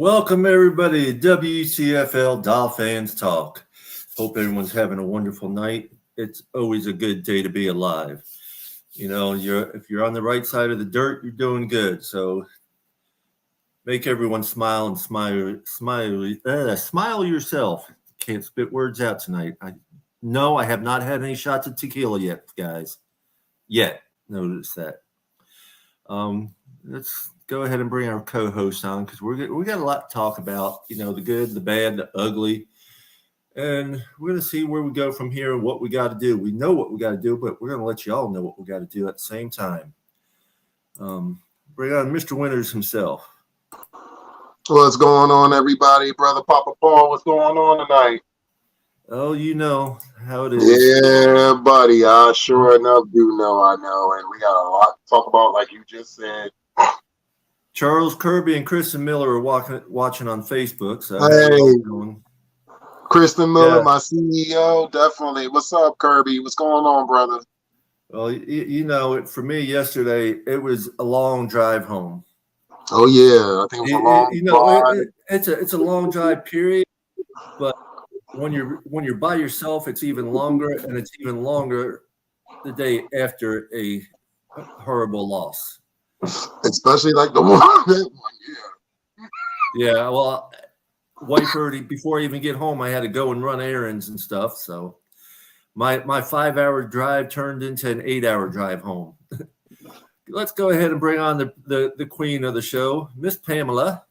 Welcome, everybody, to WCFL DolFans Talk. Hope everyone's having a wonderful night. It's always a good day to be alive. You know, if you're on the right side of the dirt, you're doing good. So make everyone smile and smile yourself. Can't spit words out tonight. I have not had any shots of tequila yet, guys. Yet. Notice that. Let's go ahead and bring our co-host on because we got a lot to talk about. You know, the good, the bad, the ugly, and we're going to see where we go from here and what we got to do. We know what we got to do, but we're going to let you all know what we got to do at the same time. Bring on Mr. Winters himself. What's going on, everybody? Brother Papa Paul, what's going on tonight? Oh, you know how it is. Yeah, buddy. I sure enough do know. I know. And we got a lot to talk about, like you just said. Charles Kirby and Kristen Miller are watching on Facebook. So hey, Kristen Miller, my CEO, definitely. What's up, Kirby? What's going on, brother? Well, you know, for me yesterday, it was a long drive home. Oh yeah, I think it was a long drive. It's a long drive period, but when you're by yourself, it's even longer, and it's even longer the day after a horrible loss. Especially like the one, yeah. Yeah, well, wife heard before I even get home, I had to go and run errands and stuff. So my 5-hour drive turned into an 8-hour drive home. Let's go ahead and bring on the queen of the show, Miss Pamela.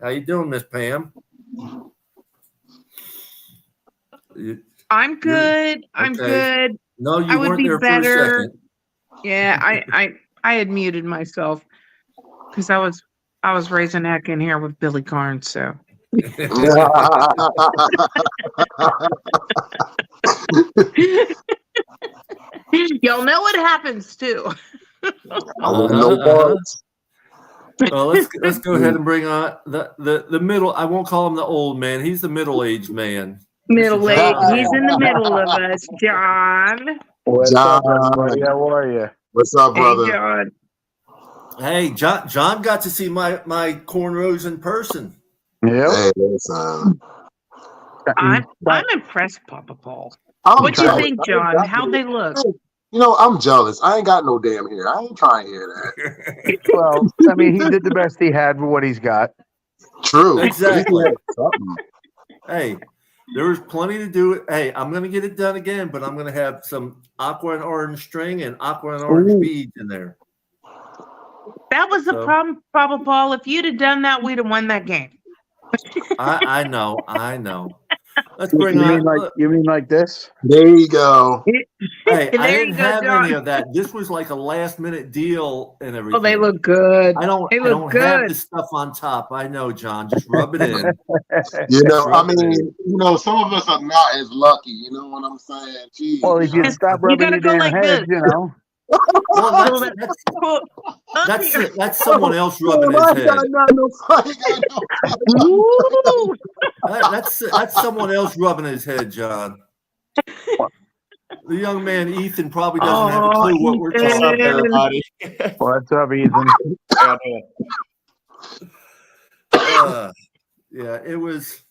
How you doing, Miss Pam? I'm good. I'm good. No, you I would weren't be there better. for a second. Yeah, I had muted myself because I was raising heck in here with Billy Carnes. So y'all know what happens too. Well, let's go ahead and bring on the middle. I won't call him the old man. He's the middle-aged man. Middle-aged. He's in the middle of us, John. What's up, everybody? How are you? What's up, brother? Hey, John. Hey, John got to see my cornrows in person. Yeah. Hey, I'm impressed, Papa Paul. What do you think, John? How'd they look? You know, I'm jealous. I ain't got no damn hair. I ain't trying to hear that. Well, I mean, he did the best he had with what he's got. True. Exactly. Hey, there was plenty to do. Hey, I'm going to get it done again, but I'm going to have some aqua and orange string and aqua and orange beads in there. That was the problem, Papa Paul. If you'd have done that, we'd have won that game. I know. Let's bring on. You mean like this? There you go. Hey, I didn't have any of that. This was like a last-minute deal and everything. Oh, they look good. I don't have the stuff on top. I know, John. Just rub it in. You know, I mean, you know, some of us are not as lucky. You know what I'm saying? Jeez. Well, if you stop rubbing your damn head, you know. Well, that's someone else rubbing his head. That's someone else rubbing his head, John. The young man Ethan probably doesn't have a clue what we're talking about, everybody. What's up, Ethan? Yeah, it was.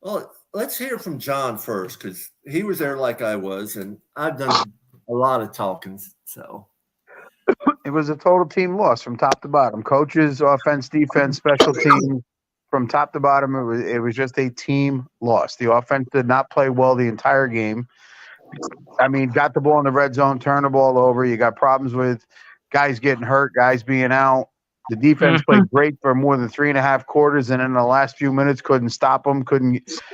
Well, let's hear from John first because he was there like I was, and I've done a lot of talking. So it was a total team loss from top to bottom. Coaches, offense, defense, special teams, from top to bottom. It was just a team loss. The offense did not play well the entire game. I mean, got the ball in the red zone, turn the ball over. You got problems with guys getting hurt, guys being out. The defense played great for more than 3.5 quarters, and in the last few minutes couldn't stop them.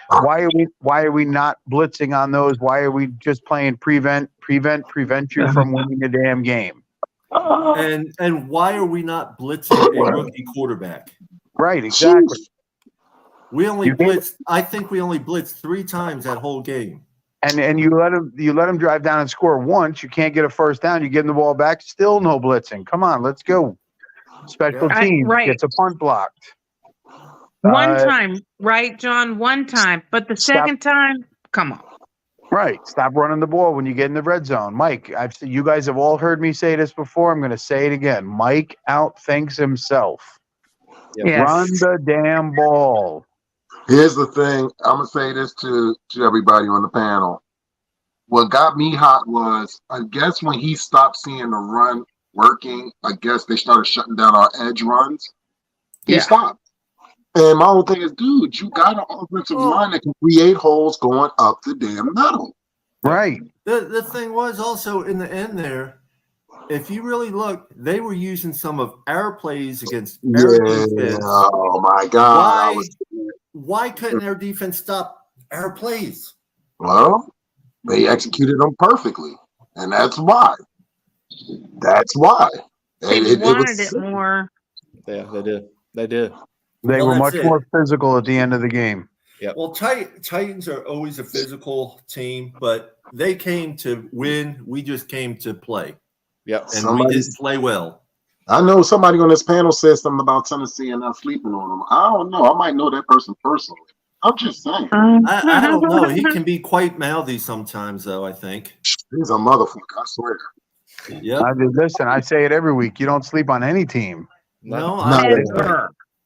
Why are we not blitzing on those? Why are we just playing prevent you from winning the damn game? And why are we not blitzing a rookie quarterback? Right, exactly. We only blitzed. I think we only blitzed 3 times that whole game. And you let him drive down and score once. You can't get a first down. You give him the ball back. Still no blitzing. Come on, let's go. Special teams gets a punt blocked. One time, right, John? One time. But the second time, come on. Right. Stop running the ball when you get in the red zone. Mike, you guys have all heard me say this before. I'm going to say it again. Mike outthinks himself. Yes. Run the damn ball. Here's the thing. I'm gonna say this to everybody on the panel. What got me hot was, I guess, when he stopped seeing the run working, I guess they started shutting down our edge runs. He Yeah. stopped. And my whole thing is, dude, you got an offensive line that can create holes going up the damn middle. Right. The thing was also in the end there, if you really look, they were using some of our plays against our defense. Oh my God. Why couldn't our defense stop our plays? Well, they executed them perfectly. And that's why. That's why. They And wanted it more. Yeah, they did. They did. They Well, were that's much it. more physical at the end of the game. Well, Titans are always a physical team, but they came to win. We just came to play. Yep. And we didn't play well. I know somebody on this panel said something about Tennessee and not sleeping on them. I don't know. I might know that person personally. I'm just saying. I don't know. He can be quite mouthy sometimes, though, I think. He's a motherfucker, I swear. Yeah. Listen, I say it every week. You don't sleep on any team. No,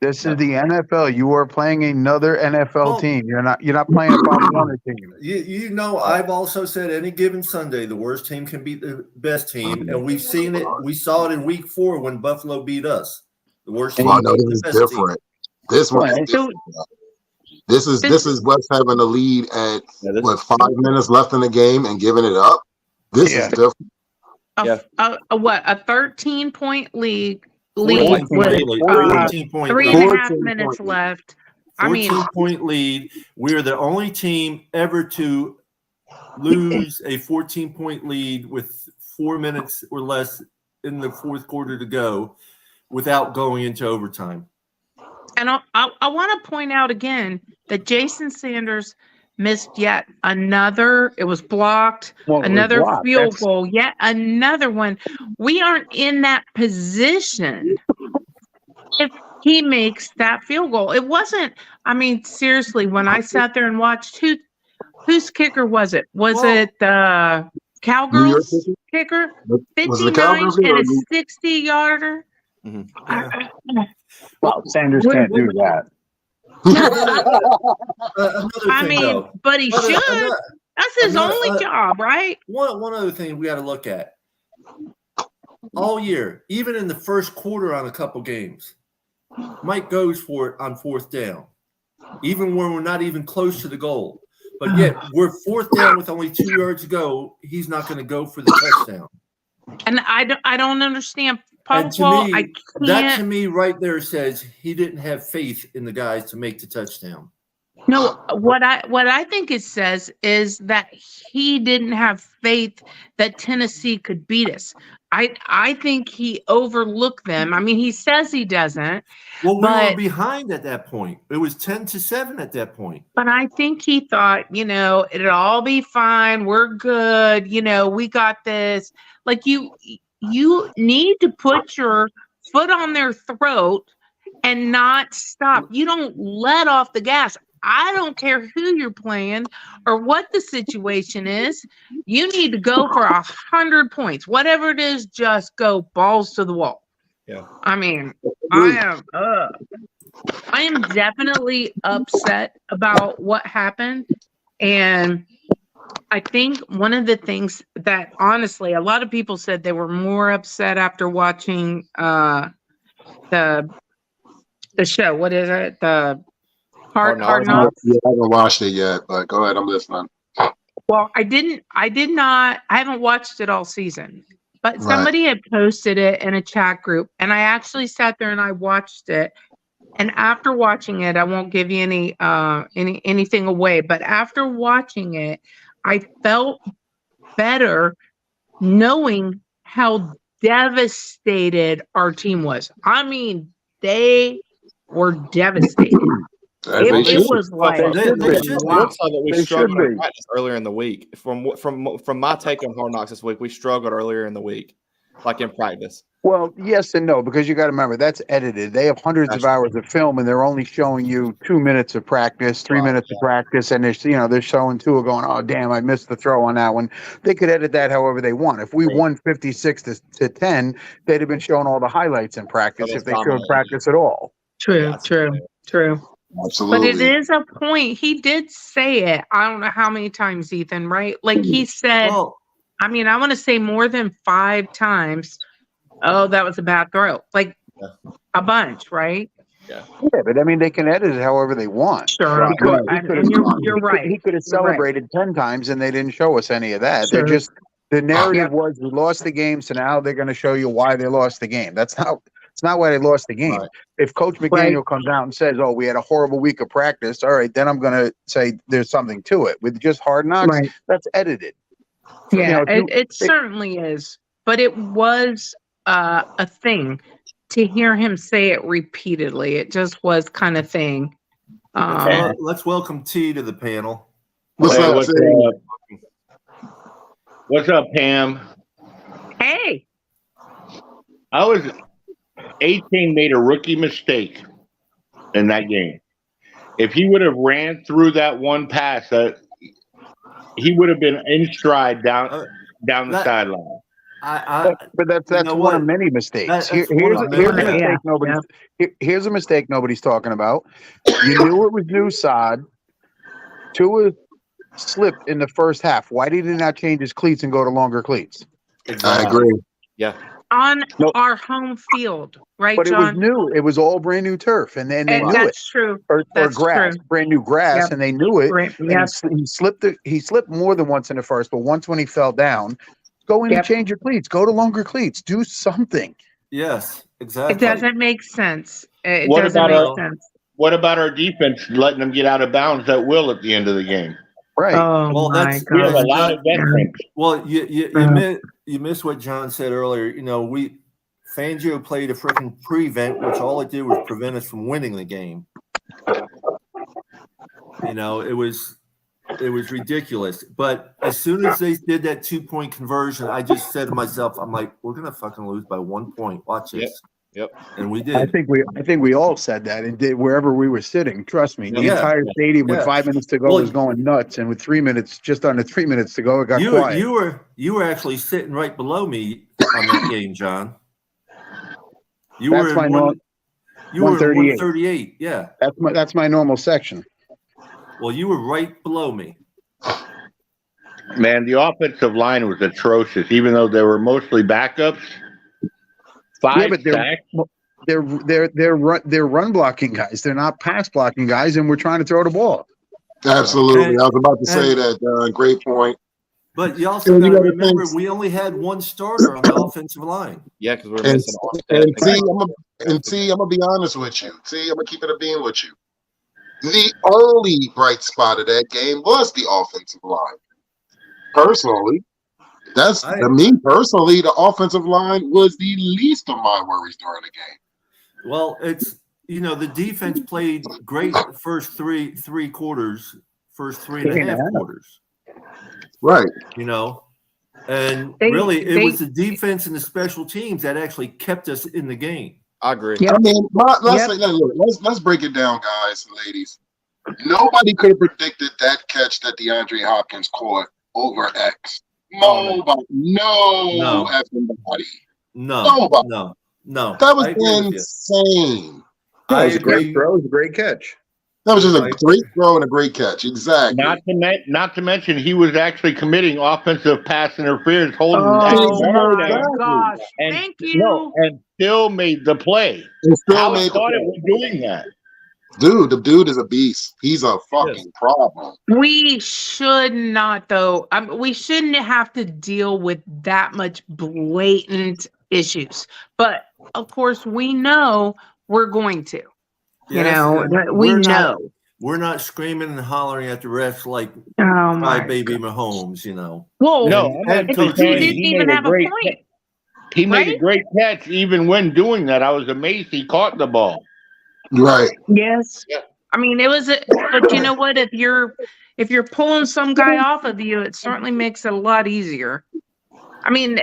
This is the NFL. You are playing another NFL team. You're not playing a Pop Warner team. You know, I've also said any given Sunday, the worst team can beat the best team, and we've seen it. We saw it in Week 4 when Buffalo beat us. The worst team. Well, no, beat this the is best different. This one is different. This is West having a lead at 5 minutes left in the game and giving it up. This is different. A 13-point lead 14 with 3.5 minutes left. 14-point lead. We're the only team ever to lose a 14-point lead with 4 minutes or less in the fourth quarter to go without going into overtime. And I want to point out again that Jason Sanders missed yet another. It was blocked. Another field goal. Yet another one. We aren't in that position if he makes that field goal. It wasn't. I mean, seriously, when I sat there and watched, whose kicker was it? Was it the Cowgirls kicker? 59 and a 60-yarder. Mm-hmm. Well, Sanders can't do that. But he should. That's his only job, right? One other thing we got to look at. All year, even in the first quarter on a couple games, Mike goes for it on fourth down, even when we're not even close to the goal. But yet we're fourth down with only 2 yards to go. He's not going to go for the touchdown. And I don't understand. And to me, that to me right there says he didn't have faith in the guys to make the touchdown. No, what I think it says is that he didn't have faith that Tennessee could beat us. I think he overlooked them. I mean, he says he doesn't. Well, we were behind at that point. It was 10-7 at that point. But I think he thought, it'll all be fine. We're good. We got this. Like you need to put your foot on their throat and not stop. You don't let off the gas. I don't care who you're playing or what the situation is. You need to go for 100 points. Whatever it is, just go balls to the wall. Yeah. I mean, I am definitely upset about what happened. And I think one of the things that honestly, a lot of people said they were more upset after watching the show. What is it? The Hard Knocks. Yeah, I haven't watched it yet, but go ahead, I'm listening. Well, I haven't watched it all season, but somebody had posted it in a chat group, and I actually sat there and I watched it. And after watching it, I won't give you anything away, but after watching it, I felt better knowing how devastated our team was. I mean, they were devastated. It was like we struggled in practice earlier in the week. From my take on Hard Knocks this week, we struggled earlier in the week, like in practice. Well, yes and no, because you got to remember that's edited. They have hundreds of hours of film, and they're only showing you 2 minutes of practice, 3 minutes of practice, and they're showing Tua going, "Oh, damn, I missed the throw on that one." They could edit that however they want. If we won 56-10, they'd have been showing all the highlights in practice if they showed practice at all. True. But it Absolutely. is a point. He did say it. I don't know how many times, Ethan, right? Like he said, Well, I mean, I want to say more than 5 times. Oh, that was a bad throw. Like a bunch, right? Yeah, but I mean, they can edit it however they want. Sure. He could, And you're right. He could have celebrated 10 times, and they didn't show us any of that. Sure. They're just the narrative Yep. was we lost the game, so now they're going to show you why they lost the game. It's not why they lost the game. Right. If Coach McDaniel comes out and says, "Oh, we had a horrible week of practice," all right, then I'm going to say there's something to it. With just Hard Knocks, that's edited. Yeah, it certainly is. But it was a thing to hear him say it repeatedly. It just was kind of thing. let's welcome T to the panel. What's up, Pam? Hey. I was 18 made a rookie mistake in that game. If he would have ran through that one pass, he would have been in stride down the sideline. But that's one of many mistakes. Here's a mistake nobody's talking about. You knew it was new sod. Tua slipped in the first half. Why did he not change his cleats and go to longer cleats? I agree. Yeah. On our home field, right, but John? It was new. It was all brand new turf, and then they knew that's it. True. Or that's grass, true. Brand new grass, Yep. and they knew it. Right. And Yep. He slipped more than once in the first, but once when he fell down, go in and change your cleats. Go to longer cleats. Do something. Yes, exactly. It doesn't make sense. It What doesn't about make sense. What about our defense letting them get out of bounds at will at the end of the game? Right. Oh Well, my We have a God. lot of veterans. Well, you missed what John said earlier. You know, Fangio played a freaking prevent, which all it did was prevent us from winning the game. You know, it was ridiculous. But as soon as they did that 2-point conversion, I just said to myself, I'm like, we're gonna fucking lose by 1 point. Watch this. Yep. And we did. I think we all said that and did wherever we were sitting. Trust me, the entire stadium with 5 minutes to go was going nuts, and with 3 minutes, just under 3 minutes to go, it got quiet. You were actually sitting right below me on that game, John. You That's were in my you were in 138. 138. Yeah. That's my normal section. Well, you were right below me. Man, the offensive line was atrocious, even though they were mostly backups. 5 sacks. They're run blocking guys. They're not pass blocking guys, and we're trying to throw the ball. Absolutely. I was about to say that. Great point. But you also got to remember, we only had one starter on the offensive line. Yeah, because we're And, missing and see, I'm gonna be honest with you. See, I'm gonna keep it a bean with you. The only bright spot of that game was the offensive line. Personally, me personally, the offensive line was the least of my worries during the game. Well, it's the defense played great the first three quarters, first 3.5 quarters. Right. And really it was the defense and the special teams that actually kept us in the game. I agree. Yep. I mean, let's break it down, guys and ladies. Nobody could have predicted that catch that DeAndre Hopkins caught over X. Nobody. No. That was insane. I agree. It was a great catch. That was just a great throw and a great catch. Exactly. Not to mention he was actually committing offensive pass interference, holding my gosh! And, Thank you. And still made the play. How thought it was doing that? Dude, the dude is a beast. He's a fucking problem. We should not, though. We shouldn't have to deal with that much blatant issues. But of course, we know we're going to. We know. We're not screaming and hollering at the refs like baby Mahomes, Whoa, no, he didn't even have a point. He made a great catch. Even when doing that, I was amazed he caught the ball. Right. Yes. Yeah. I mean, it was, but you know what? If you're pulling some guy off of you, it certainly makes it a lot easier. I mean,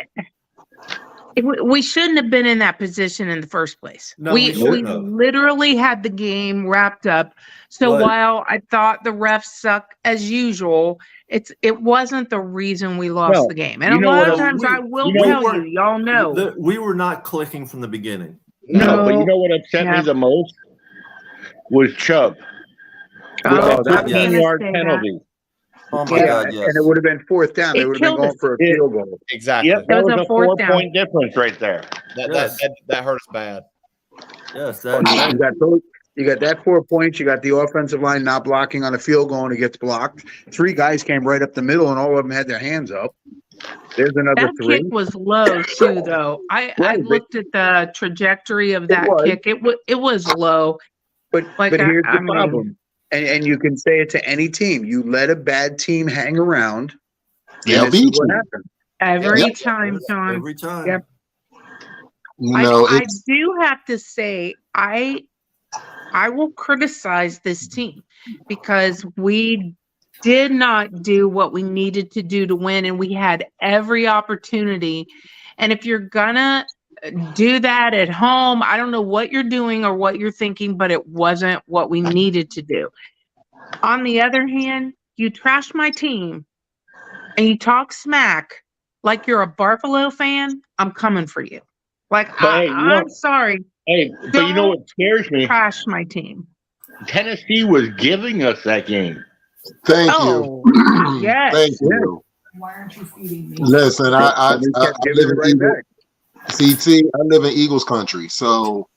we shouldn't have been in that position in the first place. No, we literally had the game wrapped up. So while I thought the refs suck as usual, it wasn't the reason we lost the game. And a lot of times I will tell you, y'all know. We were not clicking from the beginning. No, but you know what upset me the most? was Chubb. Oh, With a I was gonna 15-yard say that. penalty. Oh my Yeah, God, yes. and it would have been fourth down. They It would have been killed going us. for a field goal. Exactly. Yep, It that was was a a fourth down. 4-point difference right there. That hurt us bad. Yes, You got those. You got that 4 points. You got the offensive line not blocking on a field goal and it gets blocked. 3 guys came right up the middle and all of them had their hands up. There's another That 3. kick was low too, though. I Right, but- looked at the trajectory of that was. kick. It was low. But Like, here's I the mean- problem, and you can say it to any team. You let a bad team hang around. They'll and this is beat what you. happened. Every Yep. time, John. Every time. Yep. You know, I it's do have to say I will criticize this team because we did not do what we needed to do to win, and we had every opportunity. And if you're gonna do that at home, I don't know what you're doing or what you're thinking, but it wasn't what we needed to do. On the other hand, you trash my team and you talk smack like you're a Buffalo fan, I'm coming for you. Like, But hey, I'm sorry. Hey, but you know what scares me? Trash my team. Tennessee was giving us that game. thank Oh, you. yes. Thank you. Why aren't you feeding me? Listen, I And we kept giving live it in right Eagle, back. CT. I live in Eagles country, so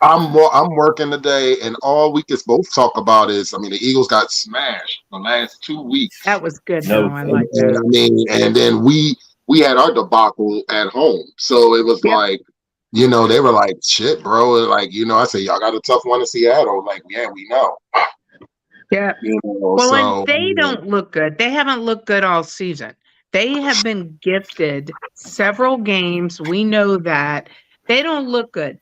I'm working today, and all we can both talk about is, I mean, the Eagles got smashed the last 2 weeks. That was good, No, though. I like And that. I mean, and then we had our debacle at home, so it was Yep. like, you know, they were like, "Shit, bro." Like, you know, I say, "Y'all got a tough one in Seattle." Like, yeah, we know. Yeah. You know, Well, so and they don't look good. They haven't looked good all season. They have been gifted several games. We know that. They don't look good.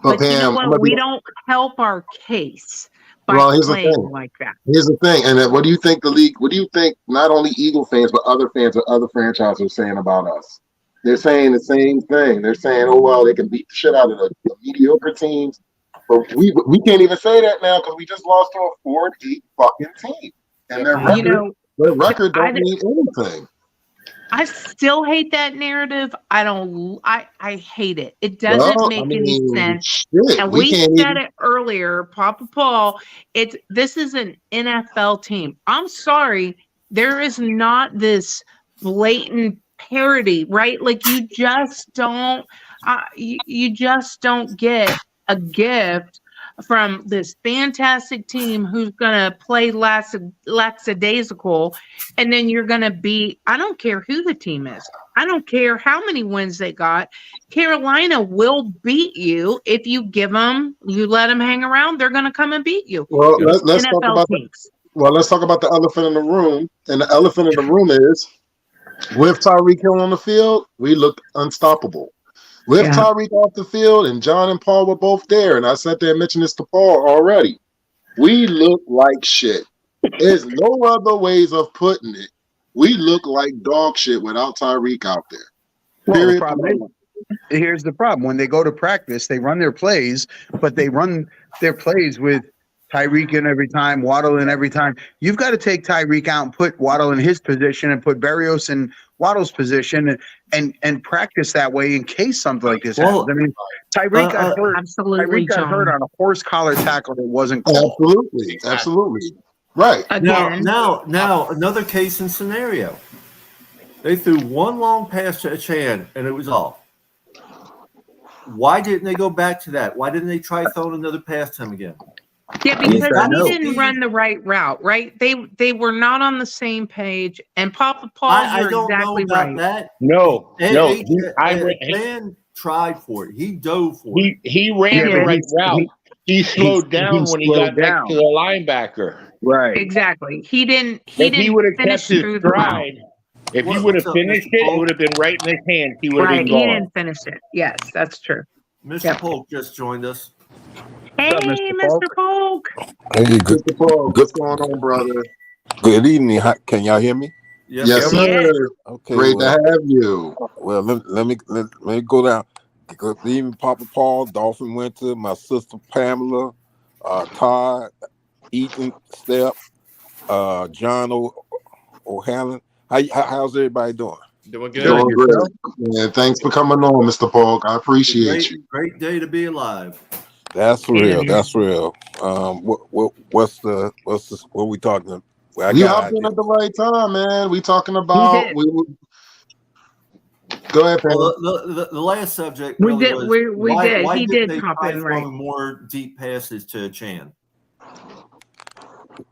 But But you know Pam, what? We don't help our case by Well, here's the playing thing. like that. Here's the thing, and then what do you think the league? What do you think? Not only Eagle fans, but other fans of other franchises are saying about us. They're saying the same thing. They're saying, "Oh well, they can beat the shit out of the mediocre teams," but we can't even say that now because we just lost to a 4-8 fucking team, and their You know, record don't mean anything. I still hate that narrative. I hate it. It doesn't Well, make I any mean, sense. shit, And we we can't said even. it earlier, Papa Paul. This is an NFL team. I'm sorry, there is not this blatant parody, right? Like you just don't get a gift from this fantastic team who's gonna play lackadaisical, and then you're gonna be. I don't care who the team is. I don't care how many wins they got. Carolina will beat you if you let them hang around. They're going to come and beat you. Well, let's talk NFL about teams. let's talk about the elephant in the room. And the elephant in the room is, with Tyreek Hill on the field, we look unstoppable. With Tyreek off the field, and John and Paul were both there, and I sat there and mentioned this to Paul already. We look like shit. There's no other ways of putting it. We look like dog shit without Tyreek out there. Well, the problem is, here's the problem. When they go to practice, they run their plays, but they run their plays with Tyreek in every time, Waddle in every time. You've got to take Tyreek out and put Waddle in his position and put Berrios in Waddle's position and practice that way in case something like this happens. I mean, Tyreek got hurt. Absolutely, Tyreek got hurt on a horse collar tackle that wasn't called. Absolutely. Right. Again. Now, another case and scenario. They threw one long pass to Chan, and it was off. Why didn't they go back to that? Why didn't they try throwing another pass to him again? Yeah, because he didn't run the right route, right? They were not on the same page. And Papa Paul, you're exactly right. That. No. Chan tried for it. He dove for it. He ran the right route. He slowed down when he got next to the linebacker. Right. Exactly. He didn't. If he would have finish kept his through the route. stride, if he would have finished it, it would have been right in his hands. He would have been He gone. didn't finish it. Yes, that's true. Mr. Polk just joined us. Hey, What's up, Mr. Mr. Polk. Hey, good. Mr. Paul, what's going on, brother? Good evening. Can y'all hear me? Yes, sir. Okay. Great to have you. Well, let me go down. Good evening, Papa Paul, Dolphin Winter, my sister Pamela, Todd, Ethan, Steph, John O'Hanlon. How's everybody doing? Doing good. Doing great. Yeah, thanks for coming on, Mr. Paul. I appreciate you. Great day to be alive. That's real. That's real. What we talking about? Well, We hopped in at the right time, man. We talking about Go ahead, Penny. Well, the last subject We really did. was We did. why He didn't did they pop try in, throwing right? more deep passes to Chan?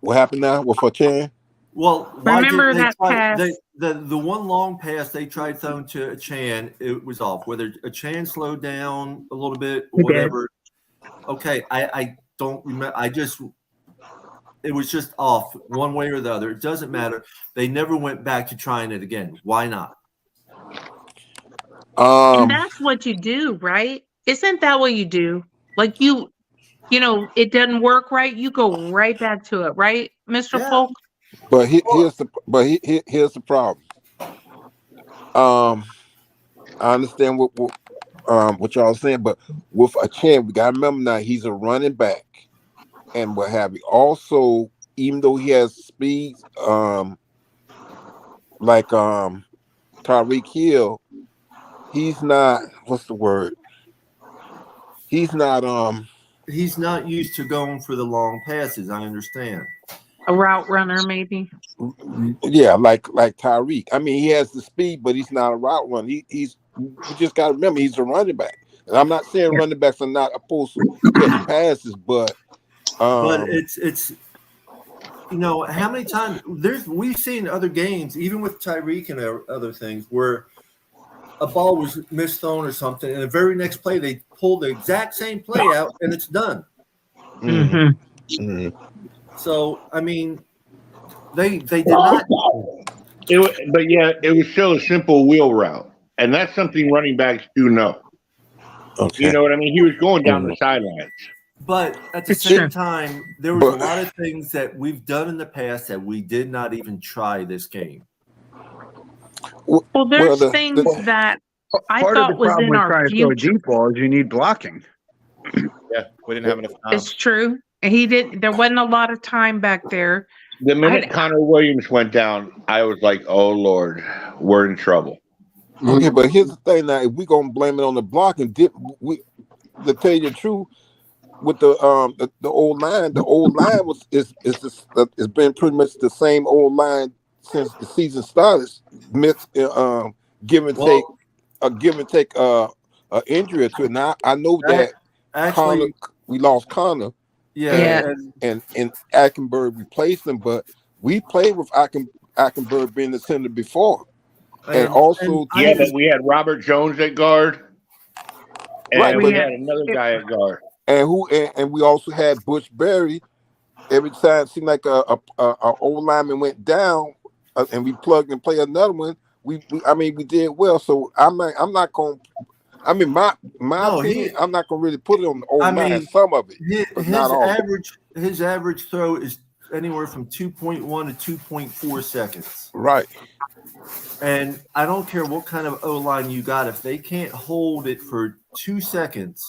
What happened now? What for Chan? Well, why Remember didn't they that try pass? the one long pass they tried throwing to Chan? It was off. Whether a Chan slowed down a little bit or He did. whatever. Okay, I don't remember. It was just off one way or the other. It doesn't matter. They never went back to trying it again. Why not? And that's what you do, right? Isn't that what you do? Like you know, it doesn't work right. You go right back to it, right, Mr. Polk? But here's the problem. I understand what y'all saying, but with a Chan, we gotta remember now he's a running back and what have you. Also, even though he has speed, like Tyreek Hill, he's not. What's the word? He's not used to going for the long passes. I understand. A route runner, maybe. Yeah, like Tyreek. I mean, he has the speed, but he's not a route runner. He's you just got to remember he's a running back. And I'm not saying running backs are not opposed to catch passes, but it's how many times we've seen other games, even with Tyreek and other things, where a ball was misthrown or something, and the very next play they pull the exact same play out and it's done. Mm-hmm. Mm-hmm. So I mean, they did not. But yeah, it was still a simple wheel route, and that's something running backs do know. Okay. You know what I mean? He was going down the sidelines. But at the same time, there was a lot of things that we've done in the past that we did not even try this game. Well, there's things that I thought was in our future. Deep ball is you need blocking. Yeah, we didn't have enough time. It's true. And he didn't. There wasn't a lot of time back there. The minute Connor Williams went down, I was like, "Oh Lord, we're in trouble." Okay, but here's the thing. Now, if we're gonna blame it on the blocking, to tell you the truth, with the old line is been pretty much the same old line since the season started. Give and take injury to it. Now I know that actually we lost Connor. Yeah. And Ackenberg replaced him, but we played with Ackenberg being the center before. And also, but we had Robert Jones at guard, and we had another guy at guard. And we also had Butch Berry. Every time it seemed like a old lineman went down, and we plugged and play another one. We did well. So I'm not going. I mean, my opinion, I'm not going to really put it on the old line. Some of it, but not all. His average throw is anywhere from 2.1 to 2.4 seconds. Right. And I don't care what kind of O-line you got. If they can't hold it for 2 seconds,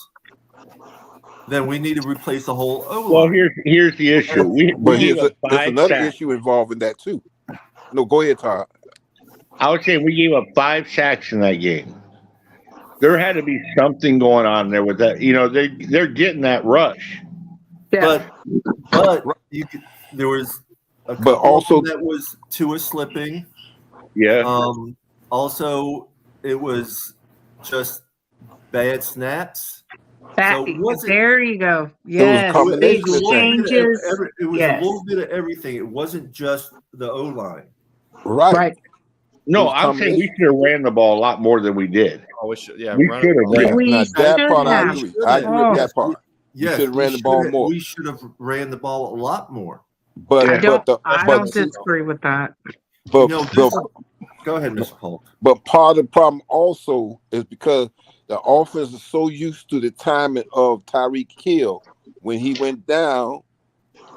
then we need to replace the whole O-line. Well, here's the issue. There's another issue involving that too. No, go ahead, Todd. I would say we gave up 5 sacks in that game. There had to be something going on there with that. You know, they're getting that rush. Yeah. But there was a couple also that was Tua slipping. Yeah. Also, it was just bad snaps. There you go. Yes. Big changes. It was a little bit of everything. It wasn't just the O-line. Right. No, I'm saying we should have ran the ball a lot more than we did. Oh, we should. Yeah, we should have ran. That part I agree. I agree with that part. Yes, should have ran the ball more. We should have ran the ball a lot more. But I don't disagree with that. But go ahead, Mr. Polk. But part of the problem also is because the offense is so used to the timing of Tyreek Hill. When he went down,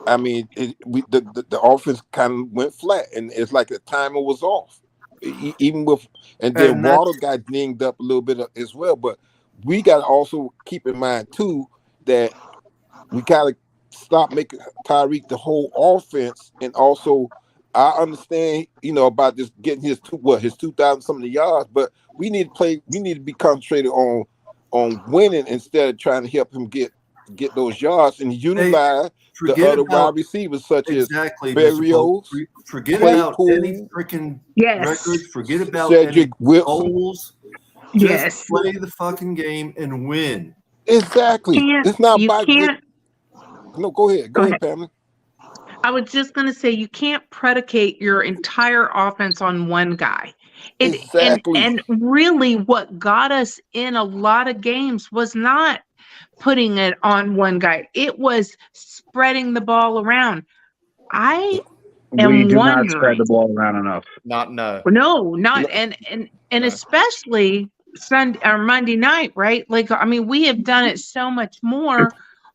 I mean, the offense kind of went flat, and it's like the timer was off. Even with, and then Waddle got dinged up a little bit as well. But we got to also keep in mind too that we got to stop making Tyreek the whole offense, and also I understand, about just getting his 2,000 something yards, but we need to be concentrated on winning instead of trying to help him get get those yards and utilize the other wide receivers such as Berrios, forget about any freaking records. Forget about Cedric goals. Just play the fucking game and win. Exactly. It's not about No, go ahead. Go ahead, Pamela. I was just going to say, you can't predicate your entire offense on one guy. Exactly. And really what got us in a lot of games was not putting it on one guy. It was spreading the ball around. We do not spread the ball around enough. And especially Sunday or Monday night, right? Like, I mean, we have done it so much more.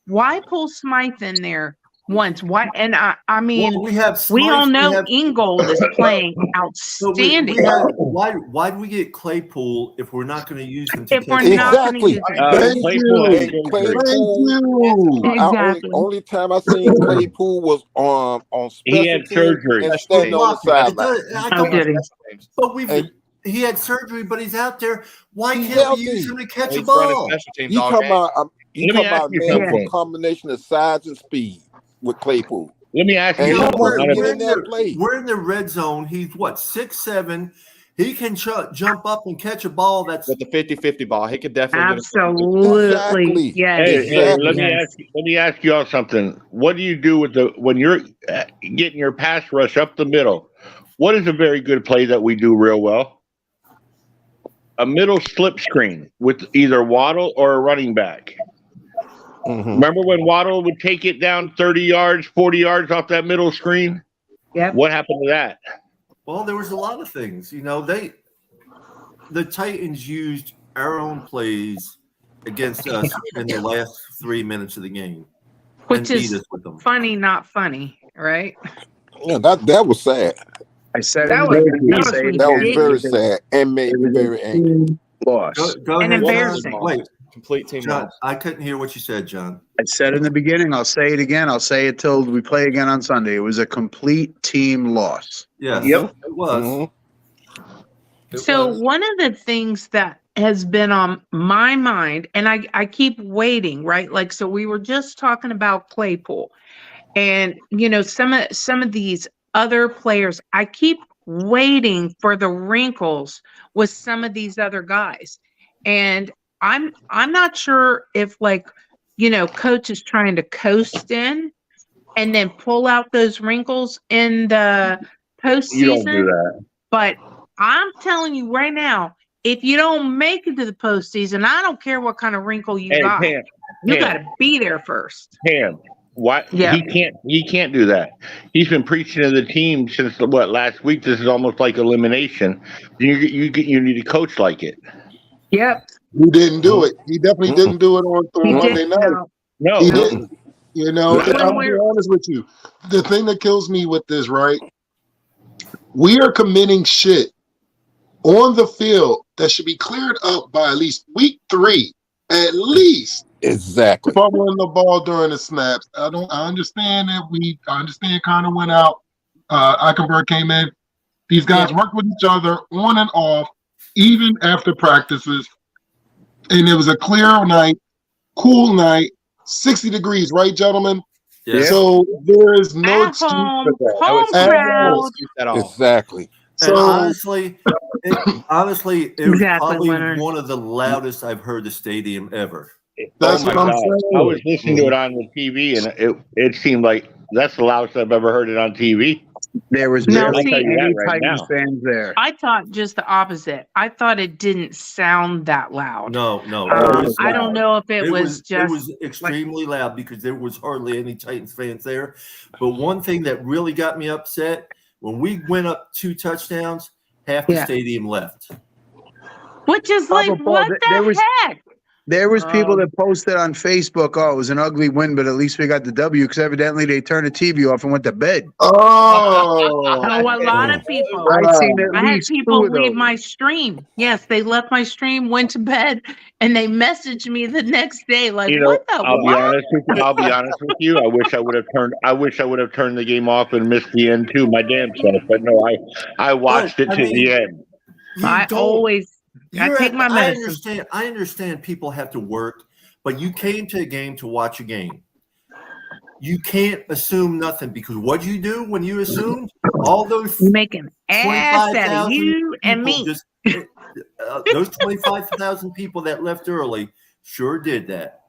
Why pull Smythe in there once? Why? And I mean, we all know Ingold is playing outstanding. Why do we get Claypool if we're not going to use him? If we're not going to use him, Exactly. Only time I seen Claypool was on special he had surgery and standing on the sideline. He had surgery, but he's out there. Why can't we use him to catch a ball? You talking about man with a combination of size and speed with Claypool. Let me ask you something. We're in the red zone. He's what, 6'7". He can jump up and catch a ball that's with the 50-50 ball. He could definitely absolutely. Yes. Hey, let me ask you all something. What do you do when you're getting your pass rush up the middle? What is a very good play that we do real well? A middle slip screen with either Waddle or a running back. Mm-hmm. Remember when Waddle would take it down 30 yards, 40 yards off that middle screen? Yeah. What happened to that? Well, there was a lot of things. You know, the Titans used our own plays against us in the last 3 minutes of the game. Which is funny, not funny, right? Yeah, that was sad. I said that was very sad and made me very angry. Loss. Go and embarrassing. Wait, complete team John, I couldn't hear what you said, John. I said in the beginning, I'll say it again. I'll say it till we play again on Sunday. It was a complete team loss. Yes, yep. It was. Mm-hmm. One of the things that has been on my mind, and I keep waiting, right? Like, so we were just talking about Claypool, and you know, some of these other players, I keep waiting for the wrinkles with some of these other guys. And I'm not sure if, like, you know, coach is trying to coast in and then pull out those wrinkles in the postseason. You don't do that. But I'm telling you right now, if you don't make it to the postseason, I don't care what kind of wrinkle you got. Pam, you got to be there first. Pam. Why he can't do that. He's been preaching to the team since last week. This is almost like elimination. You need a coach like it. Yep. He didn't do it. He definitely didn't do it on Monday night. No, he didn't. You know, and I'm gonna be honest with you. The thing that kills me with this, right? We are committing shit on the field that should be cleared up by at least week 3, at least. Exactly. Fumbling the ball during the snaps. I understand that I understand Connor went out. Eichenberg came in. These guys worked with each other on and off, even after practices. And it was a clear night, cool night, 60 degrees, right, gentlemen? Yeah. So there is no excuse for that. At all. Exactly. So honestly, it was probably Leonard. one of the loudest I've heard the stadium ever. That's what I'm saying. I was listening to it on the TV, and it seemed like that's the loudest I've ever heard it on TV. There was barely any Titans fans there. I thought just the opposite. I thought it didn't sound that loud. No. I don't know if it was just. It was extremely loud because there was hardly any Titans fans there. But one thing that really got me upset, when we went up 2 touchdowns, half the stadium left. Which is like, what the heck? There was people that posted on Facebook, oh, it was an ugly win, but at least we got the W, because evidently they turned the TV off and went to bed. Oh, a lot of people. I had people leave my stream. Yes, they left my stream, went to bed, and they messaged me the next day like, what the I'll be honest with you. I wish I would have turned the game off and missed the end too, my damn self. But no, I watched it to the end. I take my medicine. I understand people have to work, but you came to a game to watch a game. You can't assume nothing because what you do when you assumed all those You make an ass out of you and me. Those 25,000 people that left early sure did that.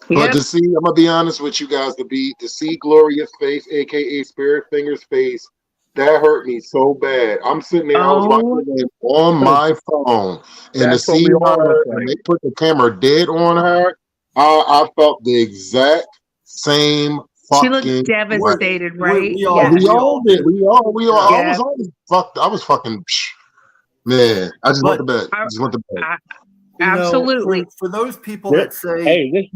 But to see, I'm gonna be honest with you guys, to see Gloria's face, aka Spirit Finger's face, that hurt me so bad. I'm sitting there, I was watching it on my phone, and to see her, and they put the camera dead on her, I felt the exact same. She looked devastated, right? We all did. We all. I was fucked. I was fucking. Man, I just went to bed. Absolutely. For those people that say, "Hey,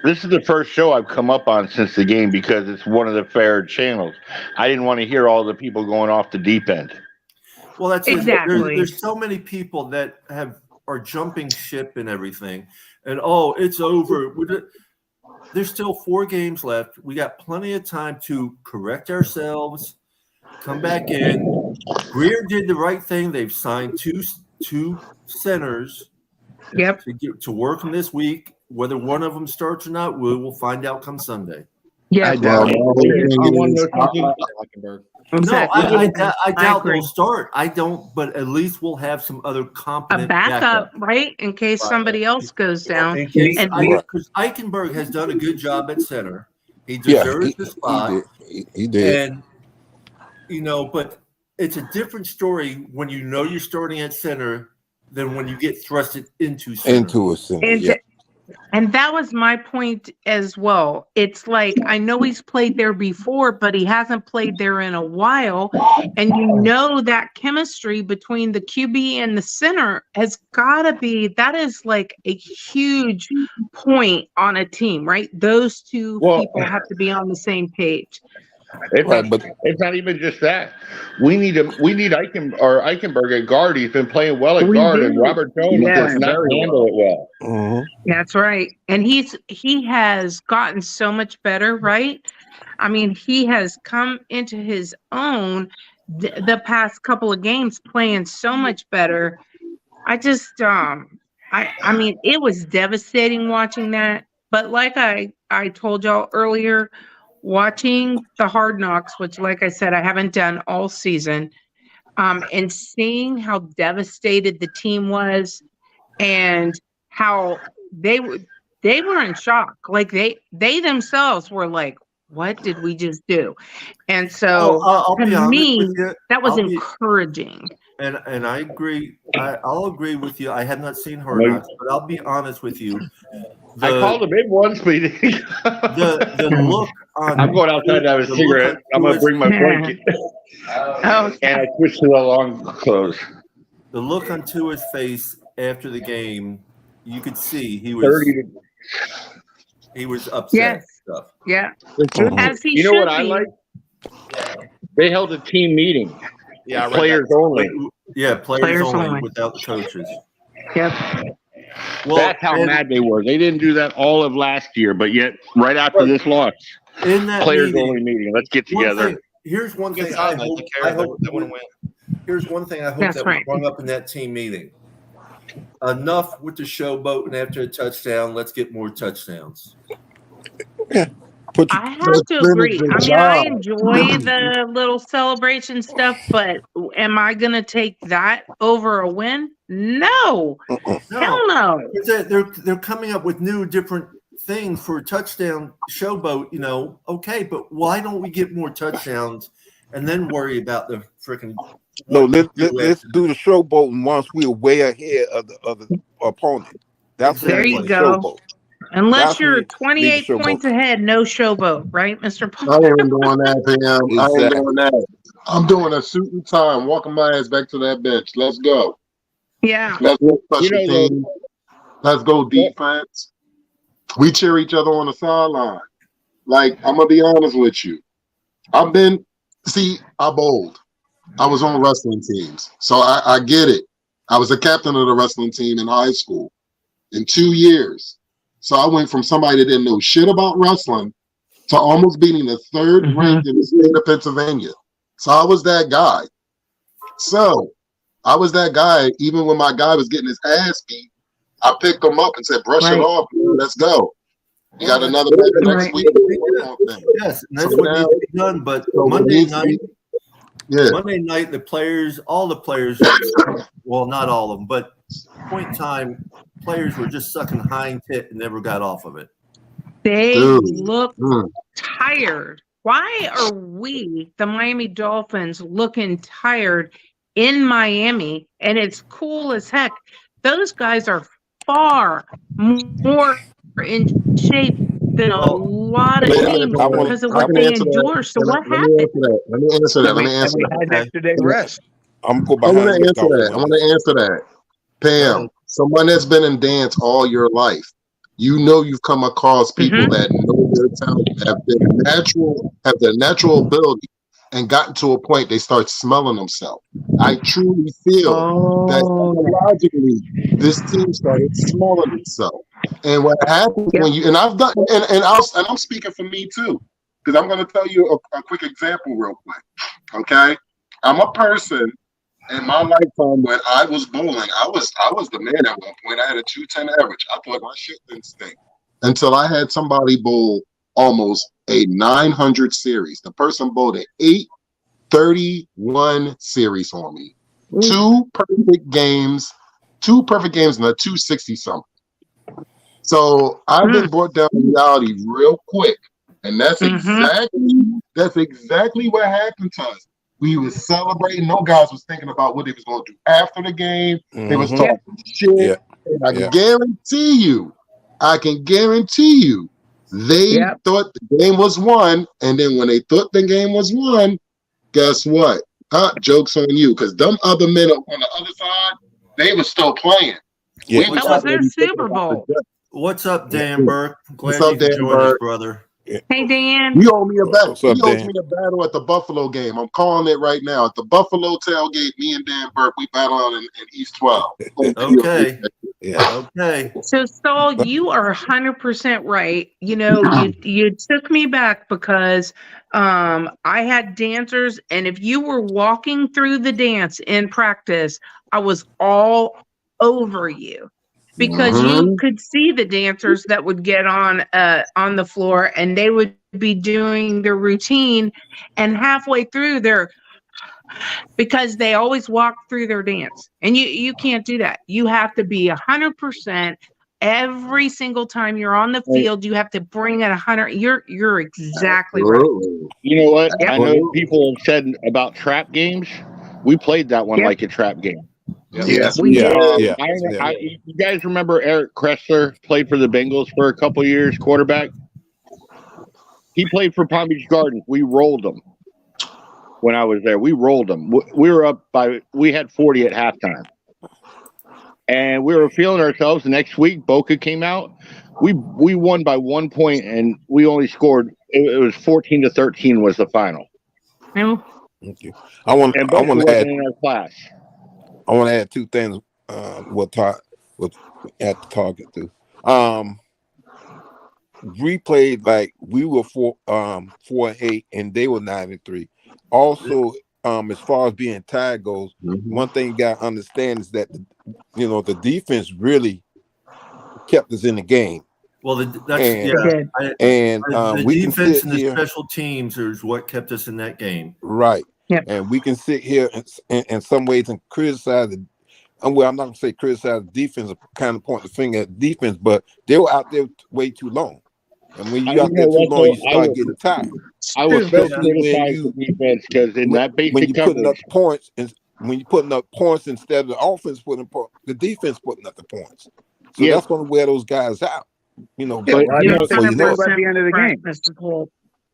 this is the first show I've come up on since the game because it's one of the fair channels. I didn't want to hear all the people going off the deep end." Well, that's exactly. There's so many people that are jumping ship and everything, and it's over. There's still 4 games left. We got plenty of time to correct ourselves, come back in. Greer did the right thing. They've signed two centers. Yep. To work them this week. Whether one of them starts or not, we will find out come Sunday. Yeah. I doubt they'll start. I don't, but at least we'll have some other competent backup, right? In case somebody else goes down. Because Eichenberg has done a good job at center. He deserves the spot. He did. And, but it's a different story when you're starting at center than when you get thrusted into center. And that was my point as well. It's like, I know he's played there before, but he hasn't played there in a while. And that chemistry between the QB and the center has got to be, that is like a huge point on a team, right? Those two people have to be on the same page. It's not even just that. We need Eichenberg at guard. He's been playing well at guard, and Robert Jones does not handle it well. Mm-hmm. That's right, and he has gotten so much better, right? I mean, he has come into his own the past couple of games, playing so much better. I just, I mean, it was devastating watching that. But like I told y'all earlier, watching the Hard Knocks, which, like I said, I haven't done all season, and seeing how devastated the team was and how they were in shock. Like they themselves were like, what did we just do? And so to me, that was encouraging. And I agree. I'll agree with you. I have not seen Hard Knocks, but I'll be honest with you. I called him in once, but the look on. I'm going outside to have a cigarette. I'm going to bring my blanket. And I switched to the long clothes. The look on Tua's face after the game, you could see he was upset. Yes. Stuff. Yeah. As he should what I like? They held a team meeting. Yeah, players only. Yeah, players only without the coaches. Yep. Well, that's how mad they were. They didn't do that all of last year, but yet right after this loss, in that players only meeting. Let's get together. Here's one thing I hope they want to win. Here's one thing I hope that we brought up in that team meeting. Enough with the showboat, and after a touchdown, let's get more touchdowns. I have to agree. I mean, I enjoy the little celebration stuff, but am I going to take that over a win? No. Hell no. They're coming up with new, different things for a touchdown showboat, okay, but why don't we get more touchdowns and then worry about the freaking. No, let's do the showboat, and once we're way ahead of the opponent. That's there you go. Showboat. Unless you're 28 points ahead, no showboat, right, Mr. Paul? I ain't doing that, Pam. I ain't doing that. I'm doing a suit and tie. I'm walking my ass back to that bench. Let's go. Yeah. Let's go special team. Let's go defense. We cheer each other on the sideline. Like, I'm going to be honest with you. I'm bold. I was on wrestling teams, so I get it. I was a captain of the wrestling team in high school in 2 years. So I went from somebody that didn't know shit about wrestling to almost beating the third rank in the state of Pennsylvania. So I was that guy. Even when my guy was getting his ass beat, I picked them up and said, brush it off, dude. Let's go. You got another match next week. Yes, and that's what needs to be done. But Monday night, the players, all the players, well, not all of them, but point in time, players were just sucking hind tit and never got off of it. They look tired. Why are we, the Miami Dolphins, looking tired in Miami? And it's cool as heck. Those guys are far more in shape than a lot of teams because of what they endure. So what happened? Let me answer that. Let me answer that. Extra day rest. I want to answer that. Pam, someone that's been in dance all your life, you know you've come across people that know their talent, have the natural ability, and gotten to a point they start smelling themselves. I truly feel that psychologically this team started smelling itself. And what happens when you and I've done and I'm speaking for me too, because I'm going to tell you a quick example real quick. Okay, I'm a person in my lifetime when I was bowling. I was the man at one point. I had a 210 average. I thought my shit didn't stink until I had somebody bowl almost a 900 series. The person bowled an 831 series on me. Two perfect games and a 260 something. So I've been brought down to reality real quick, and that's exactly what happened to us. We was celebrating. No guys was thinking about what they was going to do after the game. They was talking shit. Yeah. And I can guarantee you, they thought the game was won. And then when they thought the game was won, guess what? Joke's on you, because them other men on the other side, they were still playing. Yeah. That was their Super Bowl. What's up, Dan Burke? Glad you could join us, brother. Hey, Dan. You owe me a battle. He owes me a battle at the Buffalo game. I'm calling it right now. At the Buffalo tailgate, me and Dan Burke, we battle in East 12. Okay. Okay. So, Saul, you are 100% right. You know, you took me back because I had dancers, and if you were walking through the dance in practice, I was all over you. Because you could see the dancers that would get on the floor, and they would be doing their routine, and halfway through because they always walk through their dance, and you can't do that. You have to be 100% every single time you're on the field. You have to bring it 100. You're exactly right. You know what? I know people have said about trap games. We played that one like a trap game. Yes, we did. You guys remember Eric Kressler played for the Bengals for a couple years, quarterback? He played for Palm Beach Gardens. We rolled them when I was there. We rolled them. We were up we had 40 at halftime. And we were feeling ourselves. The next week, Boca came out. We won by 1 point, and we only scored. It was 14-13 was the final. Thank you. I want to add in our class. I want to add two things. We'll talk at the target too. We played like we were 4-8, and they were 9-3. Also, as far as being tied goes, one thing you got to understand is that the defense really kept us in the game. Well, the defense and the special teams is what kept us in that game. Right. Yep. And we can sit here in some ways and criticize I'm not going to say criticize the defense, kind of point the finger at the defense, but they were out there way too long. And when you're out there too long, you start getting tired. I was especially criticize the defense because in that basic when you're putting up points, and when you're putting up points instead of the offense putting points, the defense putting up the points. So that's going to wear those guys out. Think about the end of the game.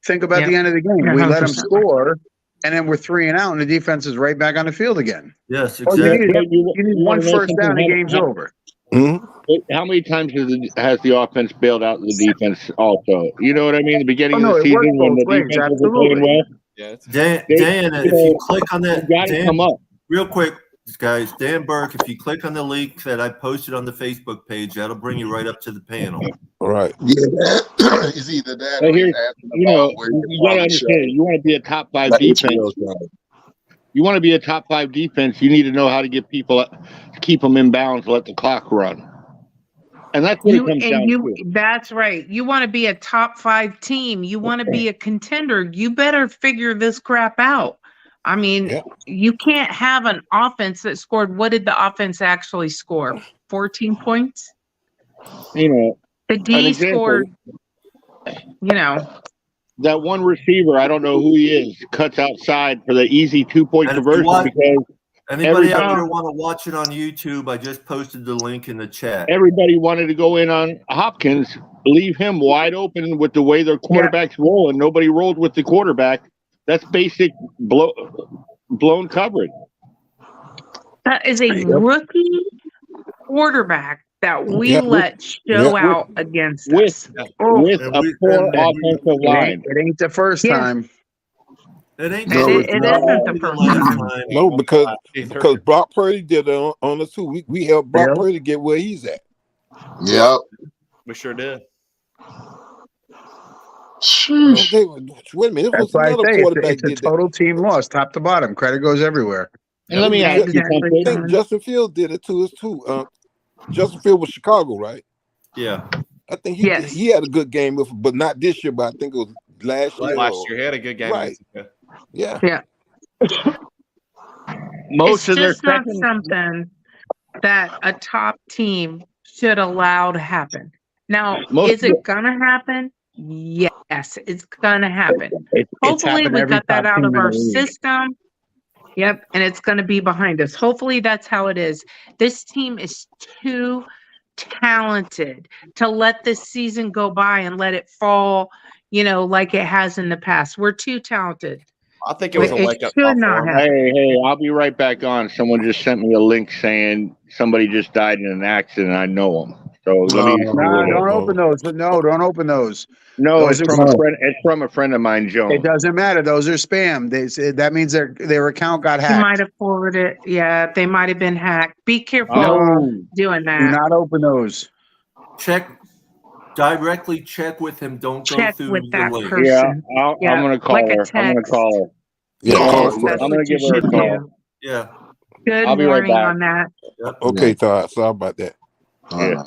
Think about the end of the game. We let them score. And then we're 3 and out, and the defense is right back on the field again. Yes, exactly. You need one first down, the game's over. How many times has the offense bailed out the defense also? You know what I mean? The beginning of the season when the defense was playing well. Yeah, Dan, if you click on that, come up real quick, guys. Dan Burke, if you click on the link that I posted on the Facebook page, that'll bring you right up to the panel. All right. Yeah, it's either that. So you got to understand. You want to be a top 5 defense. You want to be a top 5 defense. You need to know how to get people, keep them in bounds, let the clock run. And that's what it comes down to. That's right. You want to be a top 5 team. You want to be a contender. You better figure this crap out. I mean, you can't have an offense that scored. What did the offense actually score? 14 points? The D scored, That one receiver, I don't know who he is, cuts outside for the easy 2-point conversion because anybody out there want to watch it on YouTube, I just posted the link in the chat. Everybody wanted to go in on Hopkins, leave him wide open with the way their quarterbacks roll, and nobody rolled with the quarterback. That's basic blown coverage. That is a rookie quarterback that we let show out against us. With a poor offensive line. It ain't the first time. It ain't. It isn't the first time. No, because Brock Purdy did it on us too. We helped Brock Purdy get where he's at. Yep. We sure did. Wait a minute. That's why I say it's a total team loss, top to bottom. Credit goes everywhere. And let me ask you something. I think Justin Fields did it to us too. Justin Fields was Chicago, right? Yeah. I think he had a good game with, but not this year. But I think it was last year. Last year, he had a good game. Right. Yeah. Most of their not something that a top team should allow to happen. Now, is it gonna happen? Yes, it's gonna happen. Hopefully, we got that out of our system. Yep, and it's going to be behind us. Hopefully, that's how it is. This team is too talented to let this season go by and let it fall, like it has in the past. We're too talented. I think it was a wake up call. Hey, I'll be right back on. Someone just sent me a link saying somebody just died in an accident. I know them. So let me. Don't open those. No, don't open those. No, it's from a friend. It's from a friend of mine, Joan. It doesn't matter. Those are spam. That means their account got hacked. He might have forwarded it. Yeah, they might have been hacked. Be careful doing that. Do not open those. Directly check with him. Don't go through with that the link. person. Yeah, I'm gonna call her. I'm gonna call her. Yeah, I'm gonna give her a call. Yeah. Good I'll be right morning back. on that. Okay, Todd. Sorry about that. Yeah.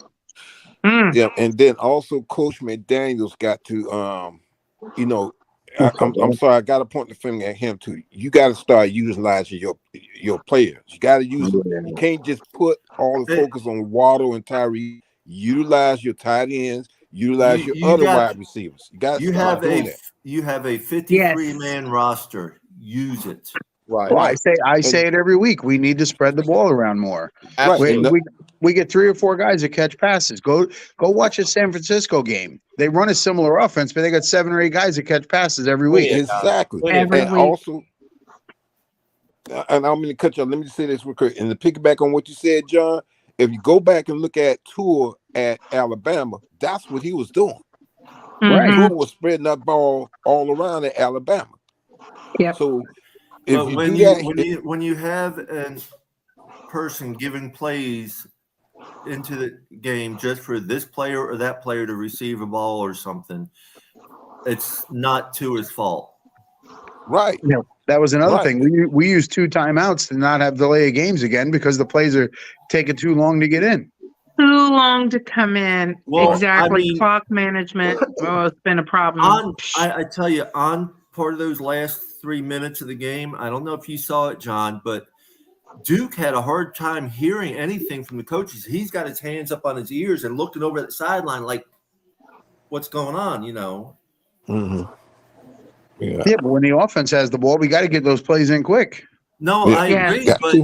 Yeah, and then also Coach McDaniels got to, I'm sorry, I got to point the finger at him too. You got to start utilizing your players. You got to use them. You can't just put all the focus on Waddle and Tyree. Utilize your tight ends. Utilize your other wide receivers. You have a 53-man roster. Use it. Right. Well, I say it every week. We need to spread the ball around more. Absolutely. We get 3 or 4 guys that catch passes. Go watch a San Francisco game. They run a similar offense, but they got 7 or 8 guys that catch passes every week. Exactly. Every and week. Also, and I'm going to cut you off. Let me just say this real quick. And to piggyback on what you said, John, if you go back and look at Tua at Alabama, that's what he was doing. Right. Tua was spreading that ball all around at Alabama. Yeah. So when you have a person giving plays into the game just for this player or that player to receive a ball or something, it's not Tua's fault. Right. Yeah, that was another thing. We used 2 timeouts to not have delay of games again because the plays are taking too long to get in. Too long to come in. Well, exactly. I mean, clock management. It's been a problem. I tell you, on part of those last 3 minutes of the game, I don't know if you saw it, John, but Duke had a hard time hearing anything from the coaches. He's got his hands up on his ears and looking over at the sideline like, what's going on, Mm-hmm. Yeah, but when the offense has the ball, we got to get those plays in quick. No, I agree, but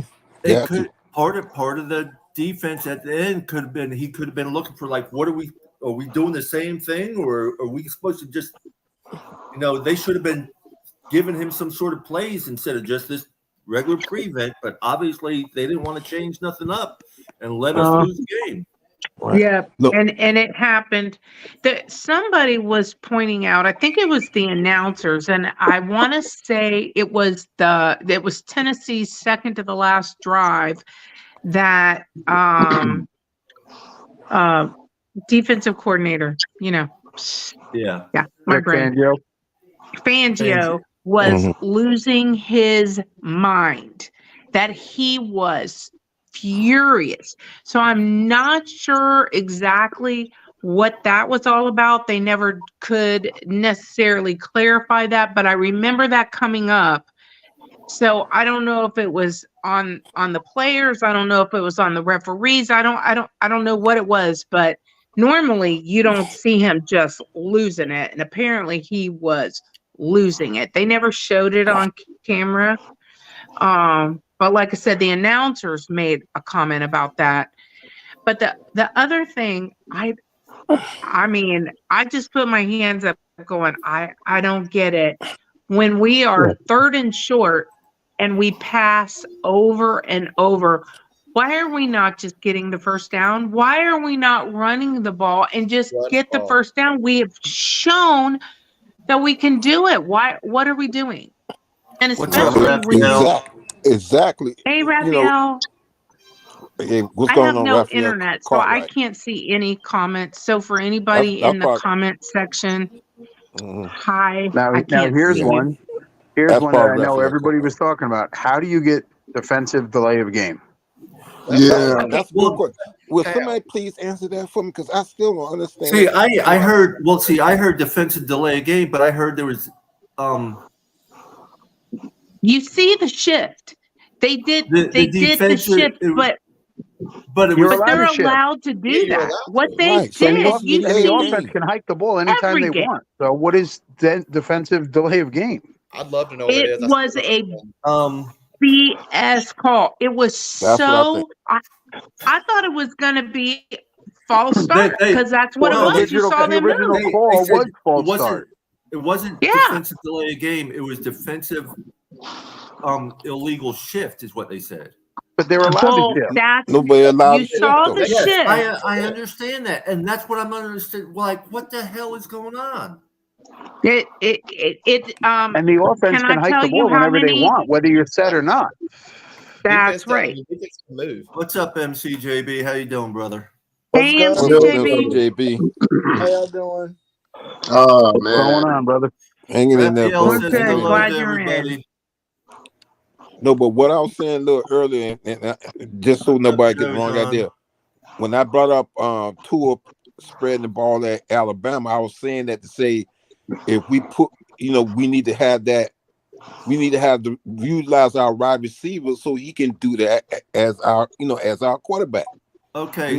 it could part of the defense at the end could have been he could have been looking for like, what are we doing the same thing, or are we supposed to just they should have been giving him some sort of plays instead of just this regular prevent, but obviously they didn't want to change nothing up and let us lose the game. Right. Yeah, and it happened that somebody was pointing out, I think it was the announcers, and I want to say it was Tennessee's second to the last drive that defensive coordinator, my brain. Fangio was losing his mind, that he was furious. So I'm not sure exactly what that was all about. They never could necessarily clarify that, but I remember that coming up. So I don't know if it was on the players. I don't know if it was on the referees. I don't know what it was, but normally you don't see him just losing it. And apparently he was losing it. They never showed it on camera. But like I said, the announcers made a comment about that. But the other thing, I mean, I just put my hands up going, I don't get it. When we are third and short and we pass over and over, why are we not just getting the first down? Why are we not running the ball and just get the first down? We have shown that we can do it. What are we doing? And especially exactly. Hey, Raphael. Hey, what's I going have on, no Raphael? internet, so I can't see any comments. So for anybody in the comment section, hi. Now here's one. Here's one that I know everybody was talking about. How do you get defensive delay of game? That's a good question. Will somebody please answer that for me? Because I still don't understand. See, I heard defensive delay of game, but I heard there was you see the shift. They did the shift, but they're allowed to do that. What they did, the offense can hike the ball anytime they want. So what is defensive delay of game? I'd love to know what it is. It was a BS call. It was so. I thought it was going to be false start because that's what it was. You saw them move. It wasn't defensive delay of game. It was defensive illegal shift, is what they said. But they were allowed to shift. Nobody allowed you saw the shift. I understand that, and that's what I'm understanding. Like, what the hell is going on? And the offense can hike the ball whenever they want, whether you're set or not. That's right. What's up, MCJB? How you doing, brother? Hey, MCJB. How y'all doing? Oh, man. What's going on, brother? Hanging in there, bro. Glad you're in. No, but what I was saying a little earlier, and just so nobody get the wrong idea, when I brought up Tua spreading the ball at Alabama, I was saying that to say if we put, we need to have that. We need to utilize our wide receiver so he can do that as our quarterback. Okay,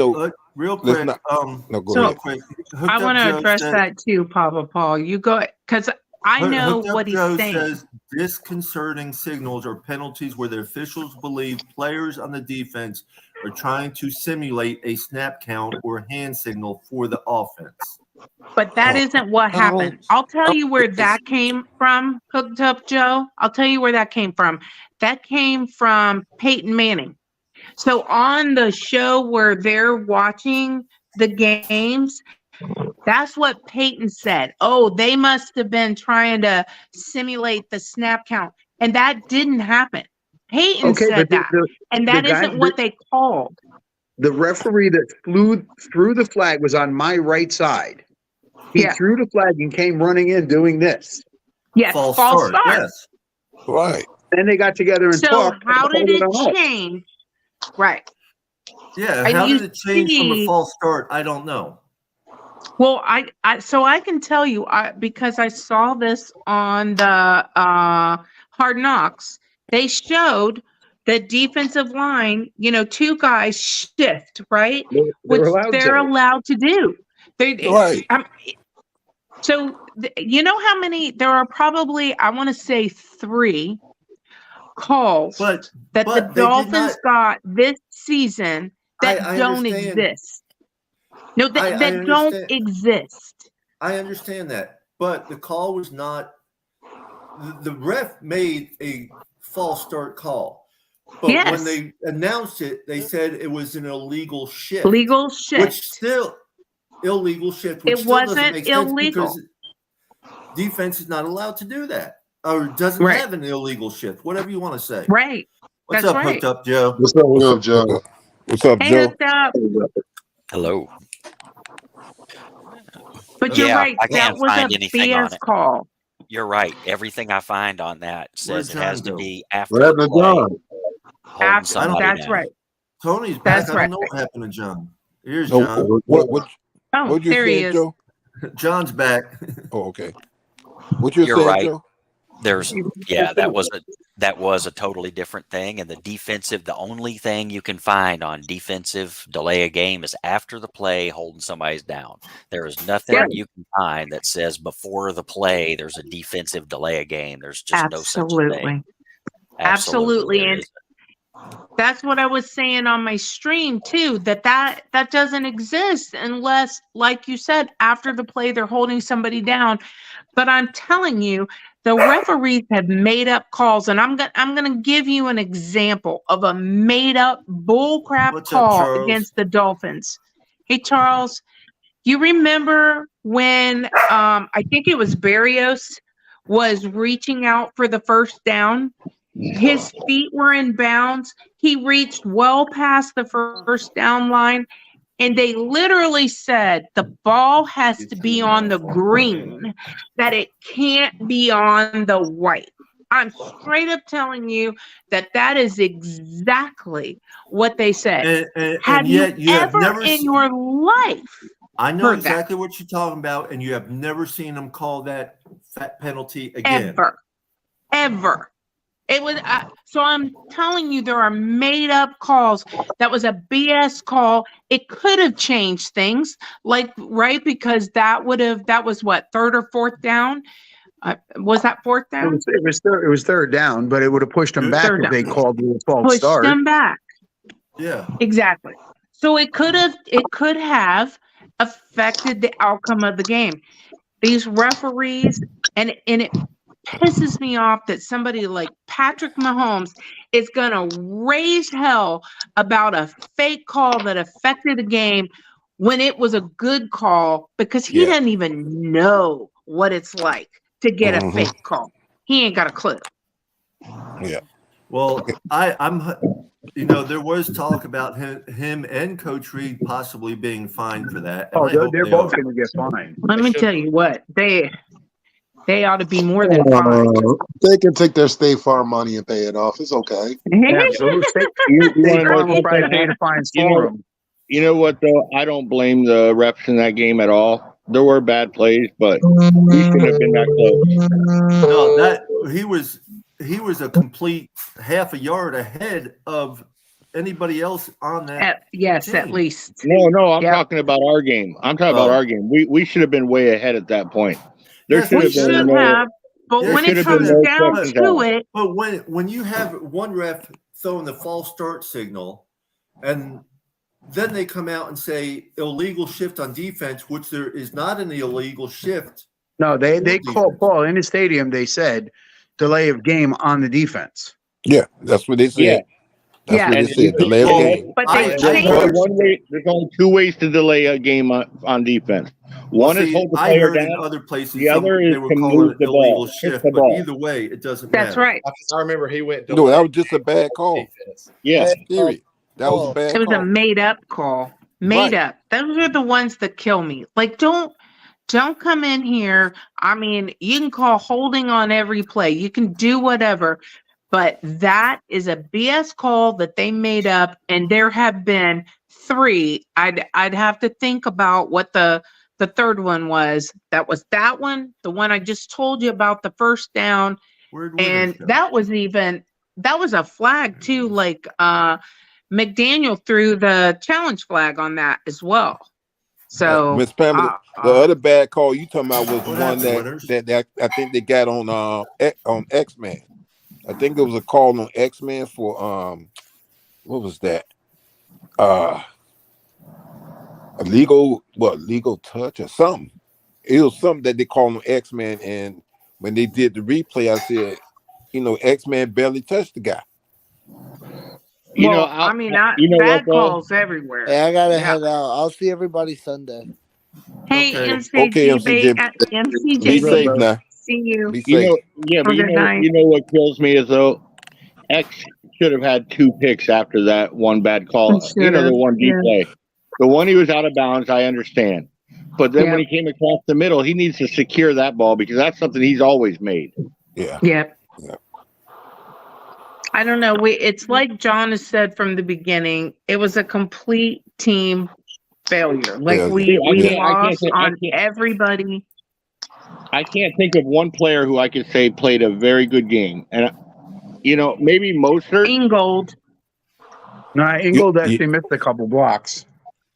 real quick. Go ahead. I want to address that too, Papa Paul. You go, because I know what he's saying. Says disconcerting signals or penalties where the officials believe players on the defense are trying to simulate a snap count or hand signal for the offense. But that isn't what happened. I'll tell you where that came from, Hooked Up Joe. I'll tell you where that came from. That came from Peyton Manning. So on the show where they're watching the games, that's what Peyton said. Oh, they must have been trying to simulate the snap count. And that didn't happen. Peyton said that. And that isn't what they called. The referee that threw the flag was on my right side. He threw the flag and came running in doing this. Yes, false start. Yes. Right. Then they got together and talked. So how did it change? Right. Yeah, how did it change from a false start? I don't know. Well, so I can tell you because I saw this on the Hard Knocks. They showed the defensive line, two guys shift, right? Which they're allowed to do. Right. So you know how many? There are probably, I want to say 3 calls that the Dolphins got this season that don't exist. No, that don't exist. I understand that, but the call was not. The ref made a false start call, but when they announced it, they said it was an illegal shift. Illegal shift, which still illegal shift. Which it wasn't illegal. Because defense is not allowed to do that, or doesn't have an illegal shift. Whatever you want to say. Right. What's up, Hooked Up Joe? What's up, Joe? What's up, Joe? Hooked Up. Hello. But you're right. That was a BS call. You're right. Everything I find on that says it has to be after the play. That's right. Tony's back. That's I right. don't know what happened to John. Here's So, John. Oh, what you there he said, is. Joe? John's back. Oh, okay. What you You're saying, right. Joe? That was a totally different thing. And the only thing you can find on defensive delay a game is after the play holding somebody's down. There is nothing Yeah. you can find that says before the play there's a defensive delay a game. There's just no such thing. Absolutely. there And isn't. that's what I was saying on my stream too, that doesn't exist unless, like you said, after the play they're holding somebody down. But I'm telling you, the referees have made up calls, and I'm gonna give you an example of a made up bullcrap What's up, call Charles? against the Dolphins. Hey Charles, you remember when I think it was Barrios was reaching out for the first down? His feet were in bounds. He reached well past the first down line, and they literally said the ball has to be on the green, that it can't be on the white. I'm straight up telling you that is exactly what they said. And yet you have never in seen, your life I know heard exactly what you're talking about, and you have never seen them call that fat penalty again. Ever. It was so I'm telling you, there are made up calls. That was a BS call. It could have changed things, right? Because that was what, third or fourth down? Was that fourth down? It was third down, but it would have pushed them back if they called the false start. Pushed them back. Yeah. Exactly. So it could have affected the outcome of the game. These referees, and it pisses me off that somebody like Patrick Mahomes is gonna raise hell about a fake call that affected the game when it was a good call, because he doesn't even know what it's like to get a fake call. He ain't got a clue. Yeah. Well, I'm there was talk about him and Coach Reed possibly being fined for that. Oh, they're both going to get fined. Let me tell you what, they ought to be more than fined. They can take their State Farm money and pay it off. It's okay. Absolutely. State Farm will probably pay the fines for them. You know what, though? I don't blame the refs in that game at all. There were bad plays, but we should have been that close. No, he was a complete half a yard ahead of anybody else on that. Yes, team. at least. No, I'm talking about our game. I'm talking about our game. We should have been way ahead at that point. There We should have, but when it comes down to it. But when you have one ref throwing the false start signal, and then they come out and say illegal shift on defense, which there is not an illegal shift. No, they called Paul in the stadium. They said delay of game on the defense. Yeah, that's what they said. Yeah. That's what they said. Delay of game. But there's only two ways to delay a game on defense. One is hold the player down. In other places, the other is they were to calling move it the illegal ball. shift. But either way, it doesn't matter. That's right. I remember he went. No, that was just a bad call. Yeah. Period. That was a bad call. It was a made up call. Made up. Those are the ones that kill me. Like, don't come in here. I mean, you can call holding on every play. You can do whatever. But that is a BS call that they made up, and there have been 3. I'd have to think about what the third one was. That was that one, the one I just told you about, the first down, and that was a flag too. Like McDaniel threw the challenge flag on that as well. So Miss Pamela, the other bad call you talking about was the one that I think they got on X-Men. I think it was a call on X-Men for what was that? Legal touch or something. It was something that they called on X-Men, and when they did the replay, I said, X-Men barely touched the guy. Bad calls everywhere. Hey, I gotta head out. I'll see everybody Sunday. Hey, Okay, MCJ. Be safe now. See you. Be safe. You know what kills me is though, X should have had 2 picks after that one bad call. The one deep play. The one he was out of bounds, I understand. But then when he came across the middle, he needs to secure that ball because that's something he's always made. Yeah. Yep. Yeah. I don't know. It's like John has said from the beginning. It was a complete team failure. Like Failure. we Yeah. lost on everybody. I can't think of one player who I could say played a very good game, and maybe Mostert. Ingold. No, Ingold actually missed a couple blocks.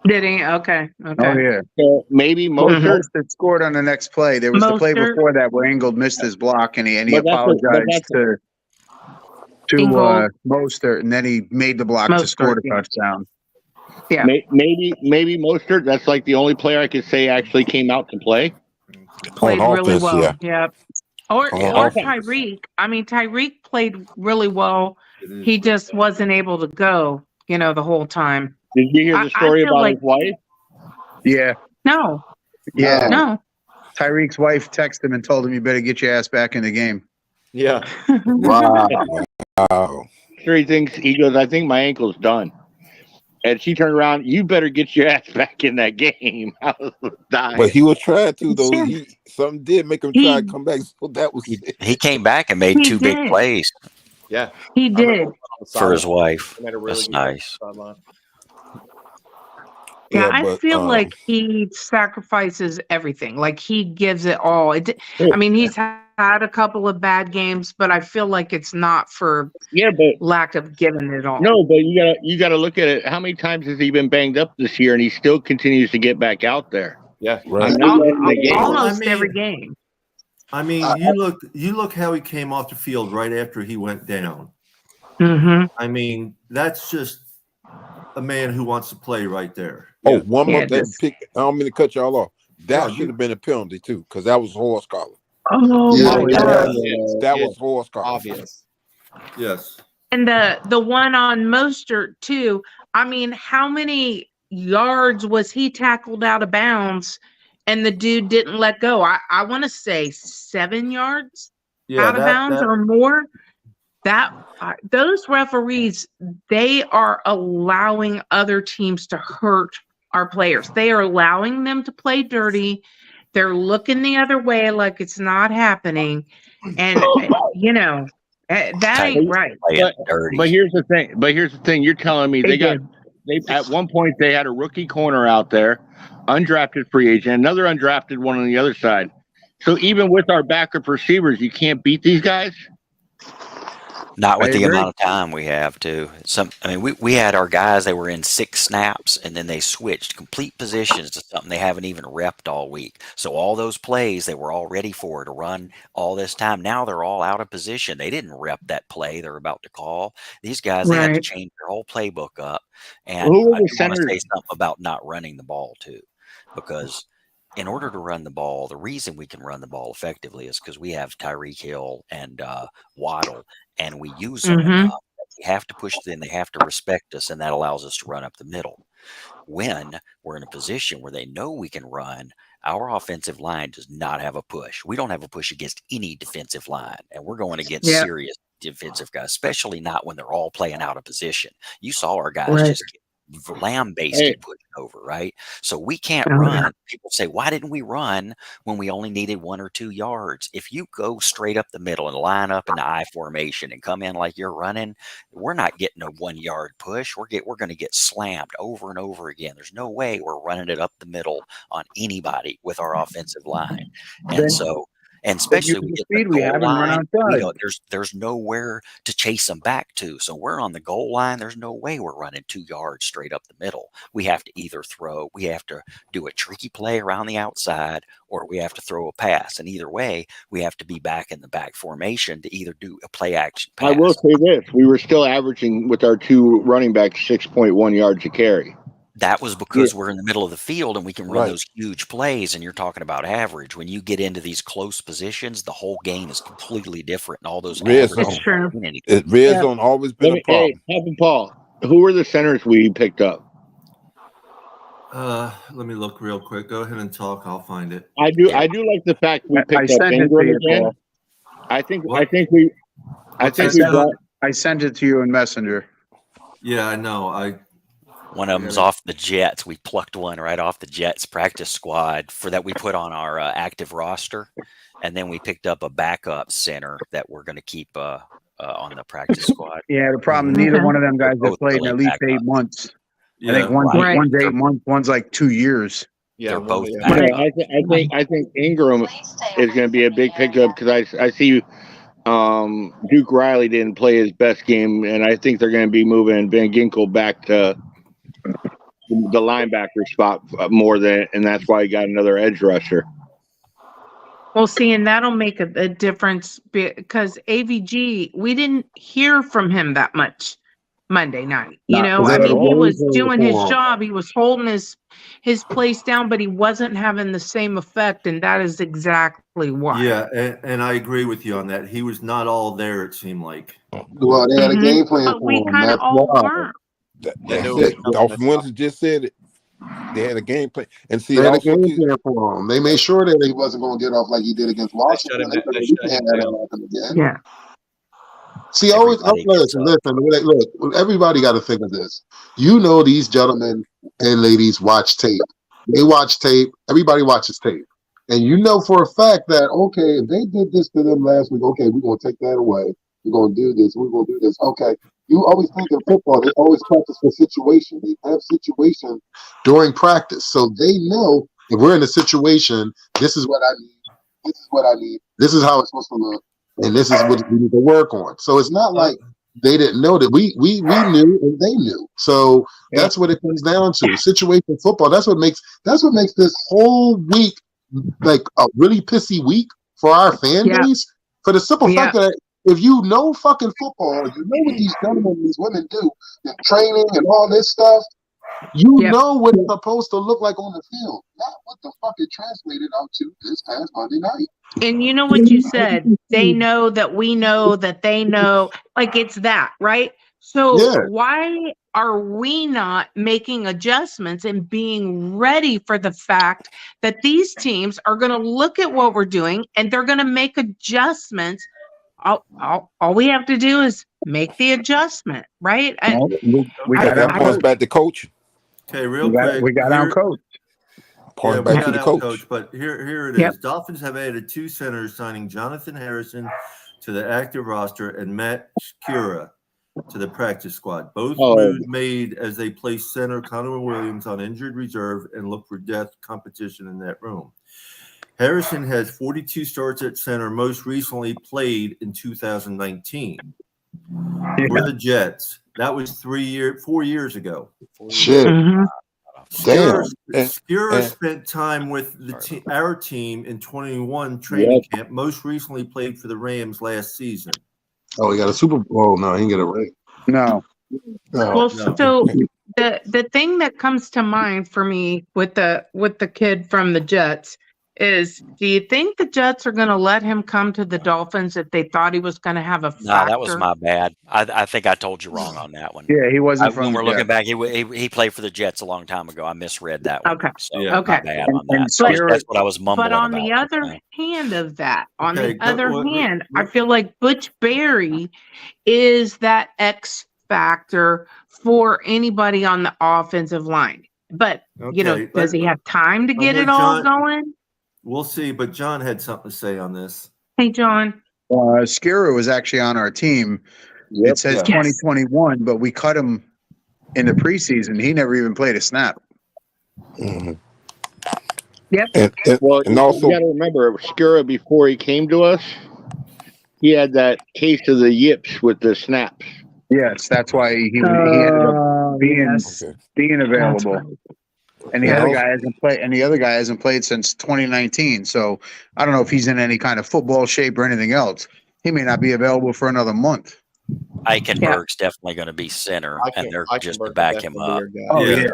Did he? Okay. Oh yeah. So maybe Mostert. Mostert scored on the next play. There was the play before that where Ingold missed his block and he apologized to Mostert, and then he made the block to score the touchdown. Yeah. Maybe Mostert. That's like the only player I could say actually came out to play. Played really offense, well. yeah. Yep. Or Tyreek. I mean, Tyreek played really well. He just wasn't able to go, the whole time. Did you hear the story about his wife? Yeah. No. Yeah. No. Tyreek's wife texted him and told him, "You better get your ass back in the game." Yeah. Wow. Sure, he goes, "I think my ankle's done." And she turned around, "You better get your ass back in that game." I was dying. But he was trying to, though. Something did make him try to come back. So that was he came back and made two big plays. Yeah. He did. For his wife. Really That's nice. Yeah, I feel like he sacrifices everything. Like he gives it all. I mean, he's had a couple of bad games, but I feel like it's not for lack of giving it all. No, but you gotta look at it. How many times has he been banged up this year, and he still continues to get back out there? Yeah, right. Almost every game. I mean, you look how he came off the field right after he went down. Mm-hmm. I mean, that's just a man who wants to play right there. Oh, one more thing. I don't mean to cut y'all off. That should have been a penalty too, because that was horse collar. Oh my God. That was horse collar. Obvious. Yes. And the one on Mostert too. I mean, how many yards was he tackled out of bounds and the dude didn't let go? I want to say 7 yards out of bounds or more. Those referees, they are allowing other teams to hurt our players. They are allowing them to play dirty. They're looking the other way like it's not happening. And, that ain't right. But here's the thing. You're telling me they at one point they had a rookie corner out there, undrafted free agent, another undrafted one on the other side. So even with our backup receivers, you can't beat these guys? Not with the amount of time we have, too. We had our guys, they were in 6 snaps, and then they switched complete positions to something they haven't even repped all week. So all those plays, they were all ready for to run all this time. Now they're all out of position. They didn't rep that play they're about to call. These guys, they had to change their whole playbook up. And I want to say something about not running the ball, too, because in order to run the ball, the reason we can run the ball effectively is because we have Tyreek Hill and Waddle, and we use them enough. We have to push them, they have to respect us, and that allows us to run up the middle. When we're in a position where they know we can run, our offensive line does not have a push. We don't have a push against any defensive line, and we're going against serious defensive guys, especially not when they're all playing out of position. You saw our guys just get lambasted pushed over, right? So we can't run. People say, why didn't we run when we only needed 1 or 2 yards? If you go straight up the middle and line up in the I formation and come in like you're running, we're not getting a 1 yard push. We're going to get slammed over and over again. There's no way we're running it up the middle on anybody with our offensive line. And especially we get the goal line, there's nowhere to chase them back to. So we're on the goal line. There's no way we're running 2 yards straight up the middle. We have to either we have to do a tricky play around the outside, or we have to throw a pass. And either way, we have to be back in the back formation to either do a play action pass. I will say this. We were still averaging with our 2 running backs 6.1 yards a carry. That was because we're in the middle of the field and we can run those huge plays, and you're talking about average. When you get into these close positions, the whole game is completely different, and all those red zone always been a problem. Hey, Paul, who were the centers we picked up? Let me look real quick. Go ahead and talk. I'll find it. I do like the fact we picked up Ingram again. I sent it to you in Messenger. Yeah, I know. One of them's off the Jets. We plucked one right off the Jets practice squad that we put on our active roster. And then we picked up a backup center that we're going to keep on the practice squad. Yeah, the problem, neither one of them guys Both have played in really at least back 8 up. months. Yeah. I think one's Right. 8 months, one's like 2 years. Yeah, They're both yeah. back Yeah, up. I think Ingram is going to be a big pickup because I see Duke Riley didn't play his best game, and I think they're going to be moving Van Ginkel back to the linebacker spot more than, and that's why he got another edge rusher. Well, see, and that'll make a difference because AVG, we didn't hear from him that much Monday night. You Not know, at I mean, he all. was doing his job. He was holding his place down, but he wasn't having the same effect, and that is exactly why. Yeah, and I agree with you on that. He was not all there, it seemed like. Well, they had a game plan But we for him. kind of That's all why. weren't. They knew That's it it. was Dolphin coming. Winston just said it. They had a game plan, and see, They had a also game too, plan for him. They made sure that he wasn't going to get off like he did against Washington. shut him They down. can't have that happen again. Yeah. See, always Everybody gets listen. up. Look, everybody got to think of this. You know, these gentlemen and ladies watch tape. They watch tape. Everybody watches tape, and you know for a fact that okay, if they did this to them last week, okay, we're going to take that away. We're going to do this. We're going to do this. Okay. You always think in football, they always practice for situations. They have situations during practice, so they know if we're in a situation, this is what I need. This is what I need. This is how it's supposed to look. And this is what we need to work on. So it's not like they didn't know that we knew and they knew. So that's what it comes down to. Situation football. That's what makes this whole week like a really pissy week for our fan base. For the simple fact that if you know fucking football, you know what these gentlemen and these women do, the training and all this stuff. You know what it's supposed to look like on the field, not what the fuck it translated out to this past Monday night. And you know what you said? They know that we know that they know. Like it's that, right? So why are we not making adjustments and being ready for the fact that these teams are going to look at what we're doing and they're going to make adjustments? All we have to do is make the adjustment, right? We got that points back to coach. Okay, real quick. We got out coach. Point back to the coach. But here it is. Dolphins have added 2 centers, signing Jonathan Harrison to the active roster and Matt Skura to the practice squad. Both moves made as they place center Connor Williams on injured reserve and look for depth competition in that room. Harrison has 42 starts at center, most recently played in 2019 for the Jets. That was 4 years ago. Shit. Damn. Skura spent time with our team in 21 training camp, most recently played for the Rams last season. Oh, he got a Super Bowl. No, he didn't get a ring. No. Well, so the thing that comes to mind for me with the kid from the Jets is, do you think the Jets are going to let him come to the Dolphins if they thought he was going to have a factor? No, that was my bad. I think I told you wrong on that one. Yeah, he wasn't from when we're the looking Jets. back, he played for the Jets a long time ago. I misread that one. Okay. So Yeah. my bad on that. That's what I was mumbling But on about. the other hand of that, Okay, I feel like Butch Berry is that X factor for anybody on the offensive line. But, does he have time to get it all going? We'll see, but John had something to say on this. Hey, John. Skura was actually on our team. It says 2021, but we cut him in the preseason. He never even played a snap. Mm-hmm. Yep. And also, you got to remember, Skura, before he came to us, he had that case of the yips with the snaps. Yes, that's why he ended up being available. And the other guy hasn't played. And the other guy hasn't played since 2019. So I don't know if he's in any kind of football shape or anything else. He may not be available for another month. Eichenberg's definitely going to be center, and they're just to back him up.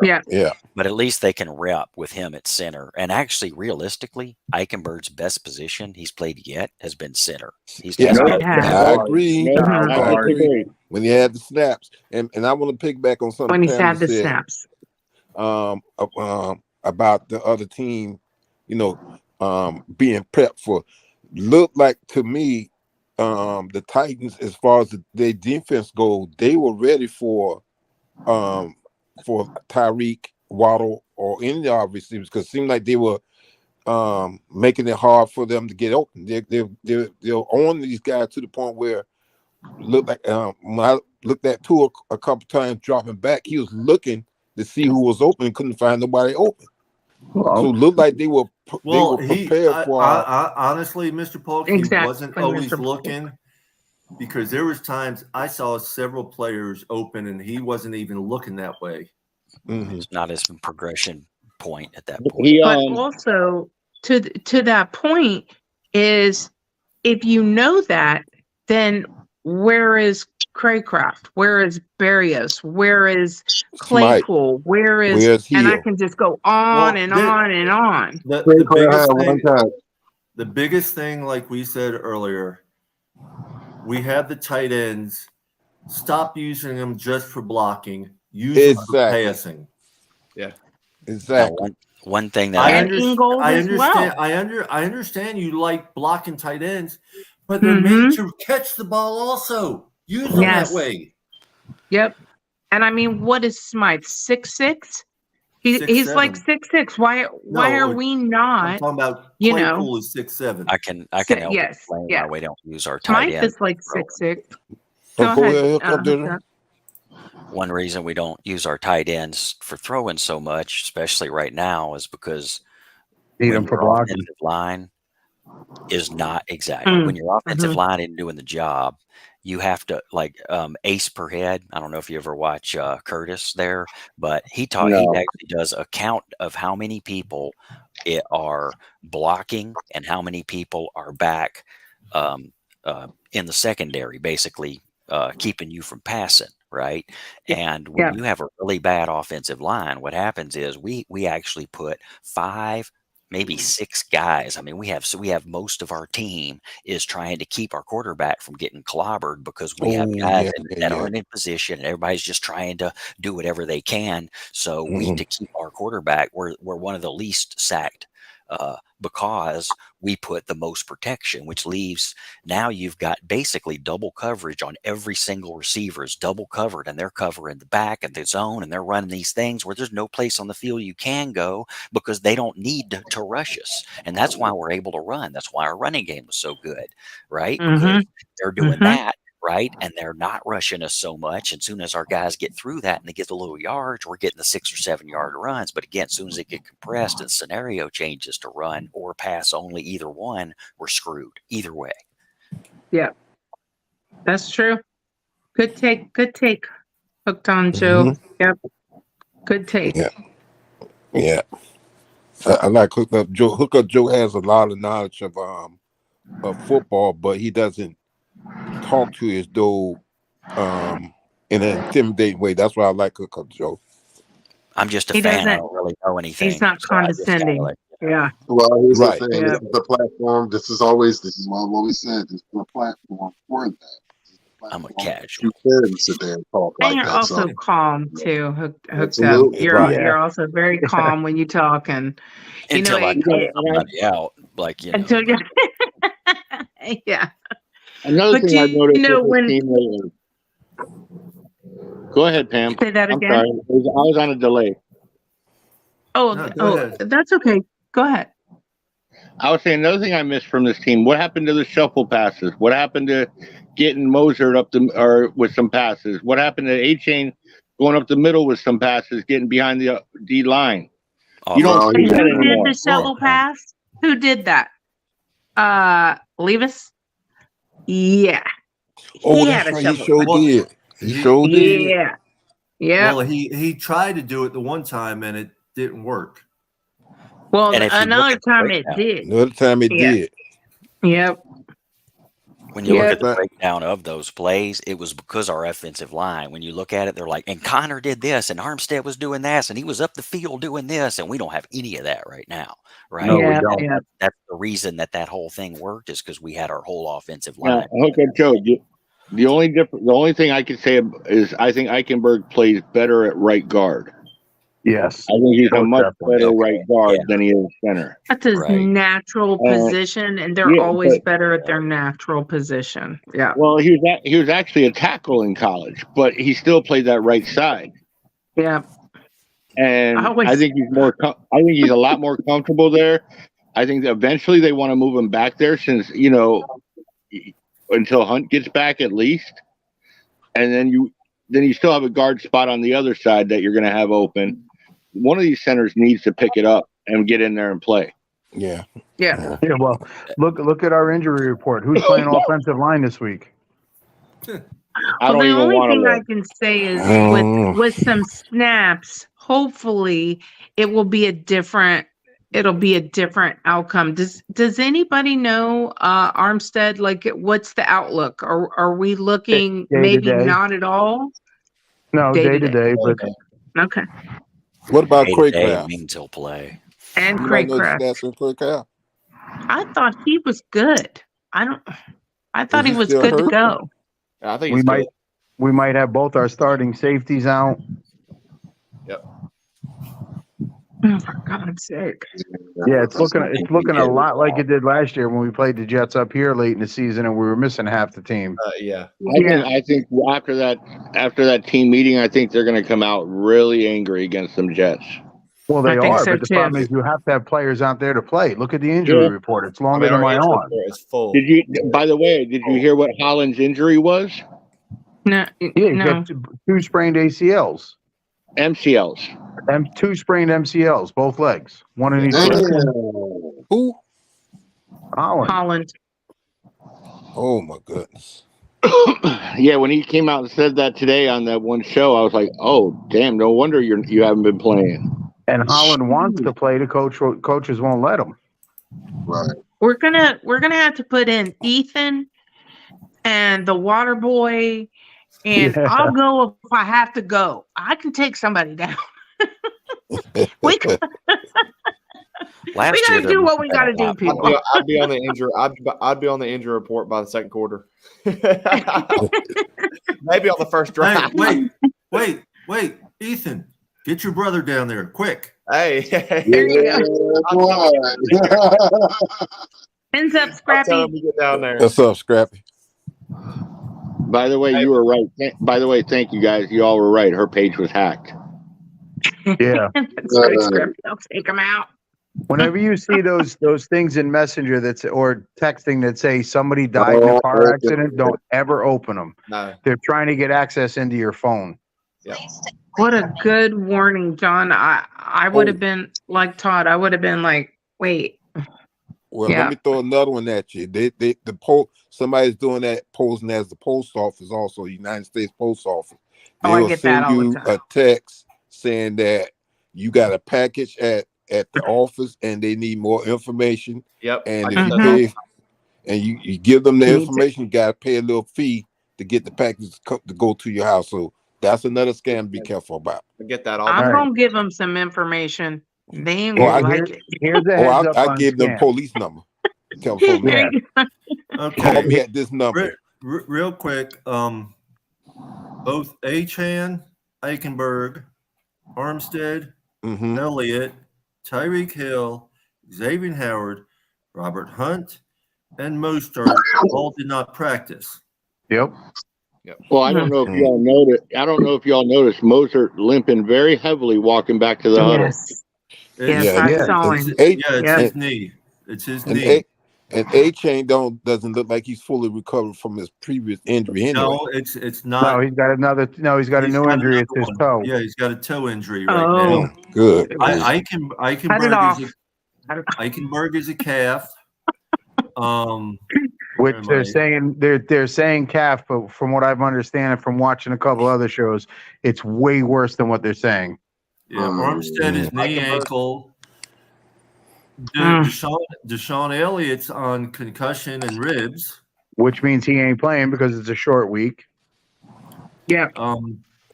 Yeah. But at least they can rep with him at center. And actually, realistically, Eichenberg's best position he's played yet has been center. I agree. I agree. When he had the snaps, and I want to pick back on something When he's Pamela had the said, snaps. About the other team, being prepped for. Look like to me, the Titans, as far as their defense goes, they were ready for Tyreek, Waddle, or any of our receivers, because it seemed like they were making it hard for them to get open. They're on these guys to the point where looked like when I looked at Tua a couple times dropping back, he was looking to see who was open and couldn't find nobody open. So it looked like they were prepared for. Honestly, Mr. Polk, he Exactly, wasn't always Mr. Polk. looking, because there was times I saw several players open and he wasn't even looking that way. It's not his progression point at that point. But also to that point is, if you know that, then where is Craycraft? Where is Barrios? Where is Claypool? Where's and I can just go on and on and on. The biggest thing, like we said earlier, we have the tight ends. Stop using them just for blocking. Use them for passing. Yeah, exactly. One thing that I understand you like blocking tight ends, but they're made to catch the ball also. Use them that way. Yep. And I mean, what is Smythe? 6'6"? He's like 6'6". Why are we not? I'm talking about Claypool is 6'7". I can help explain why we don't use our tight Smythe end. is like 6'6". Go ahead. One reason we don't use our tight ends for throwing so much, especially right now, is because need them for blocking. Offensive line is not exactly when your offensive line isn't doing the job. You have to ace per head. I don't know if you ever watch Curtis there, but he actually does a count of how many people are blocking and how many people are back in the secondary, basically keeping you from passing. Right. And when you have a really bad offensive line, what happens is we actually put 5, maybe 6 guys. I mean, we have most of our team is trying to keep our quarterback from getting clobbered, because we have guys that aren't in position, and everybody's just trying to do whatever they can. So to keep our quarterback, we're one of the least sacked because we put the most protection, which leaves now you've got basically double coverage on every single receiver is double covered, and they're covering the back of the zone, and they're running these things where there's no place on the field you can go because they don't need to rush us. And that's why we're able to run. That's why our running game was so good, right? Because they're doing that. Right. And they're not rushing us so much. And as soon as our guys get through that and they get the little yards, we're getting the 6 or 7 yard runs. But again, as soon as they get compressed and scenario changes to run or pass only, either one, we're screwed either way. Yeah, that's true. Good take. Hooked on Joe. Yep. Good take. Yeah. I like Hook Up Joe. Hook Up Joe has a lot of knowledge of football, but he doesn't talk to you as though in an intimidating way. That's why I like Hook Up Joe. I'm just a fan. I don't really know anything. He's not condescending. Yeah. Well, here's the thing. This is the platform. This is what we said. This is the platform for that. I'm a casual. You can sit there and talk and like you're that. Also calm too. Hooked up. You're also very calm when you talk, and until I cut somebody out, until you. Yeah. Another thing I've noticed with this team lately. Go ahead, Pam. Say that again. I'm sorry. I was on a delay. That's okay. Go ahead. I was saying another thing I missed from this team. What happened to the shuffle passes? What happened to getting Moser with some passes? What happened to A-Chain going up the middle with some passes, getting behind the D line? You don't see that anymore. Who did the shovel pass? Who did that? Levis? Yeah. That's right. He sure did. He sure did. Yeah. Yeah. Well, he tried to do it the one time and it didn't work. Well, another time it did. Another time it did. Yep. When you look at the breakdown of those plays, it was because our offensive line, when you look at it, they're like, and Connor did this, and Armstead was doing this, and he was up the field doing this, and we don't have any of that right now, right? No, we don't. Yeah. That's the reason that whole thing worked, is because we had our whole offensive line. Okay, Joe, the only thing I can say is I think Eichenberg plays better at right guard. Yes. I think he's a much better right guard than he is center. That's his natural position, and they're always better at their natural position. Yeah. Well, he was actually a tackle in college, but he still played that right side. Yeah. And I think he's a lot more comfortable there. I think that eventually they want to move him back there, since until Hunt gets back at least, and then you still have a guard spot on the other side that you're going to have open. One of these centers needs to pick it up and get in there and play. Yeah. Well, look at our injury report. Who's playing offensive line this week? Well, the only thing I can say is with some snaps, hopefully it'll be a different outcome. Does anybody know Armstead? Like, what's the outlook? Are we looking maybe not at all? No, day to day, but okay. What about Craycraft? Means he'll play. And Craycraft. I thought he was good. I thought he was good to go. I think we might have both our starting safeties out. Yep. Oh, for God's sake. Yeah, it's looking a lot like it did last year when we played the Jets up here late in the season and we were missing half the team. I think after that team meeting, I think they're going to come out really angry against them Jets. Well, they are, but the problem is you have to have players out there to play. Look at the injury report; it's longer than my arm. Did you? By the way, did you hear what Holland's injury was? No, he got 2 sprained ACLs, MCLs, 2 sprained MCLs, both legs, one in each leg. Who? Holland. Oh my goodness. Yeah, when he came out and said that today on that one show, I was like, "Oh, damn! No wonder you haven't been playing." And Holland wants to play. The coaches won't let him. Right. We're gonna have to put in Ethan and the water boy, and I'll go if I have to go. I can take somebody down. we gotta do what we gotta do, people. I'd be on the injury. I'd be on the injury report by the second quarter. Maybe on the first drive. Hey, wait, Ethan. Get your brother down there, quick. Hey. There you go. Ends up, Scrappy. Get down there. What's up, Scrappy? By the way, you were right. By the way, thank you guys. You all were right. Her page was hacked. Yeah. That's right, Scrappy. I'll take them out. Whenever you see those things in Messenger or texting that say somebody died in a car accident, don't ever open them. No. They're trying to get access into your phone. Yeah. What a good warning, John. I would have been like Todd. I would have been like, wait. Well, let me throw another one at you. Somebody's doing that, posing as the post office, also United States Post Office. They will send you a text saying that you got a package at the office and they need more information. Yep. And if you pay, and you give them the information, you got to pay a little fee to get the package to go to your house. So that's another scam to be careful about. I get that all. I'm gonna give them some information. They ain't gonna like it. Here's a heads up I gave them police number. Telephone number. Okay. Call me at this number. Real quick, both Achan, Eichenberg, Armstead, Elliott, Tyreek Hill, Xavier Howard, Robert Hunt, and Mostert all did not practice. Yep. Well, I don't know if y'all noticed. Mostert limping very heavily walking back to the huddle. Yes, I saw him. It's his knee. It's his knee. And A-Chain doesn't look like he's fully recovered from his previous injury. Anyway. No, it's not. No, he's got a new injury. It's his toe. Yeah, he's got a toe injury right now. Good. Eichenberg is a calf. Which they're saying calf, but from what I've understand from watching a couple other shows, it's way worse than what they're saying. Yeah, Armstead is knee, ankle. Deshaun Elliott's on concussion and ribs, which means he ain't playing because it's a short week. Yeah.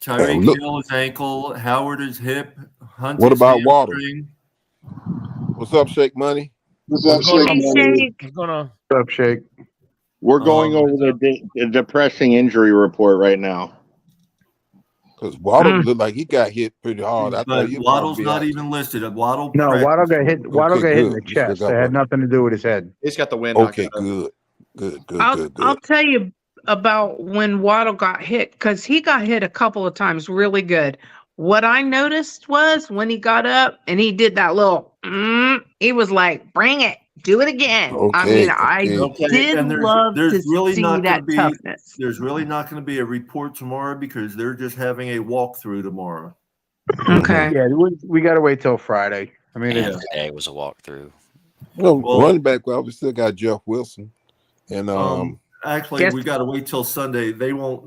Tyreek Hill is ankle. Howard is hip. Hunt what about Water? What's up, Shake Money? What's up, Shake Money? What's up, Shake? We're going over the depressing injury report right now. Because Waddle looked like he got hit pretty hard. Waddle's not even listed. Waddle got hit. Waddle got hit in the chest. It had nothing to do with his head. He's got the wind. Okay, good. I'll tell you about when Waddle got hit because he got hit a couple of times really good. What I noticed was when he got up and he did that little, he was like, "Bring it, Do it again. I Okay, mean, I okay. did and love to there's really see not that going to be toughness. there's really not going to be a report tomorrow because they're just having a walkthrough tomorrow. Okay. Yeah, we got to wait till Friday. I mean, And it's, today was a walkthrough. Well, Well- running back, well, we still got Jeff Wilson, and Actually, Yes. we got to wait till Sunday. They won't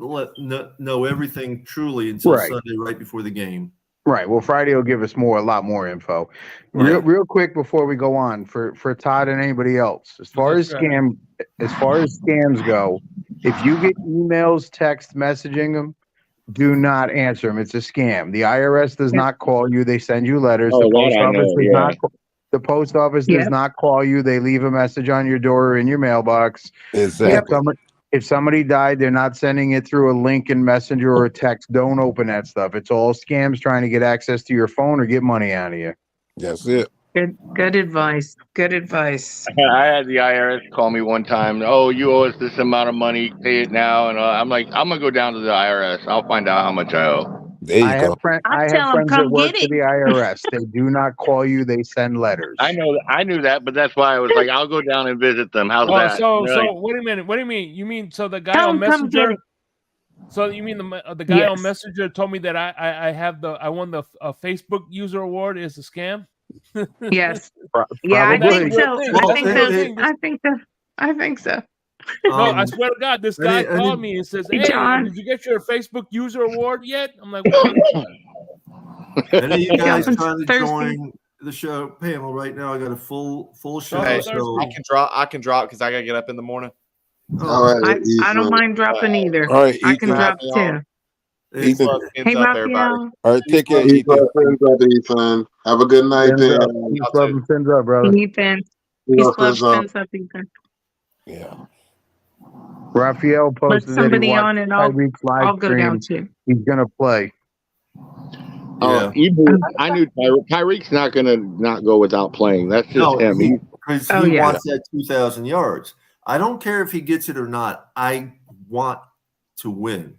know everything truly until Right. Sunday, right before the game. right. Well, Friday will give us a lot more info. Right. Real quick before we go on for Todd and anybody else, as far as scams go, if you get emails, text messaging them, do not answer them. It's a scam. The IRS does not call you. They send you letters. Oh, The post that I office know, does yeah. not. The post office does Yep. not call you. They leave a message on your door or in your mailbox. exactly. If somebody died, they're not sending it through a link in Messenger or a text. Don't open that stuff. It's all scams trying to get access to your phone or get money out of you. That's it. Good advice. Good advice. I had the IRS call me one time. Oh, you owe us this amount of money. Pay it now. And I'm like, I'm gonna go down to the IRS. I'll find out how much I owe. There you I go. have friends tell 'em that come work get for it. the IRS. They do not call you. They send letters. I know. I knew that, but that's why I was like, I'll go down and visit them. How's Oh, that? so And they're like, wait a minute. What do you mean? You mean so the guy Tell on 'em come get Messenger? it. So you mean the guy on Yes. Messenger told me that I won the Facebook user award is a scam? Yes. Probably. Yeah, I That's think a real so. thing. Well, I think That's a real so. thing. I think so. No, I Um, swear to God, this and guy it- and called it- me and says, Hey, "Hey, John. did you get your Facebook user award yet?" I'm like, "What?" Any of you guys Dolphins trying to Thursday. join the show panel right now? I got a full show. Hey, so I can drop because I gotta get up in the morning. All right, I don't mind dropping either. All right, I can Ethan. drop too. it's- Ethan. Hey, up, everybody. Raphael. All right, take care, Peace Ethan. up, friends up, Ethan. Have a good night, Fins up. then. Peace, love, and fins up, brother. Ethan. Peace Peace, up, love, friends up. spins up, Ethan. Yeah. Raphael Let posted that he somebody watched on and I'll Tyreek's live go down stream. too. He's gonna play. oh, I knew Tyreek's not gonna not go without playing. That's just No, him. because Oh, he yeah. wants that 2,000 yards. I don't care if he gets it or not. I want to win.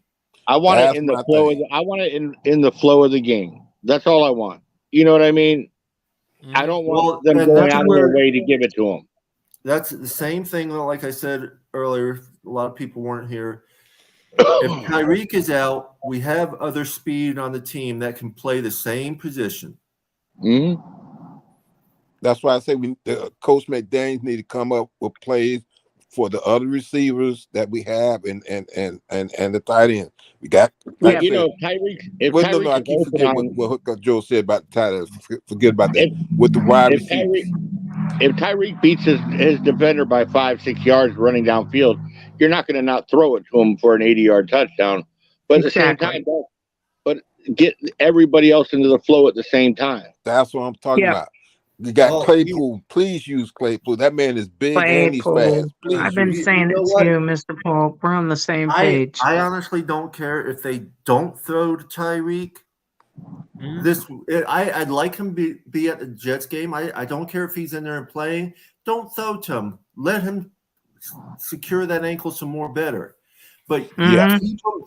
I want That's it in the my flow. thing. I want it in the flow of the game. That's all I want. You know what I mean? I don't want Well, them and going that's out of where- their way to give it to him. That's the same thing. Like I said earlier, a lot of people weren't here. If Tyreek is out, we have other speed on the team that can play the same position. Hmm. That's why I say Coach McDaniels need to come up with plays for the other receivers that we have and the tight end. We got Yeah. You know, Tyreek. If well, Tyreek I is keep open forgetting on, what Hooker Joe said about the tight ends. Forget about that. With the wide if receivers. Tyreek beats his defender by 5-6 yards running downfield, you're not going to not throw it to him for an 80-yard touchdown. But at the same Exactly. time, but get everybody else into the flow at the same time. That's what I'm talking Yeah. about. You got Oh, Claypool. Please use Claypool. That man is big and he's Claypool. fast. Please I've been use him. saying You know it what? too, Mr. Paul. We're on the same page. I honestly don't care if they don't throw to Tyreek. I'd like him be at the Jets game. I don't care if he's in there and playing. Don't throw to him. Let him secure that ankle some more better. But Yeah.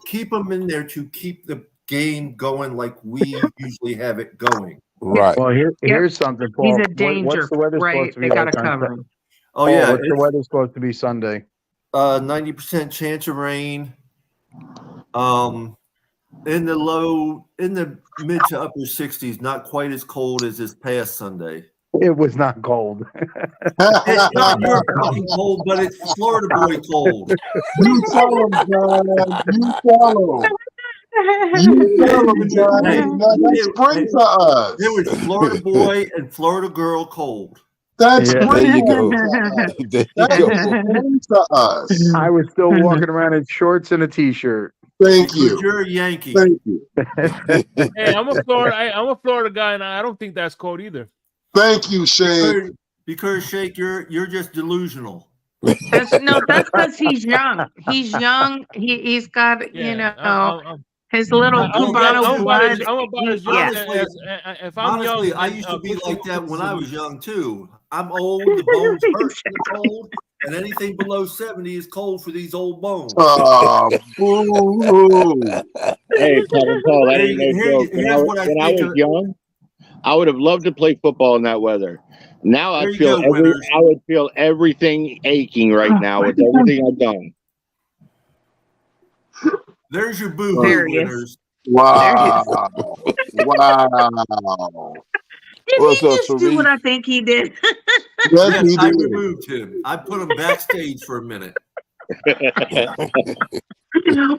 keep him in there to keep the game going like we usually have it going. Right. Well, here's something, Paul. He's a What's danger, the weather right? supposed to be They got to like on cover Sunday? him. Oh Paul, yeah, what's the weather supposed to be Sunday? 90% chance of rain. In the mid to upper 60s, not quite as cold as this past Sunday. It was not cold. It's not your fucking cold, but it's Florida boy cold. You tell him, John. You tell him. You tell him, John. That's spring to us. It was Florida boy and Florida girl cold. That's Yeah. There you spring go. to us. There you That's go. spring to us. I was still walking around in shorts and a t-shirt. Thank Because you. you're a Yankee. Thank you. Hey, I'm a Florida guy, and I don't think that's cold either. Thank you, Shane. Because Shake, you're just delusional. That's because he's young. He's young. He's got his little Cubano blood. I'm about as young as if I'm Honestly, young. I used to be like that when I was young too. I'm old, the bones hurt in the cold, and anything below 70 is cold for these old bones. Oh, boo. Hey, Kevin Paul, that ain't no joke. When I was young, I would have loved to play football in that weather. Now There I you feel go, winners. I would feel everything aching right now with everything I've done. There's your boo-hoo, There he is. winners. Wow. Wow. Did What's he up, just do what Sharif? I think he did? Yes, Yes, he I did. removed him. I put him backstage for a minute.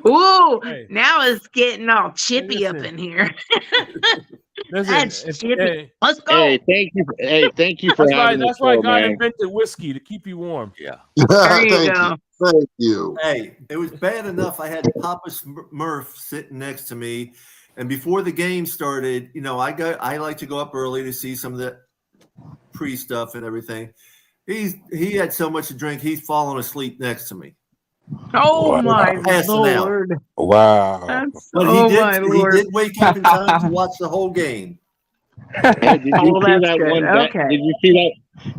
Ooh, Hey. now it's getting all chippy up Listen. in here. Listen, That's chippy. hey, Let's go. Hey, thank you for that's why having the that's why show, God man. invented whiskey to keep you warm. Yeah. There you Thank go. you. Thank you. Hey, it was bad enough I had Papa Murph sitting next to me, and before the game started, I like to go up early to see some of the pre-stuff and everything. He had so much to drink, he's falling asleep next to me. Oh Wow. my Passing out. Lord. Wow. That's, But oh he my Lord. did wake up in time to watch the whole game. Hey, did you Oh, see that's that good. one bet? Okay.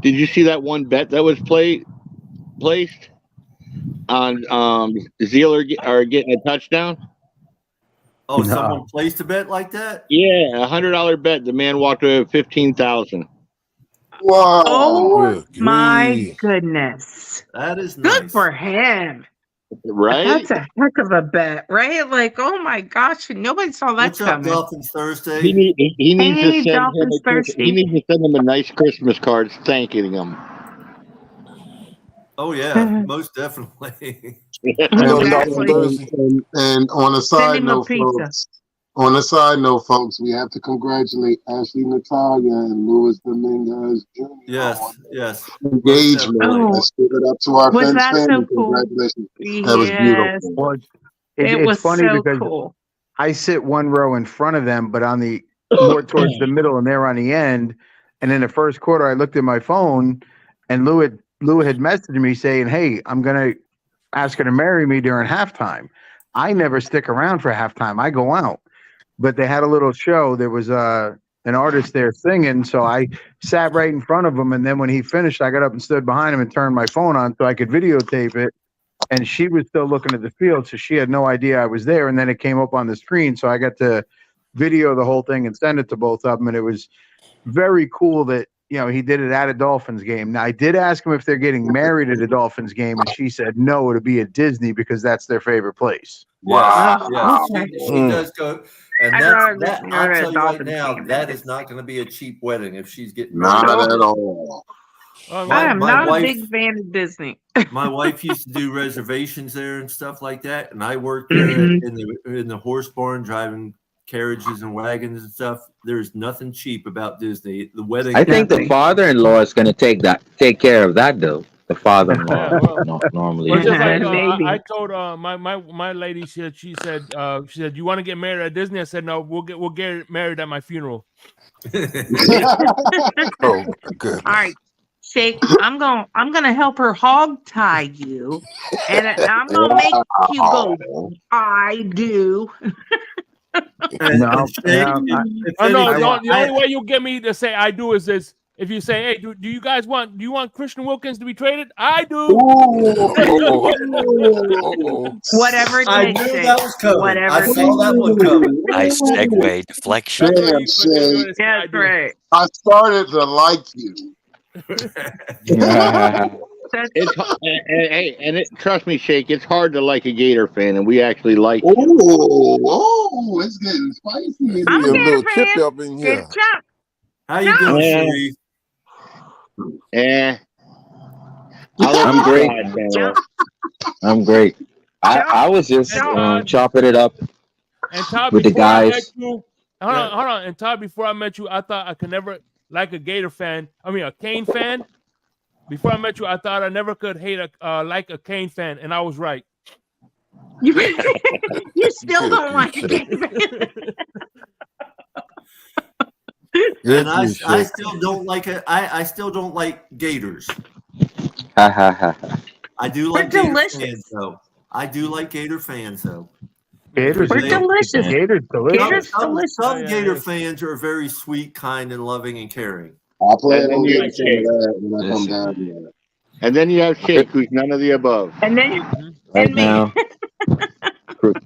Did you see that one bet that was placed on Zealer getting a touchdown? Oh, No. someone placed a bet like that? Yeah, $100 bet. The man walked away with 15,000. Wow. Oh Good my grief. goodness. That is Good nice. for him. Right? That's a heck of a bet, right? Like, oh my gosh, nobody saw that What's up, coming. Dolphins Thursday? He needs Hey, to send Dolphins thirsty. he needs to send him a nice Christmas card thanking him. Oh yeah, most definitely. Exactly. And on a Send side him a note, pizza. folks, we have to congratulate Ashley Natalia and Luis Dominguez Jr. Yes. engagement. Oh, Let's give it up to our was fans that so family. cool? Congratulations. That was Yes, beautiful. Well, it it's was funny so because cool. I sit one row in front of them, but on the more towards the middle, and they're on the end. And in the first quarter, I looked at my phone, and Lou had messaged me saying, "Hey, I'm gonna ask her to marry me during halftime." I never stick around for halftime. I go out. But they had a little show. There was an artist there singing, so I sat right in front of him. And then when he finished, I got up and stood behind him and turned my phone on so I could videotape it. And she was still looking at the field, so she had no idea I was there. And then it came up on the screen, so I got to video the whole thing and send it to both of them. And it was very cool that he did it at a Dolphins game. Now I did ask him if they're getting married at a Dolphins game, and she said no, it'll be at Disney because that's their favorite place. Yes, Oh, okay. she does go, and I'd rather that get I'll married at tell you right Dolphins now, game that than is not going to be a cheap wedding if she's getting married. Not at all. I am my not wife, a big fan of Disney. my wife used to do reservations there and stuff like that, and I worked there in the horse barn driving carriages and wagons and stuff. There's nothing cheap about Disney. The wedding. I think the father-in-law is going to take care of that, though. The father-in-law normally. Well, just like Maybe. I told my lady, she said, you want to get married at Disney? I said, no, we'll get married at my funeral. Oh, good. All right, Shake. I'm gonna help her hog tie you, and I'm gonna make you go. I do. No, The only way you get me to say I do is this. If you say, "Hey, do you guys want Christian Wilkins to be traded?" I do. Whatever it I takes. knew that was coming. Whatever I it saw that one coming. Nice segue deflection. Damn, Shay. That's right. I started to like you. Trust me, Shake. It's hard to like a Gator fan, and we actually like. Oh, it's getting spicy. I'm a little Gator chip fan. up in here. Good job. How you doing, Sharif? I'm great. I'm great. I was just chopping it up And Todd, with the before I met guys. you, hold on. And Todd, before I met you, I thought I could never like a Gator fan. I mean, a Kane fan. Before I met you, I thought I never could like a Kane fan, and I was right. You still don't like it. And I still don't like it. I still don't like Gators. I do like They're Gator delicious. fans, though. I do like Gator fans, though. Gators We're delicious. Gators delicious. Gators delicious. Some Gator fans are very sweet, kind, and loving and caring. I'll play it And on then you the have some of that when I come Listen. down here. And then you have Shake, who's none of the above. And then Right and me. now,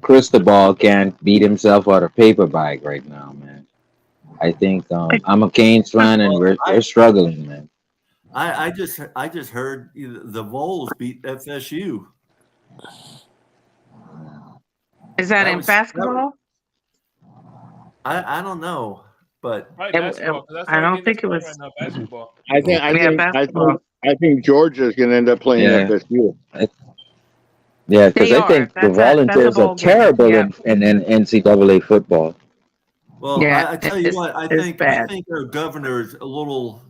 Cristobal can't beat himself out of paper bag right now, man. I think I'm a Canes fan, and we're struggling, man. I just heard the Vols beat FSU. Is that in basketball? I don't know, but Probably basketball, 'cause that's the I only don't thing think it that's was. playing right now, basketball. I think Georgia's going to end up playing Yeah. FSU. Yeah, because They I are. think the That's a Volunteers are bowl game. terrible Yeah. in NCAA football. well, Yeah, I tell you it's- what, I it's think bad. our governor is a little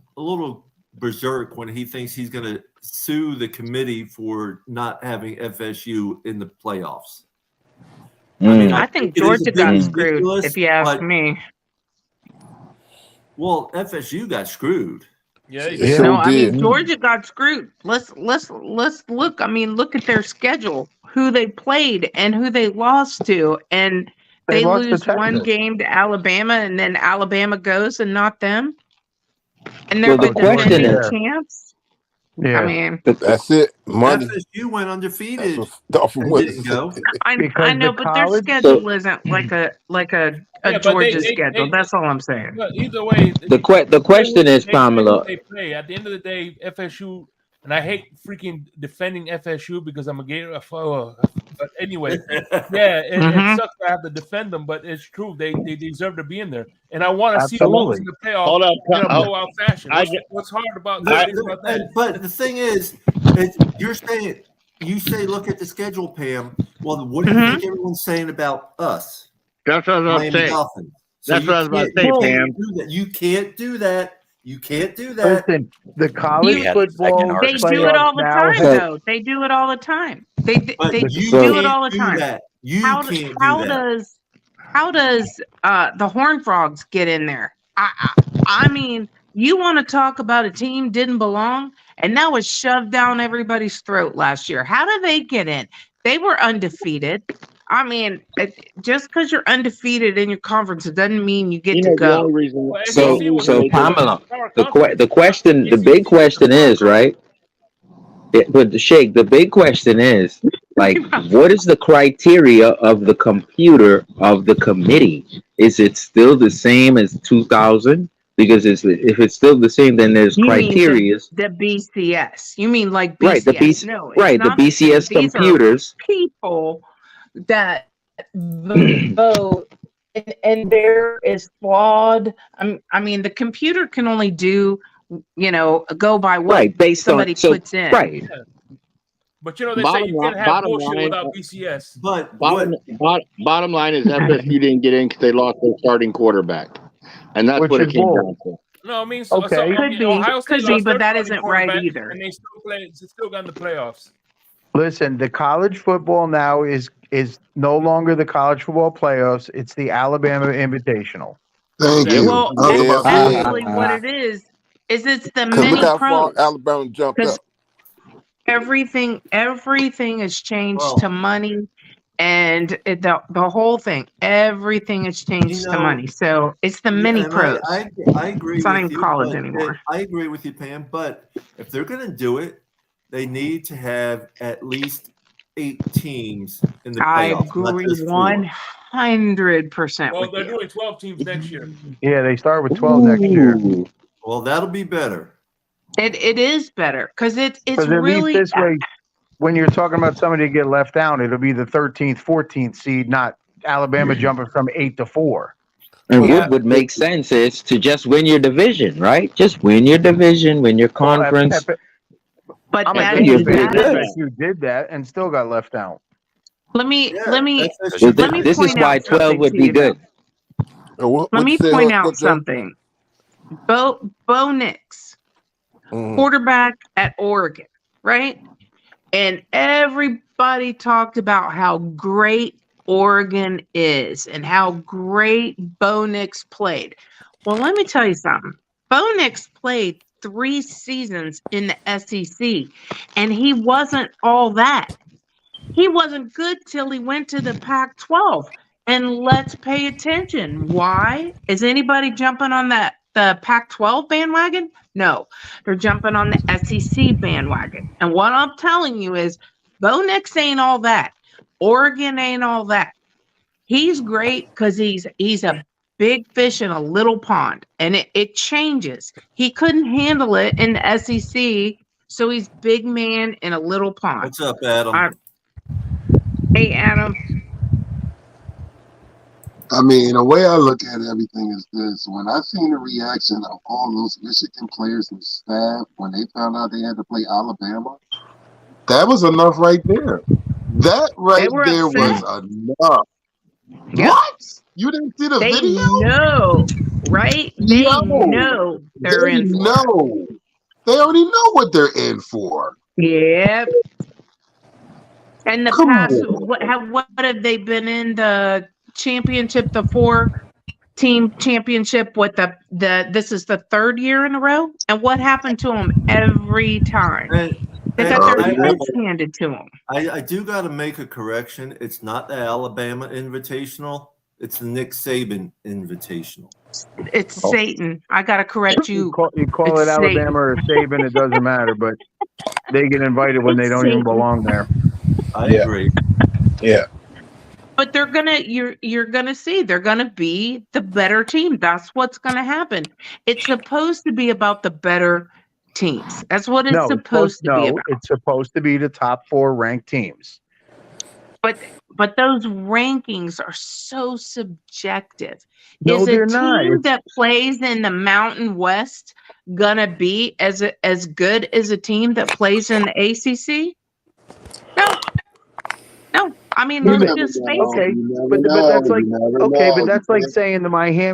berserk when he thinks he's going to sue the committee for not having FSU in the playoffs. I think it is a Georgia bit got ridiculous, screwed, if you ask but- me. Well, FSU got screwed. Yeah, They sure No, I mean did. Georgia got screwed. Let's look. I mean, look at their schedule, who they played and who they lost to, and They they lost to lose one Texas. game to Alabama, and then Alabama goes and not them, and they're Well, the the question defending is- champs. Yeah. I mean, That's it. Money. FSU went undefeated. That's what Dolphin and was. didn't go. I Because know, the but their college- schedule isn't like a Yeah, but Georgia they- schedule. That's all I'm saying. But either way, The question is, Pamela. They play at the end of the day, FSU, and I hate freaking defending FSU because I'm a Gator. But anyway, yeah, it Mhm. sucks to have to defend them, but it's true. They deserve to be in there, and I want to see the Absolutely. Wolves in the playoffs Hold up, in a hold- blowout fashion. I What's hard about But, that? but the thing is, you're saying, you say, look at the schedule, Pam. Well, what do you think everyone's saying about us? That's what I was about Miami to say. Dolphins? So That's you what I was about to can't- say, you Pam. can't do that. You can't do that. You can't do that. Listen, the college We had the football second They hardest do it all the now time, have- though. They do it all the time. They But they you do it can't all the do time. that. You How can't do how that. does the Horned Frogs get in there? I mean, you want to talk about a team didn't belong, and that was shoved down everybody's throat last year. How do they get in? They were undefeated. I mean, just because you're undefeated in your conference, it doesn't mean you get to The go. only reason. Well, So, SEC was so in Pamela, the the big question is, right? But Shake, the big question is, like, what is the criteria of the computer of the committee? Is it still the same as 2000? Because if it's still the same, then there's You mean criteria. the BCS. You mean like BCS? Right, the BC No, it's right, the not the same. BCS These are computers. people that vote, and there is flawed. I mean, the computer can only do, go by what Right, based on somebody puts in. right. But they say Bottom you line- can't have bottom bullshit line, without BCS. But Bottom line is FSU didn't get in because they lost their starting quarterback, and that's Which what it is came bull. down to. No, I mean, Okay. Could be, Ohio State could be, lost but their that starting isn't right quarterback, either. and they still got in the playoffs. Listen, the college football now is no longer the college football playoffs. It's the Alabama Invitational. Thank Yeah. you. Well, I was about to say it. actually, what it is it's the Cause look mini how far pros. Alabama jumped Because up. everything has changed Well- to money, and the whole thing, everything has changed to money. So it's the mini and pros. I agree It's not with in you, college but anymore. I agree with you, Pam. But if they're going to do it, they need to have at least 8 teams in the I playoffs. not agree just 4. 100% Well, with they're you. doing 12 teams next year. Yeah, they start with 12 next year. Ooh. Well, that'll be better. It is better because it's Because at really least this way, when you're talking about somebody to get left down, it'll be the 13th, 14th seed, not Alabama jumping from 8 to 4. And Yeah. what would make sense is to just win your division, right? Just win your division, win your conference. but I'm that think you're is pretty that good. is- You did that and still got left out. let me Yeah, let me that's Well, let me this is point why out 12 something would to be you, good. Let me What you say, point out Coach Joe? something. Bo Nix, Mhm. quarterback at Oregon, right? And everybody talked about how great Oregon is and how great Bo Nix played. Well, let me tell you something. Bo Nix played 3 seasons in the SEC, and he wasn't all that. He wasn't good till he went to the Pac-12. And let's pay attention. Why? Is anybody jumping on the Pac-12 bandwagon? No, they're jumping on the SEC bandwagon. And what I'm telling you is Bo Nix ain't all that. Oregon ain't all that. He's great because he's a big fish in a little pond, and it changes. He couldn't handle it in the SEC, so he's big man in a little pond. What's up, Adam? Hey, Adam. I mean, the way I look at everything is this. When I seen the reaction of all those Michigan players and staff when they found out they had to play Alabama, that was enough right there. That right there upset. was enough. Yep. What? You didn't see the They video? know, right? They know they're in for it. They already know what they're in for. Yep. And the past, what have they been in the championship, the 4-team championship with the this is the 3rd year in a row? And what happened to them every time? They got their heads handed to them. I do got to make a correction. It's not the Alabama Invitational. It's the Nick Saban Invitational. It's Satan. I got to correct you. You call it Alabama or Saban, it doesn't matter. But they get invited when they don't even belong there. I agree. Yeah. But they're gonna you're gonna see they're gonna be the better team. That's what's gonna happen. It's supposed to be about the better teams. That's what it's supposed to be about. It's supposed to be the top 4 ranked teams. But those rankings are so subjective. No, is they're a not. team that plays in the Mountain West gonna be as good as a team that plays in the ACC? No. I mean, let's just face it. But that's like saying the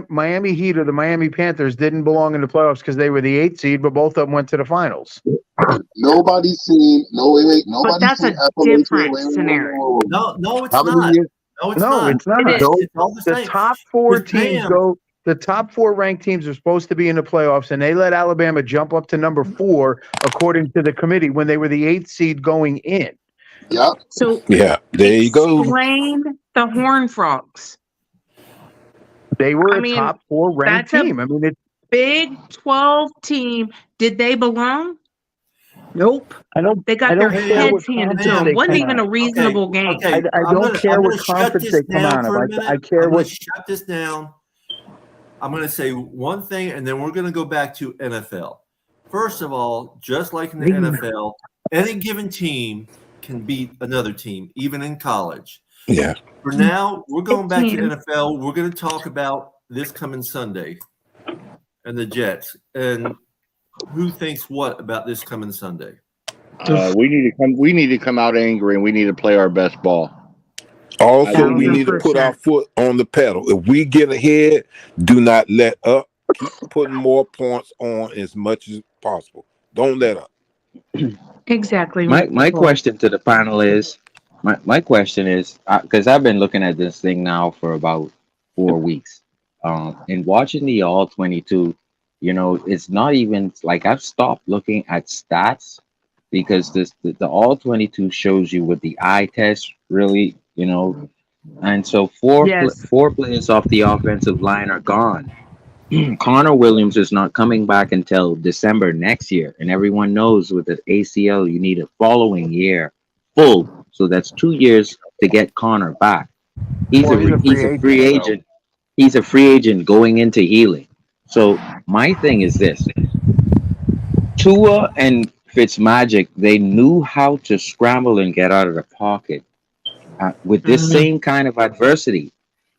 Miami Heat or the Miami Panthers didn't belong in the playoffs because they were the 8th seed, but both of them went to the finals. Nobody's seen. But that's a different scenario. No, it's not. No, it's not. It's all the same. The top 4 teams go. The top 4 ranked teams are supposed to be in the playoffs, and they let Alabama jump up to number 4 according to the committee when they were the 8th seed going in. Yeah. So there you go. Explain the Horned Frogs. They were a top 4 ranked team. I mean, it's Big 12 team. Did they belong? Nope. They got their heads handed to them. Wasn't even a reasonable game. I don't care what conference they come out of. I care what. Shut this down. I'm going to say one thing, and then we're going to go back to NFL. First of all, just like in the NFL, any given team can beat another team, even in college. Yeah. For now, we're going back to NFL. We're going to talk about this coming Sunday and the Jets. And who thinks what about this coming Sunday? We need to come out angry, and we need to play our best ball. Also, we need to put our foot on the pedal. If we get ahead, do not let up. Keep putting more points on as much as possible. Don't let up. Exactly. My question to the panel is, my question is, because I've been looking at this thing now for about 4 weeks, and watching the all 22, it's not even like I've stopped looking at stats because the all 22 shows you what the eye test really, and so four players off the offensive line are gone. Connor Williams is not coming back until December next year, and everyone knows with the ACL you need a following year full, so that's 2 years to get Connor back. He's a free agent. He's a free agent going into healing. So my thing is this: Tua and Fitzmagic, they knew how to scramble and get out of the pocket with this same kind of adversity.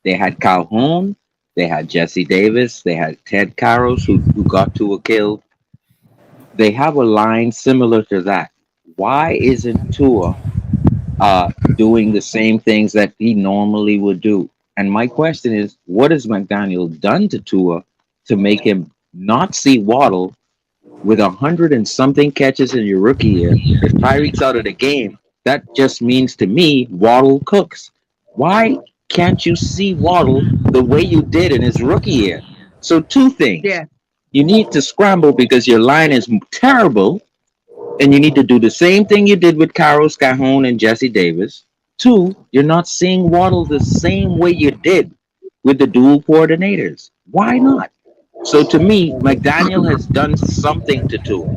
They had Calhoun. They had Jesse Davis. They had Ted Karras, who got Tua killed. They have a line similar to that. Why isn't Tua doing the same things that he normally would do? And my question is, what has McDaniel done to Tua to make him not see Waddle with 100 and something catches in your rookie year? If Tyreek's out of the game, that just means to me Waddle cooks. Why can't you see Waddle the way you did in his rookie year? So 2 things. Yeah. You need to scramble because your line is terrible, and you need to do the same thing you did with Carlos Calhoun and Jesse Davis. 2, you're not seeing Waddle the same way you did with the dual coordinators. Why not? So to me, McDaniel has done something to Tua.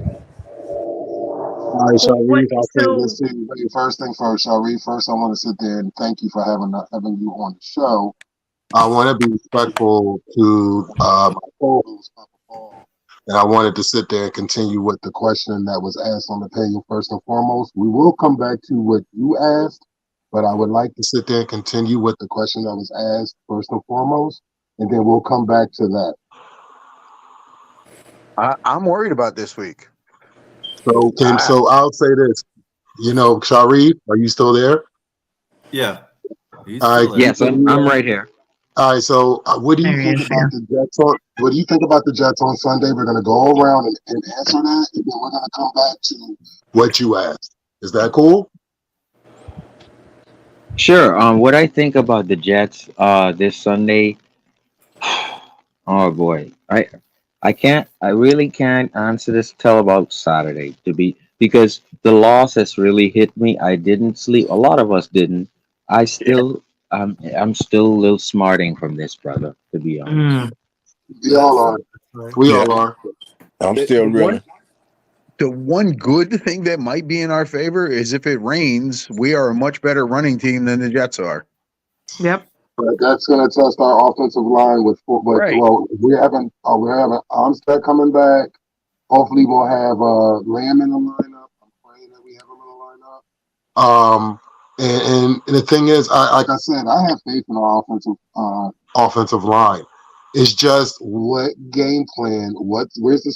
All right, Sharif, I'll say this to you. First thing first, Sharif. First, I want to sit there and thank you for having you on the show. I want to be respectful to my co-host, Papa Paul, and I wanted to sit there and continue with the question that was asked on the panel first and foremost. We will come back to what you asked, but I would like to sit there and continue with the question that was asked first and foremost, and then we'll come back to that. I'm worried about this week. So I'll say this. Sharif, are you still there? Yeah. He's All still right. there. Yes, I'm right here. All right. So what do you There he think is, about the Jets? What do you think about the Jets on Sunday? We're going to go around and answer that, and then we're going to come back to what you asked. Is that cool? Sure. What I think about the Jets this Sunday. Oh boy, I really can't answer this till about Saturday because the loss has really hit me. I didn't sleep. A lot of us didn't. I'm still a little smarting from this, brother. To be honest. We all are. We all are. I'm still reeling. The one good thing that might be in our favor is if it rains, we are a much better running team than the Jets are. Yep. But that's going to test our offensive line with football. Right. Well, we're having Armstead coming back. Hopefully, we'll have Lamb in the lineup. I'm praying that we have him in the lineup. And the thing is, like I said, I have faith in our offensive line. It's just what game plan, where's the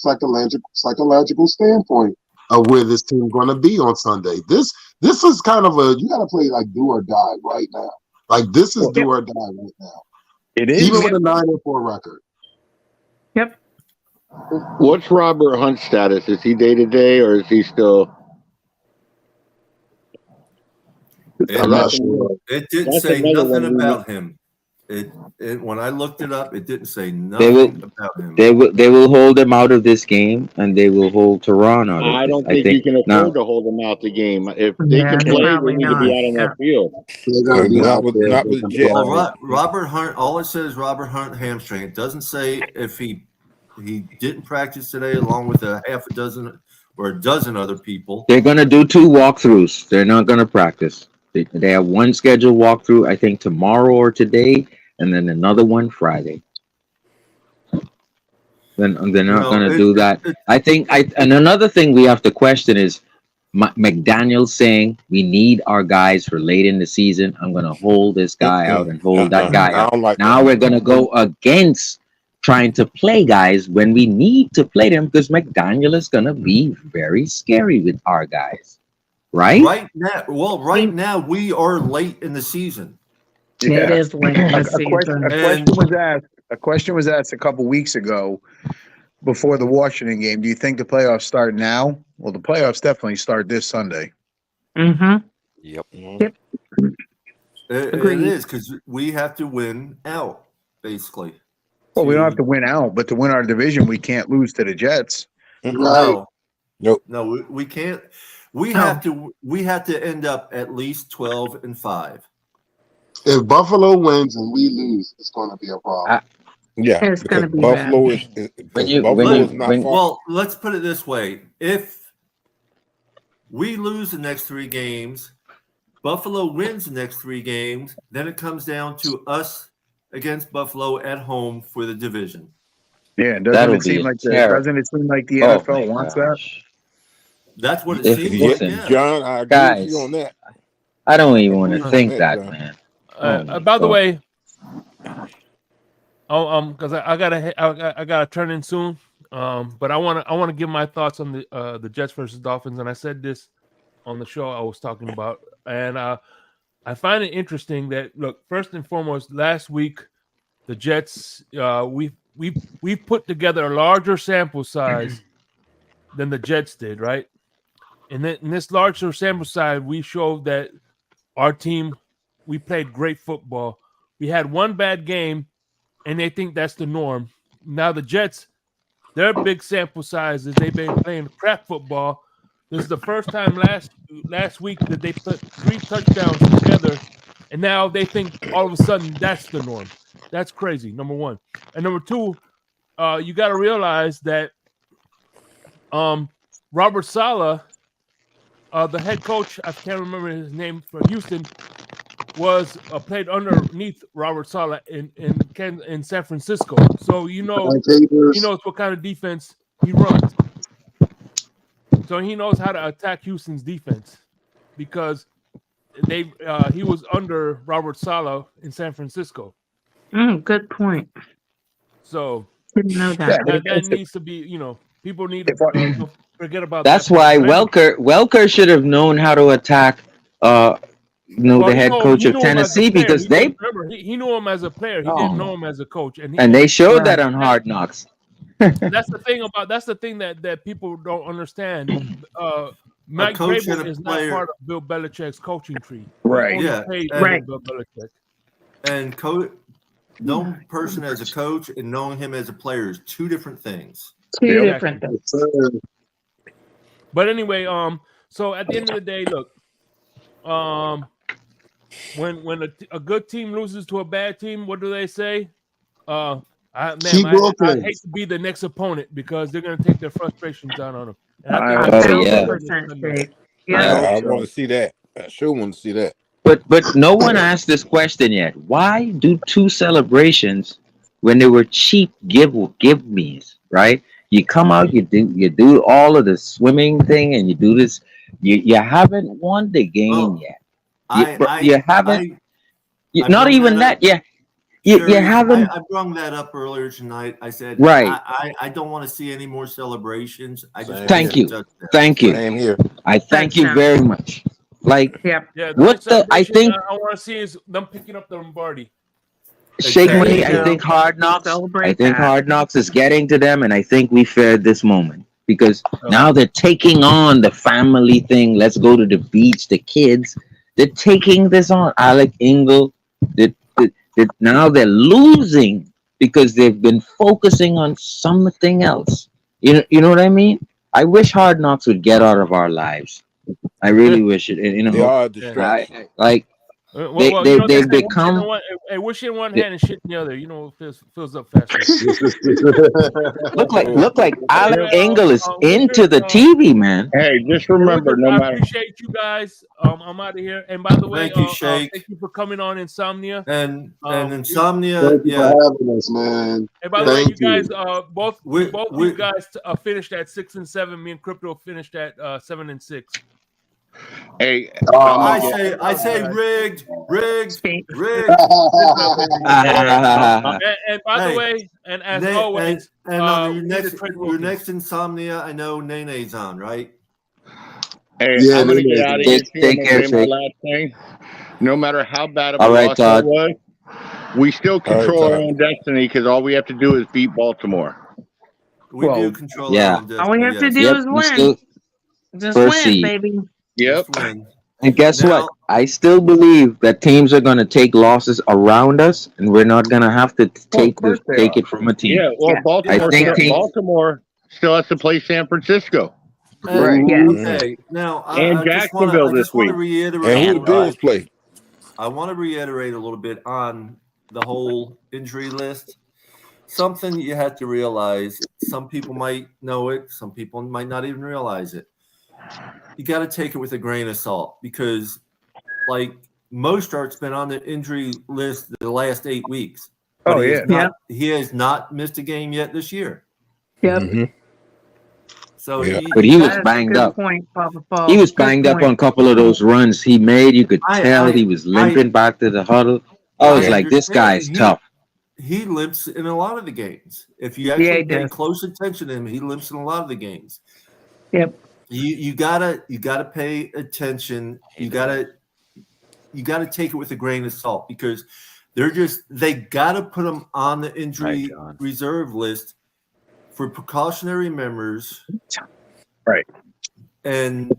psychological standpoint of where this team's going to be on Sunday. This is kind of you got to play like do or die right now. Like this is do or die right now. It is even with a 9-4 record. Yep. What's Robert Hunt's status? Is he day to day or is he still? I'm not sure. It didn't say nothing about him. It when I looked it up, it didn't say They nothing will, about him. they will hold them out of this game, and they will hold Tehran out of I this. don't I think you think can now. afford to hold them out the game. If they Yeah, can play, they probably need to be not. out on that field. They're going to be Not out with there. not with the Jets. Well, Robert Hunt. All it says is Robert Hunt hamstring. It doesn't say if he didn't practice today, along with a half a dozen or a dozen other people. They're going to do 2 walkthroughs. They're not going to practice. They have one scheduled walkthrough, I think, tomorrow or today, and then another one Friday. Then they're not going to do that. I think. And another thing we have to question is McDaniel saying we need our guys for late in the season. I'm going to hold this guy out and hold that guy I out. don't like Now that. we're going to go against trying to play guys when we need to play them because McDaniel is going to be very scary with our guys. Right? Right now we are late in the season. It is late in the season. A question was asked a couple weeks ago before the Washington game. Do you think the playoffs start now? Well, the playoffs definitely start this Sunday. Mm-hmm. Yep. It is because we have to win out, basically. Well, we don't have to win out, but to win our division, we can't lose to the Jets. No, Nope. no, we can't. We have to end up at least 12-5. If Buffalo wins and we lose, it's going to be a problem. Yeah, It's gonna be Buffalo bad. is not far. Well, let's put it this way: if we lose the next 3 games, Buffalo wins the next 3 games, then it comes down to us against Buffalo at home for the division. Yeah, doesn't it seem like the NFL wants that? That's what it seems like. Yeah. John, I agree with you on that. I don't even want to think that, man. By the way, because I gotta turn in soon. But I want to give my thoughts on the Jets versus Dolphins, and I said this on the show I was talking about, and I find it interesting that look, first and foremost, last week the Jets we put together a larger sample size than the Jets did, right? And then in this larger sample size, we showed that our team, we played great football. We had one bad game, and they think that's the norm. Now the Jets, their big sample size is they've been playing crap football. This is the first time last week that they put 3 touchdowns together, and now they think all of a sudden that's the norm. That's crazy, number one. And number two, you got to realize that Robert Saleh, the head coach, I can't remember his name, for Houston, was played underneath Robert Saleh in San Francisco. So he knows what kind of defense he runs. So he knows how to attack Houston's defense because he was under Robert Saleh in San Francisco. Good point. So didn't know that. That needs to be, people need to forget about That's that. why Welker should have known how to attack the head coach of Tennessee because he knew him as a player. He didn't know him as a coach, and they showed that on Hard Knocks. That's the thing that people don't understand. Mike Vrabel is not part of Bill Belichick's coaching tree. Right. Yeah. Bill Belichick. And known person as a coach and knowing him as a player is two different things. Two different things. But anyway, so at the end of the day, look, when a good team loses to a bad team, what do they say? I hate to be the next opponent because they're going to take their frustrations out on them. I want to see that. I sure want to see that. But no one asked this question yet. Why do two celebrations when they were cheap give me's, right? You come out, you do all of the swimming thing, and you do this. You haven't won the game yet. You haven't. Not even that. Yeah. You haven't. I brought that up earlier tonight. I said, right. I don't want to see any more celebrations. I just thank you. Same here. I thank you very much. Like, yeah. What I think I want to see is them picking up the Lombardi. Shake Money. I think Hard Knocks. Hard Knocks is getting to them, and I think we fared this moment because now they're taking on the family thing. Let's go to the beach. The kids, they're taking this on. Alec Ingle. Now they're losing because they've been focusing on something else. You know what I mean? I wish Hard Knocks would get out of our lives. I really wish it. They are distracted. They've become. Wish in one hand and shit in the other. Fills up faster. look like Alec Engel is into the TV, man. Hey, just remember, I appreciate you guys. I'm out of here. And by the way, thank you for coming on Insomnia. And Insomnia, yeah. Having us, man. And by the way, you guys, both you guys finished at 6 and 7. Me and Crypto finished at 7 and 6. Hey, I say rigged. And by the way, and as always, your next Insomnia, I know Nene's on, right? Hey, I'm gonna get out of here. Take care, my last thing. No matter how bad of a loss it was, we still control our own destiny because all we have to do is beat Baltimore. We do control our own destiny. All we have to do is win. Just win, baby. Yep. And guess what? I still believe that teams are going to take losses around us, and we're not going to have to take it from a team. Yeah, well, Baltimore still has to play San Francisco. Right. Okay. Now, and Jacksonville this week. And who the Bills play? I want to reiterate a little bit on the whole injury list. Something you have to realize. Some people might know it. Some people might not even realize it. You got to take it with a grain of salt because, like, Mostert's been on the injury list the last 8 weeks. He has not missed a game yet this year. Yep. Mm-hmm. So, but he was banged up. He was banged up on a couple of those runs he made. You could tell he was limping back to the huddle. I was like, this guy is tough. He limps in a lot of the games. If you actually pay close attention to him, he limps in a lot of the games. Yep. You gotta pay attention. You gotta take it with a grain of salt because they gotta put them on the injury reserve list for precautionary members. Right. And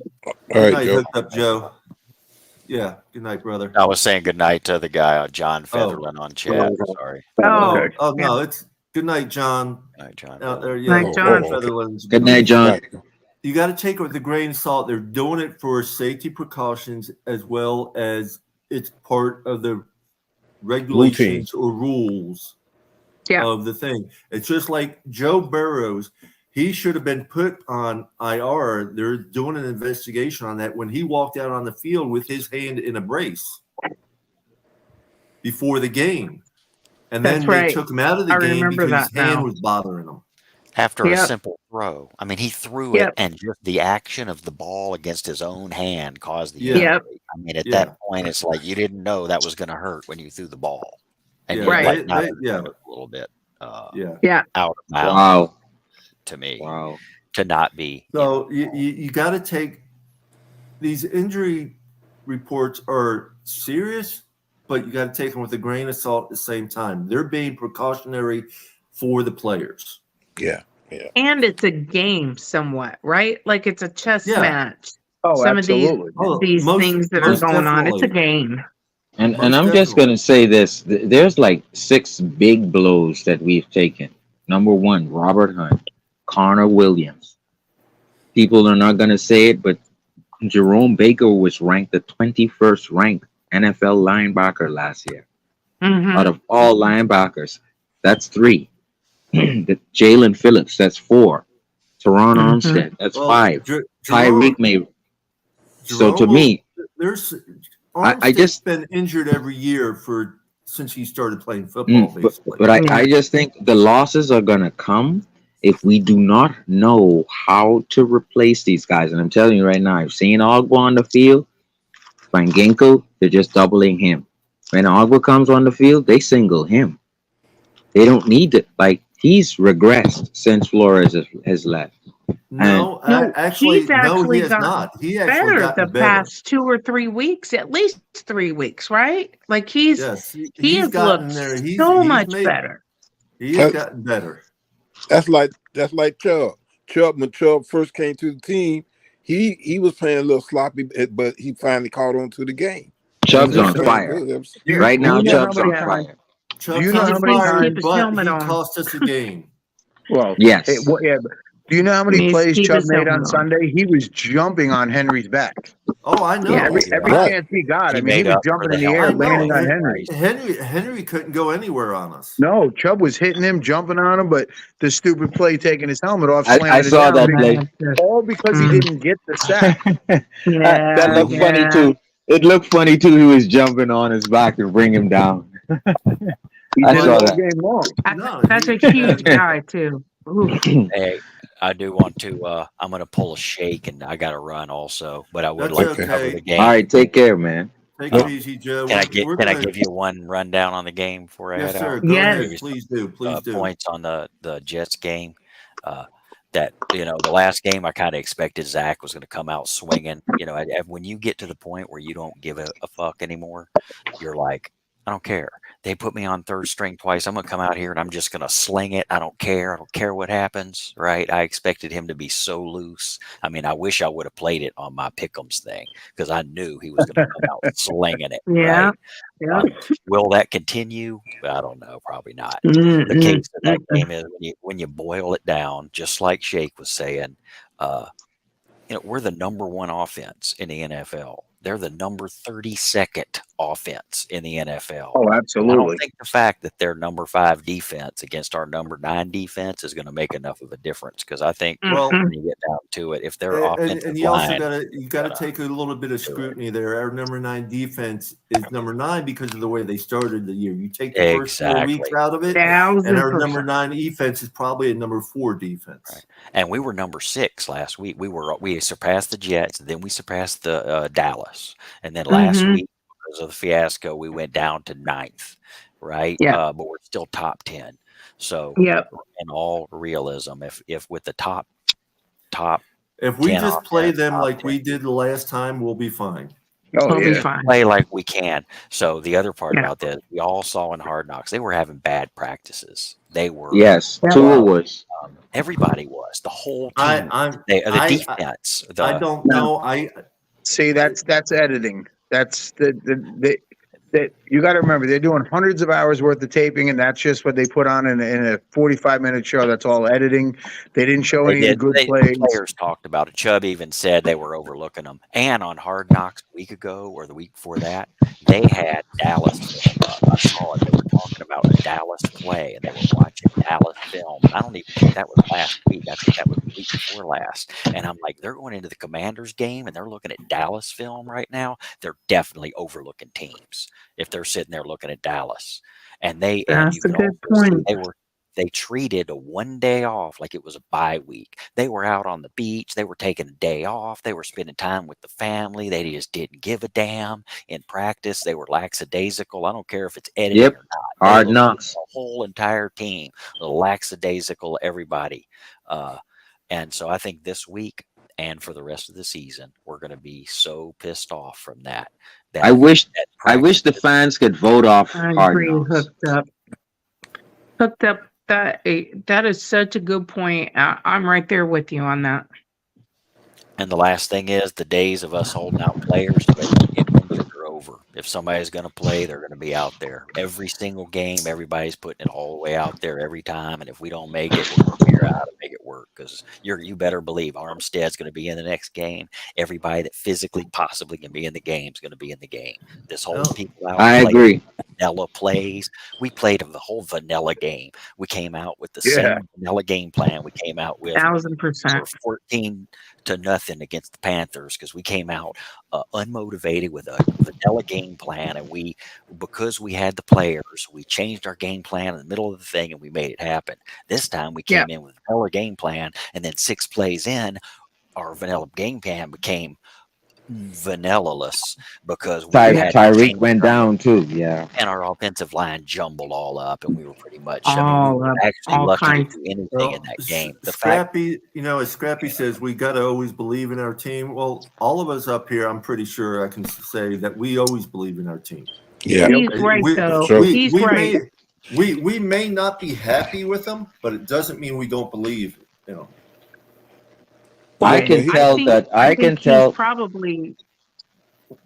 good night, hooked up, Joe. Yeah. Good night, brother. I was saying good night to the guy, John Featherland on chat. Sorry. No, it's good night, John. Good night, John. Out there, Night, John. Featherland's Good night, John. You got to take it with a grain of salt. They're doing it for safety precautions as well as it's part of the regulations or rules of the thing. It's just like Joe Burrows. He should have been put on IR. They're doing an investigation on that when he walked out on the field with his hand in a brace. before the game. And then That's right. they took him out of the I game remember because his that hand now. was bothering him. After a Yep. simple throw. I mean, he threw it, Yep. and just the action of the ball against his own hand caused the Yeah. injury. Yep. I mean, at Yeah. that point, it's like you didn't know that was going to hurt when you threw the ball, and Yeah, you Right. like now they- yeah. a little bit Yeah. Yeah. out of bounds Wow. to me Wow. to not be. So you got to take these injury reports are serious, but you got to take them with a grain of salt at the same time. They're being precautionary for the players. Yeah. Yeah. And it's a game somewhat, right? Like it's a chess Yeah. match. Oh, Some absolutely. Oh, of these most- things that are most going on, it's a definitely. game. And Most I'm just definitely. gonna say this: there's like 6 big blows that we've taken. Number one, Robert Hunt, Connor Williams. People are not gonna say it, but Jerome Baker was ranked the 21st ranked NFL linebacker last year. Mhm. Out of all linebackers, that's 3. The Jalen Phillips, that's 4. Teron Mhm. Armstead, that's Well, 5. Jerome- Tyreek May. So to Jerome me, there's I Armstead's just- been injured every year since he started playing football. Basically, but Yeah. I just think the losses are gonna come if we do not know how to replace these guys. And I'm telling you right now, I've seen Ogba on the field. Van Ginkel, they're just doubling him. When Ogba comes on the field, they single him. They don't need it. Like, he's regressed since Flores has left. no, No, actually, he's no, actually he has gotten not. He actually better gotten the better. past 2 or 3 weeks, at least 3 weeks, right? Like he's Yes, he he's has gotten looked there. so He's much made, better. He has gotten better. That's like Chubb. When Chubb first came to the team, he was playing a little sloppy, but he finally caught on to the game. Chubb's He was on playing fire. good. Right now, Do you know how Chubb's many on times- fire. Chubb's you know on how many fire, times- but helmet he on. cost us a game. Well, Yes. yeah, but do you know how many Needs to plays keep Chubb his made on helmet on. Sunday? He was jumping on Henry's back. Oh, I know. Yeah. Every Right. chance he got. He I mean, he made was up for jumping the in the air, I helmet. know. landing on And Henry. Henry couldn't go anywhere on us. No, Chubb was hitting him, jumping on him, but the stupid play taking his helmet off, I slamming it saw down, that play. all because he didn't get the sack. Yeah, That looked funny yeah. too. It looked funny too. He was jumping on his back to bring him down. He I did saw it all that. game long. No, That's a he- huge guy too. Ooh. Hey, I do want to. I'm going to pull a shake, and I got to run also. But I would That's like to cover okay. the game. All right, take care, man. Take it easy, Joe. Can We're I gonna- give you one rundown on the game before I Yes, head sir. out? Go Yes. ahead. Please do. Please do. Points on the Jets game. That the last game I kind of expected Zach was going to come out swinging. When you get to the point where you don't give a fuck anymore, you're like, I don't care. They put me on third string twice. I'm going to come out here and I'm just going to sling it. I don't care. I don't care what happens. Right? I expected him to be so loose. I mean, I wish I would have played it on my pick'ems thing because I knew he was going to come out slinging it. Yeah. Right? Yeah. Will that continue? I don't know. Probably not. Mm, The mm, case of that mm, game is when you boil it down, just like Shake was saying, we're the number 1 offense in the NFL. They're the number 32nd offense in the NFL. Oh, I don't absolutely. think the fact that they're number 5 defense against our number 9 defense is going to make enough of a difference because I think Well, when you get down to it, if their offensive and you also line, you got to take a little bit of scrutiny there. Our number 9 defense is number 9 because of the way they started the year. You take the first 4 weeks Exactly. out of it, and our number 1000%. 9 defense is probably a number 4 defense. Right. And we were number 6 last week. We surpassed the Jets, then we surpassed the Dallas, and then last Mhm. week because of the fiasco, we went down to 9th, right? Yeah. But we're still top 10. So, Yep. in all realism, if with the top If we 10 just play offense, them top like 10, we did the last time, we'll be fine. Oh, We'll be yeah. fine. play like we can. So the other part Yeah. about this, we all saw in Hard Knocks, they were having bad practices. They were. Yes, Yeah. Tua was. Everybody was. The whole I team. I'm The I defense. I don't know. See, that's editing. That's the you got to remember they're doing hundreds of hours worth of taping, and that's just what they put on in a 45-minute show. That's all editing. They didn't show any of the good plays. Players talked about it. Chubb even said they were overlooking them. And on Hard Knocks, week ago or the week before that, they had Dallas film up. I saw it. They were talking about a Dallas play, and they were watching Dallas film. And I don't even think that was last week. I think that was the week before last. And I'm like, they're going into the Commanders game, and they're looking at Dallas film right now. They're definitely overlooking teams if they're sitting there looking at Dallas. And you That's a can good also see point. they treated a 1 day off like it was a bye week. They were out on the beach. They were taking a day off. They were spending time with the family. They just didn't give a damn. In practice, they were lackadaisical. I don't care if it's editing Yep. or not. They Hard looked knocks. the whole entire team, lackadaisical, everybody. And so I think this week and for the rest of the season, we're going to be so pissed off from that. I wish practice the fans could vote off I Hard agree. Knocks. Hooked up. That is such a good point. I'm right there with you on that. And the last thing is the days of us holding out players to make them get injured are over. If somebody's going to play, they're going to be out there. Every single game, everybody's putting it all the way out there every time. And if we don't make it, we're going to figure out how to make it work. Because you better believe Armstead's going to be in the next game. Everybody that physically possibly can be in the game is going to be in the game. This whole people out I playing agree. vanilla plays. We played the whole vanilla game. We came out with the Yeah. same vanilla game plan we came out with 1000%. for 14-0 against the Panthers because we came out unmotivated with a vanilla game plan, and because we had the players, we changed our game plan in the middle of the thing and we made it happen. This time we came in with a vanilla game plan, and then 6 plays in, our vanilla game plan became vanilla-less because we had Tyreek went down too. Yeah. and our offensive line jumbled all up, and we were pretty much. we All were up, actually all lucky to kinds. do anything Well, in that game. The fact, Scrappy, as Scrappy says, we got to always believe in our team. Well, all of us up here, I'm pretty sure I can say that we always believe in our team. Yeah. He's right, though. He's right. We may not be happy with them, but it doesn't mean we don't believe. I can tell that. I can tell. He's probably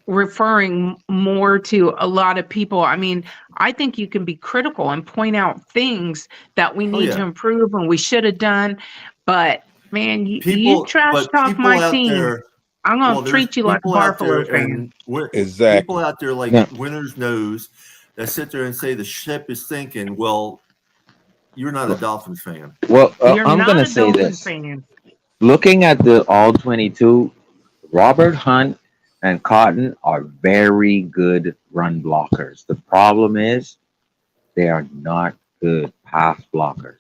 referring more to a lot of people. I mean, I think you can be critical and point out things that we need to improve and we should have done. But man, you trash talk my team. I'm gonna treat you like a Buffalo fan. Exactly. People out there like Winner's Nose that sit there and say the ship is sinking. Well, you're not a Dolphins fan. Well, You're I'm not gonna a say Dolphins this. fan. Looking at the all 22, Robert Hunt and Cotton are very good run blockers. The problem is they are not good pass blockers.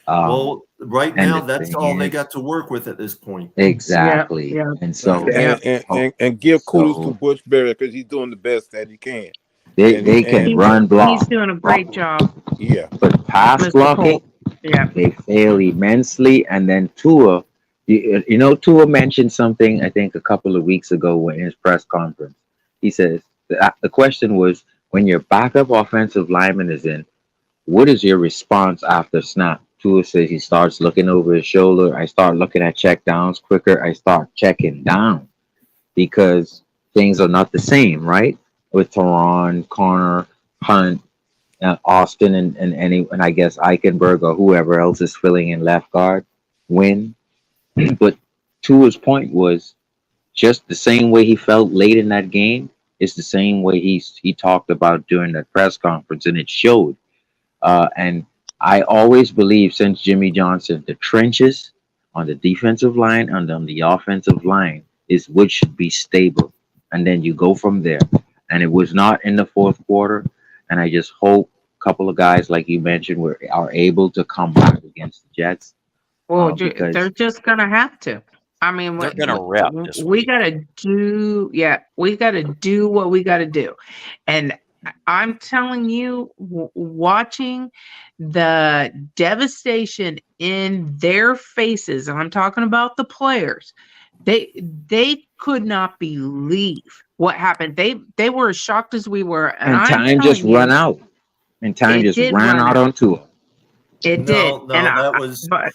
Well, right now, the that's thing all they is- got to work with at this point. Exactly. Yeah. And so And give kudos So- to Bushberry because he's doing the best that he can. they can run block. He's doing a great job. Yeah. But pass Mr. blocking, Yeah. they fail immensely. And then Tua, Tua mentioned something, I think, a couple of weeks ago in his press conference. He says, the question was, when your backup offensive lineman is in, what is your response after snap? Tua says he starts looking over his shoulder. I start looking at check downs quicker. I start checking down because things are not the same, right? With Teron, Connor, Hunt, Austin, and I guess Eichenberg or whoever else is filling in left guard, win. But Tua's point was just the same way he felt late in that game is the same way he talked about during that press conference, and it showed. And I always believe since Jimmy Johnson, the trenches on the defensive line and on the offensive line is what should be stable. And then you go from there. And it was not in the fourth quarter. And I just hope a couple of guys, like you mentioned, are able to come back against the Jets. Well, Because- they're just gonna have to. I mean, they're going to rep this we week. gotta do. Yeah, we gotta do what we gotta do. And I'm telling you, watching the devastation in their faces, and I'm talking about the players, they could not believe what happened. They were as shocked as we were. And I'm time just telling you, run out. And time It just did ran run out out. on Tua. it did. No, And that was but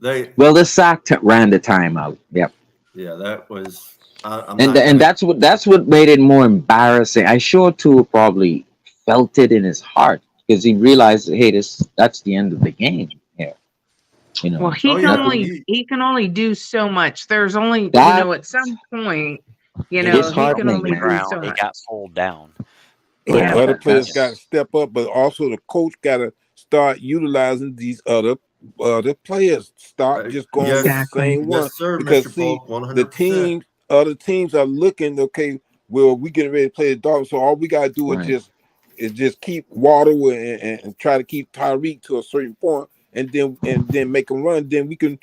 they. Well, the sack ran the time out. Yep. Yeah, that was. I'm And not and gonna- that's what made it more embarrassing. I sure Tua probably felt it in his heart because he realized, hey, that's the end of the game here. You know. well, he Oh, can yeah. only he can only do so much. There's only That- at some point You He know, was he can on only the Disheartening, man. do so ground. He much. got pulled down. But Yeah. other players That's got to step up, but also the coach got to start utilizing these other players. Stop just going with the Yes, Exactly. same one yes, sir, because Mr. see, Polk, the 100%. teams, other teams are looking. Okay, well, we getting ready to play the Dolphins, so all we got to do right. is just keep Waddle and try to keep Tyreek to a certain point, and then make them run. Then we can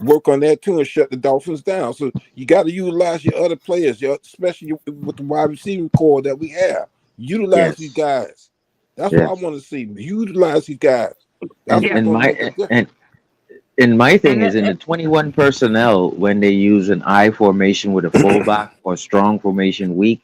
work on that too and shut the Dolphins down. So you got to utilize your other players, especially with the wide receiving core that we have. Utilize these Yes. guys. That's what I Yes. want to see. Utilize these guys. That's And Yeah. what's and going to make a my difference. and my thing And is in the it, 21 personnel when they use an I formation with a fullback or strong formation weak,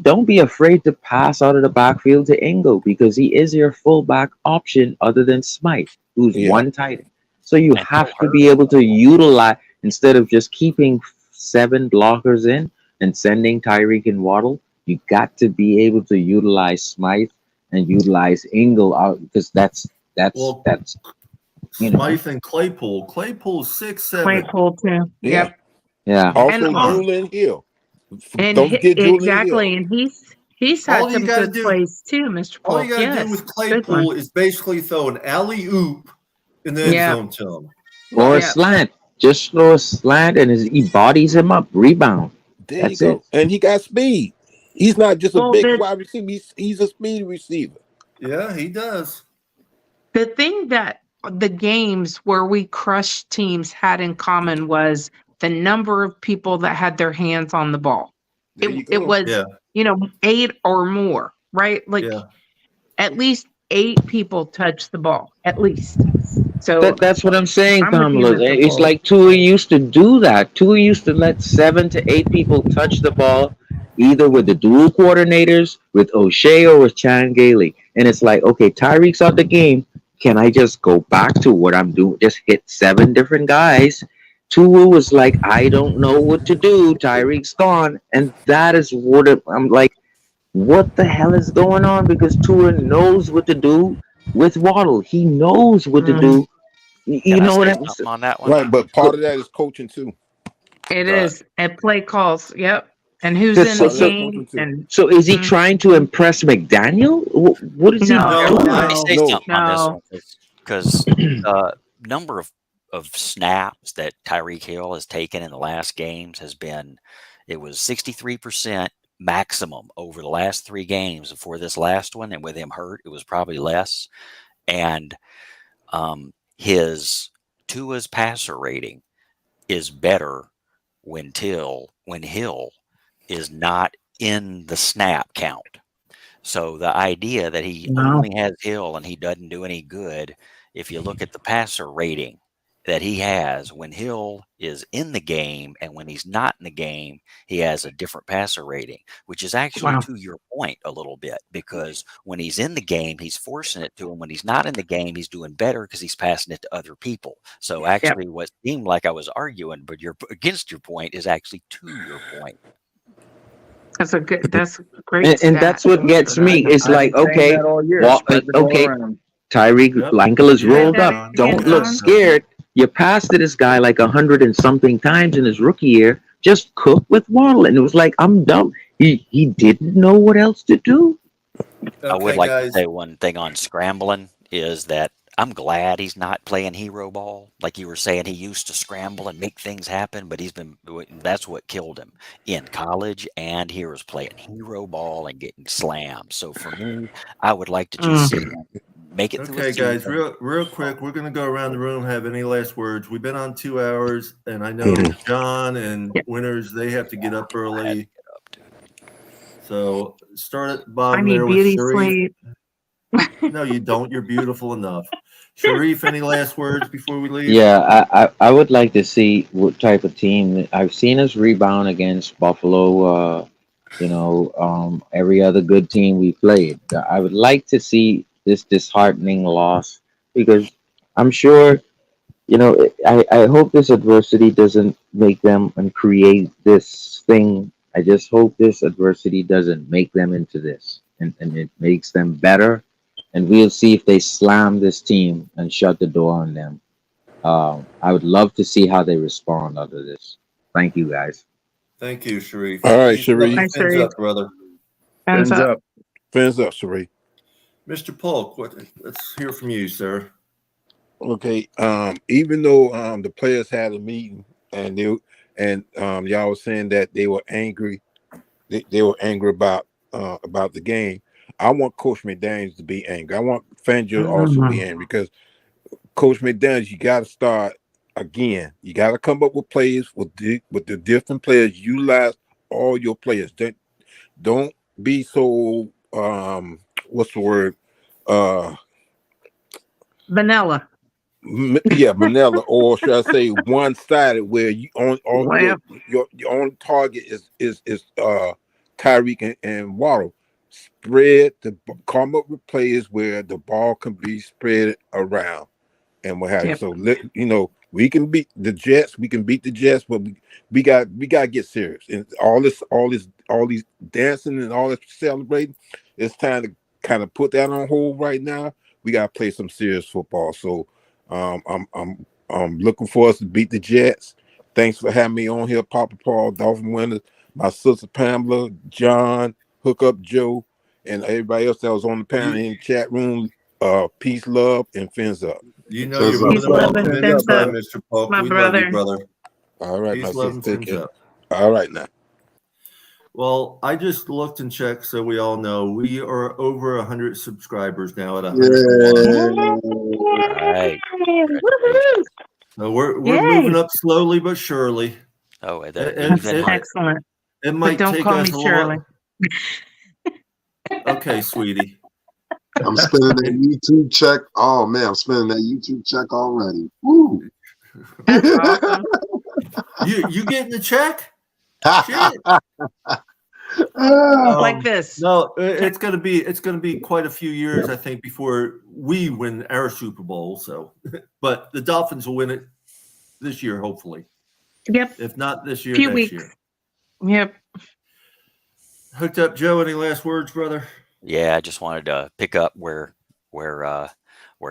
don't be afraid to pass out of the backfield to Ingo because he is your fullback option other than Smythe, who's Yeah. one tight end. So you And have he'll to hurt. be able to utilize instead of just keeping 7 blockers in and sending Tyreek and Waddle. You got to be able to utilize Smythe and utilize Ingle out because Well, that's you know Smythe and Claypool. Claypool's 6'7". Claypool too. Yeah. Yep. yeah. And Also, Come on. Julian Hill. and Don't forget Julian Hill. exactly. And he's had All you some got to good do, plays too, Mr. all you Polk. got to do Yes. with Good Claypool one. is basically throw an alley oop in the end Yeah. zone to him. Or a Yeah. slant. Just throw a slant and he bodies him up. Rebound. There you That's it. go. And he got speed. He's not just a Well, big wide receiver. He's a speed receiver. Yeah, he does. the thing that the games where we crushed teams had in common was the number of people that had their hands on the ball. There you It go. was, Yeah, 8 or more, right? Like yeah. at least 8 people touched the ball, at least. So That's what I'm saying, I'm with you, Kamala. Mr. It's Polk. like Tua used to do that. Tua used to let 7 to 8 people touch the ball, either with the dual coordinators, with O'Shea or with Chan Gailey. And it's like, okay, Tyreek's out the game. Can I just go back to what I'm doing? Just hit 7 different guys. Tua was like, I don't know what to do. Tyreek's gone. And that is what I'm like, what the hell is going on? Because Tua knows what to do with Waddle. He knows what to Mm, do. You Can I know what say I'm something saying? on that one? Right, but part of that is coaching too. it The is at play calls. Yep. And who's in So, the Part of that so, is coaching game? too. And so is he mm, trying to impress McDaniel? What is he no, No, doing? Let me say no, No. something on this no. one because the number of snaps that Tyreek Hill has taken in the last games has been, it was 63% maximum over the last 3 games before this last one, and with him hurt, it was probably less. And his Tua's passer rating is better when Hill is not in the snap count. So the idea that he No. only has Hill and he doesn't do any good, if you look at the passer rating that he has when Hill is in the game and when he's not in the game, he has a different passer rating, which is actually Wow. to your point a little bit because when he's in the game, he's forcing it to him. When he's not in the game, he's doing better because he's passing it to other people. So Yep. actually, what seemed like I was arguing, but you're against your point, is actually to your point. That's a great And stat. that's what gets for me. that. It's I've like, been saying okay, that all year. well, Spread the ball okay, around. Tyreek Yep. ankle is You Say rolled have, that up. John. again, Don't look John. scared. You passed to this guy like 100 and something times in his rookie year. Just cook with Waddle. And it was like, I'm dumb. He didn't know what else to do. I would Okay, like to guys. say one thing on scrambling is that I'm glad he's not playing hero ball. Like you were saying, he used to scramble and make things happen, but that's what killed him in college. And he was playing hero ball and getting slammed. So for me, I would like to just see him make it through a Okay, guys, season. real quick, we're gonna go around the room. Have any last words? We've been on 2 hours, and I know John and Winters, they have to get up I had to early. get up to it. So start at the I bottom need there with beauty Sharif. sleep. No, you don't. You're beautiful enough. Sharif, any last words before we leave? Yeah, I would like to see what type of team. I've seen us rebound against Buffalo. Every other good team we played. I would like to see this disheartening loss because I'm sure, I hope this adversity doesn't make them and create this thing. I just hope this adversity doesn't make them into this and it makes them better. And we'll see if they slam this team and shut the door on them. I would love to see how they respond under this. Thank you, guys. Thank you, Sharif. All right, Peace, love, Sharif. and fins up, brother. Fins up. Fins up, Sharif. Mr. Polk, let's hear from you, sir. Okay. Even though the players had a meeting and y'all were saying that they were angry, they were angry about the game. I want Coach McDaniels to be angry. I want Fangio also to be angry because Coach McDaniels, you got to start again. You got to come up with plays with the different players. Utilize all your players. Don't be so what's the word? Vanilla. Manila, or should I say one-sided, where you on your only target is Tyreek and Waddle. Come up with plays where the ball can be spread around and what have you. So we can beat the Jets. We can beat the Jets, but we got to get serious. And all these dancing and all this celebrating, it's time to kind of put that on hold right now. We got to play some serious football. So I'm looking for us to beat the Jets. Thanks for having me on here, Papa Paul, Dolphin Winners, my sister Pamela, John, Hookup Joe, and everybody else that was on the panel in the chat room. Peace, love, and fins up. You know you're more than welcome anytime, Mr. Polk. My We brother. love you, brother. All right, peace, my love, and sister. fins up. All right now. Well, I just looked and checked, so we all know we are over 100 subscribers now at 101. Right. So we're moving up slowly but surely. Oh, That's excellent. It might but don't take call us me a Shirley. Okay, sweetie. I'm spending that YouTube check. Oh man, I'm spending that YouTube check already. Woo. That's awesome. You getting the check? Shit. Like this. No, it's gonna be quite a few years, I think, before we win our Super Bowl. So, but the Dolphins will win it this year, hopefully. Yep. If not this year, Few next weeks. year. Yep. Hooked up, Joe. Any last words, brother? Yeah, I just wanted to pick up where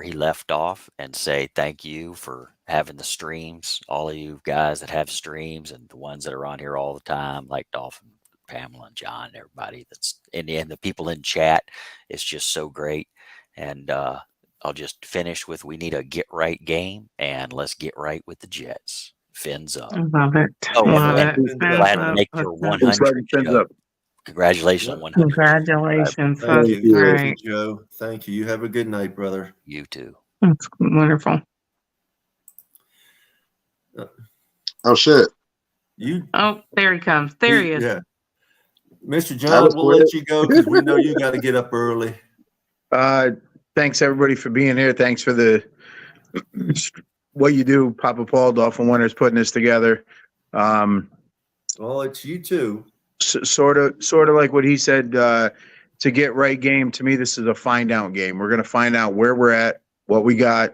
he left off and say thank you for having the streams. All of you guys that have streams and the ones that are on here all the time, like Dolphin, Pamela, and John, everybody that's and the people in chat. It's just so great. And I'll just finish with we need a get right game and let's get right with the Jets. Fins up. I love it. Oh, Love it. and glad to make your 100 show. Congratulations on 100. Congratulations. Thank That's you, great. Joe. Thank you. You have a good night, brother. You too. That's wonderful. Oh shit. Oh, there he comes. There he is. Yeah. Mr. John, we'll let you go because we know you got to get up early. Thanks everybody for being here. Thanks for what you do, Papa Paul, Dolphin Winners, putting this together. Well, it's you too. Sort of like what he said, to get right game. To me, this is a find out game. We're going to find out where we're at, what we got,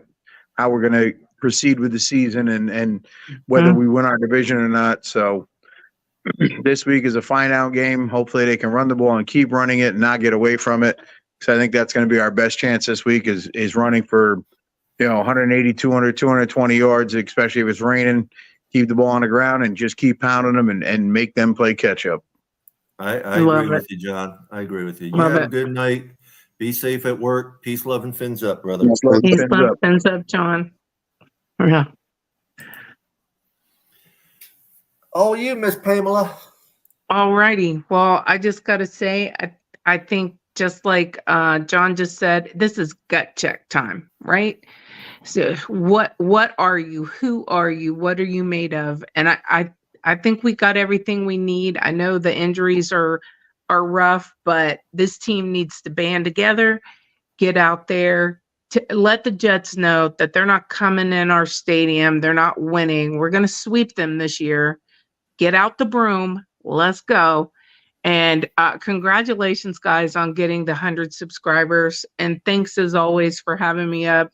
how we're going to proceed with the season, and whether we win our division or not. So this week is a find out game. Hopefully they can run the ball and keep running it and not get away from it. So I think that's going to be our best chance this week is running for, 180, 200, 220 yards, especially if it's raining. Keep the ball on the ground and just keep pounding them and make them play catch up. I agree with you, John. I agree with you. You have a good night. Be safe at work. Peace, love, and fins up, brother. Peace, love, fins up, John. Yeah. Oh, you, Miss Pamela. All righty. Well, I just got to say, I think just like John just said, this is gut check time, right? So what are you? Who are you? What are you made of? And I think we got everything we need. I know the injuries are rough, but this team needs to band together, get out there, to let the Jets know that they're not coming in our stadium. They're not winning. We're going to sweep them this year. Get out the broom. Let's go. And congratulations, guys, on getting the 100 subscribers. And thanks as always for having me up.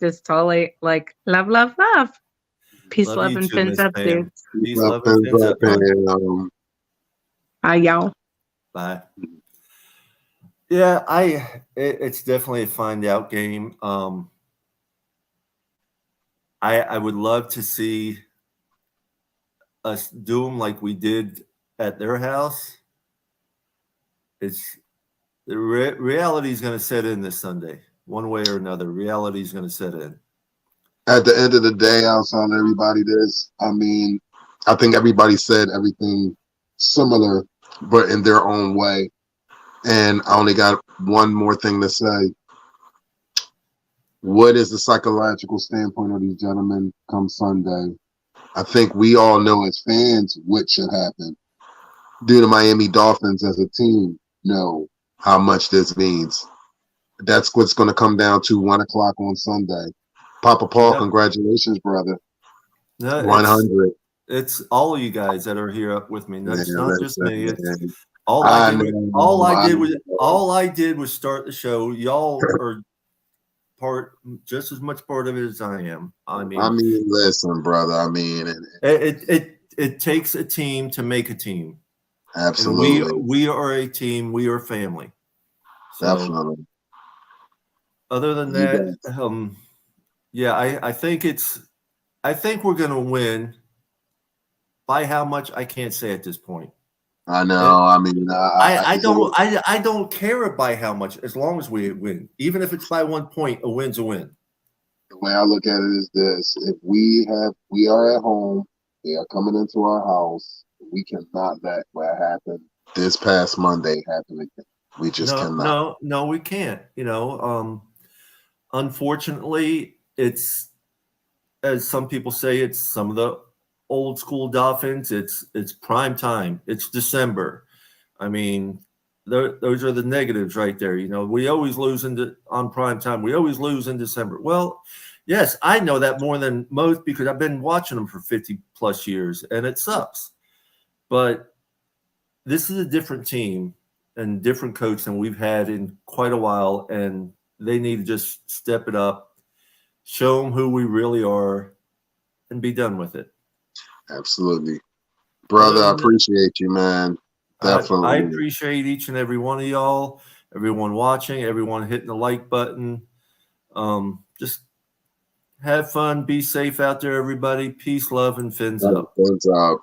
Just totally like love. Peace, love, and fins up, dude. Peace, love, and fins up. Bye, y'all. Bye. Yeah, it's definitely a find out game. I would love to see us do them like we did at their house, it's the reality is going to set in this Sunday, one way or another. Reality is going to set in. At the end of the day, I'll tell everybody this. I mean, I think everybody said everything similar, but in their own way. And I only got one more thing to say. What is the psychological standpoint of these gentlemen come Sunday? I think we all know as fans what should happen. Do the Miami Dolphins as a team know how much this means? That's what's going to come down to 1 o'clock on Sunday. Papa Paul, congratulations, brother. No, 100. It's all of you guys that are here up with me. That's not just me. It's all I did was start the show. Y'all are just as much part of it as I am. I mean, listen, brother. I mean, it takes a team to make a team. Absolutely. And we are a team. We are family. So, definitely. Other than that, I think we're going to win. By how much, I can't say at this point. I know. I don't care by how much, as long as we win. Even if it's by 1 point, a win's a win. The way I look at it is this: if we are at home, they are coming into our house. We cannot let what happened this past Monday happen again. We just cannot. No, we can't. Unfortunately, it's, as some people say, it's some of the old school Dolphins. It's prime time. It's December. I mean, those are the negatives right there. We always lose on prime time. We always lose in December. Well, yes, I know that more than most because I've been watching them for 50 plus years, and it sucks. But this is a different team and different coach than we've had in quite a while, and they need to just step it up, show them who we really are, and be done with it. Absolutely. Brother, I appreciate you, man. Definitely. I appreciate each and every one of y'all, everyone watching, everyone hitting the like button. Just have fun. Be safe out there, everybody. Peace, love, and fins up. Fins up.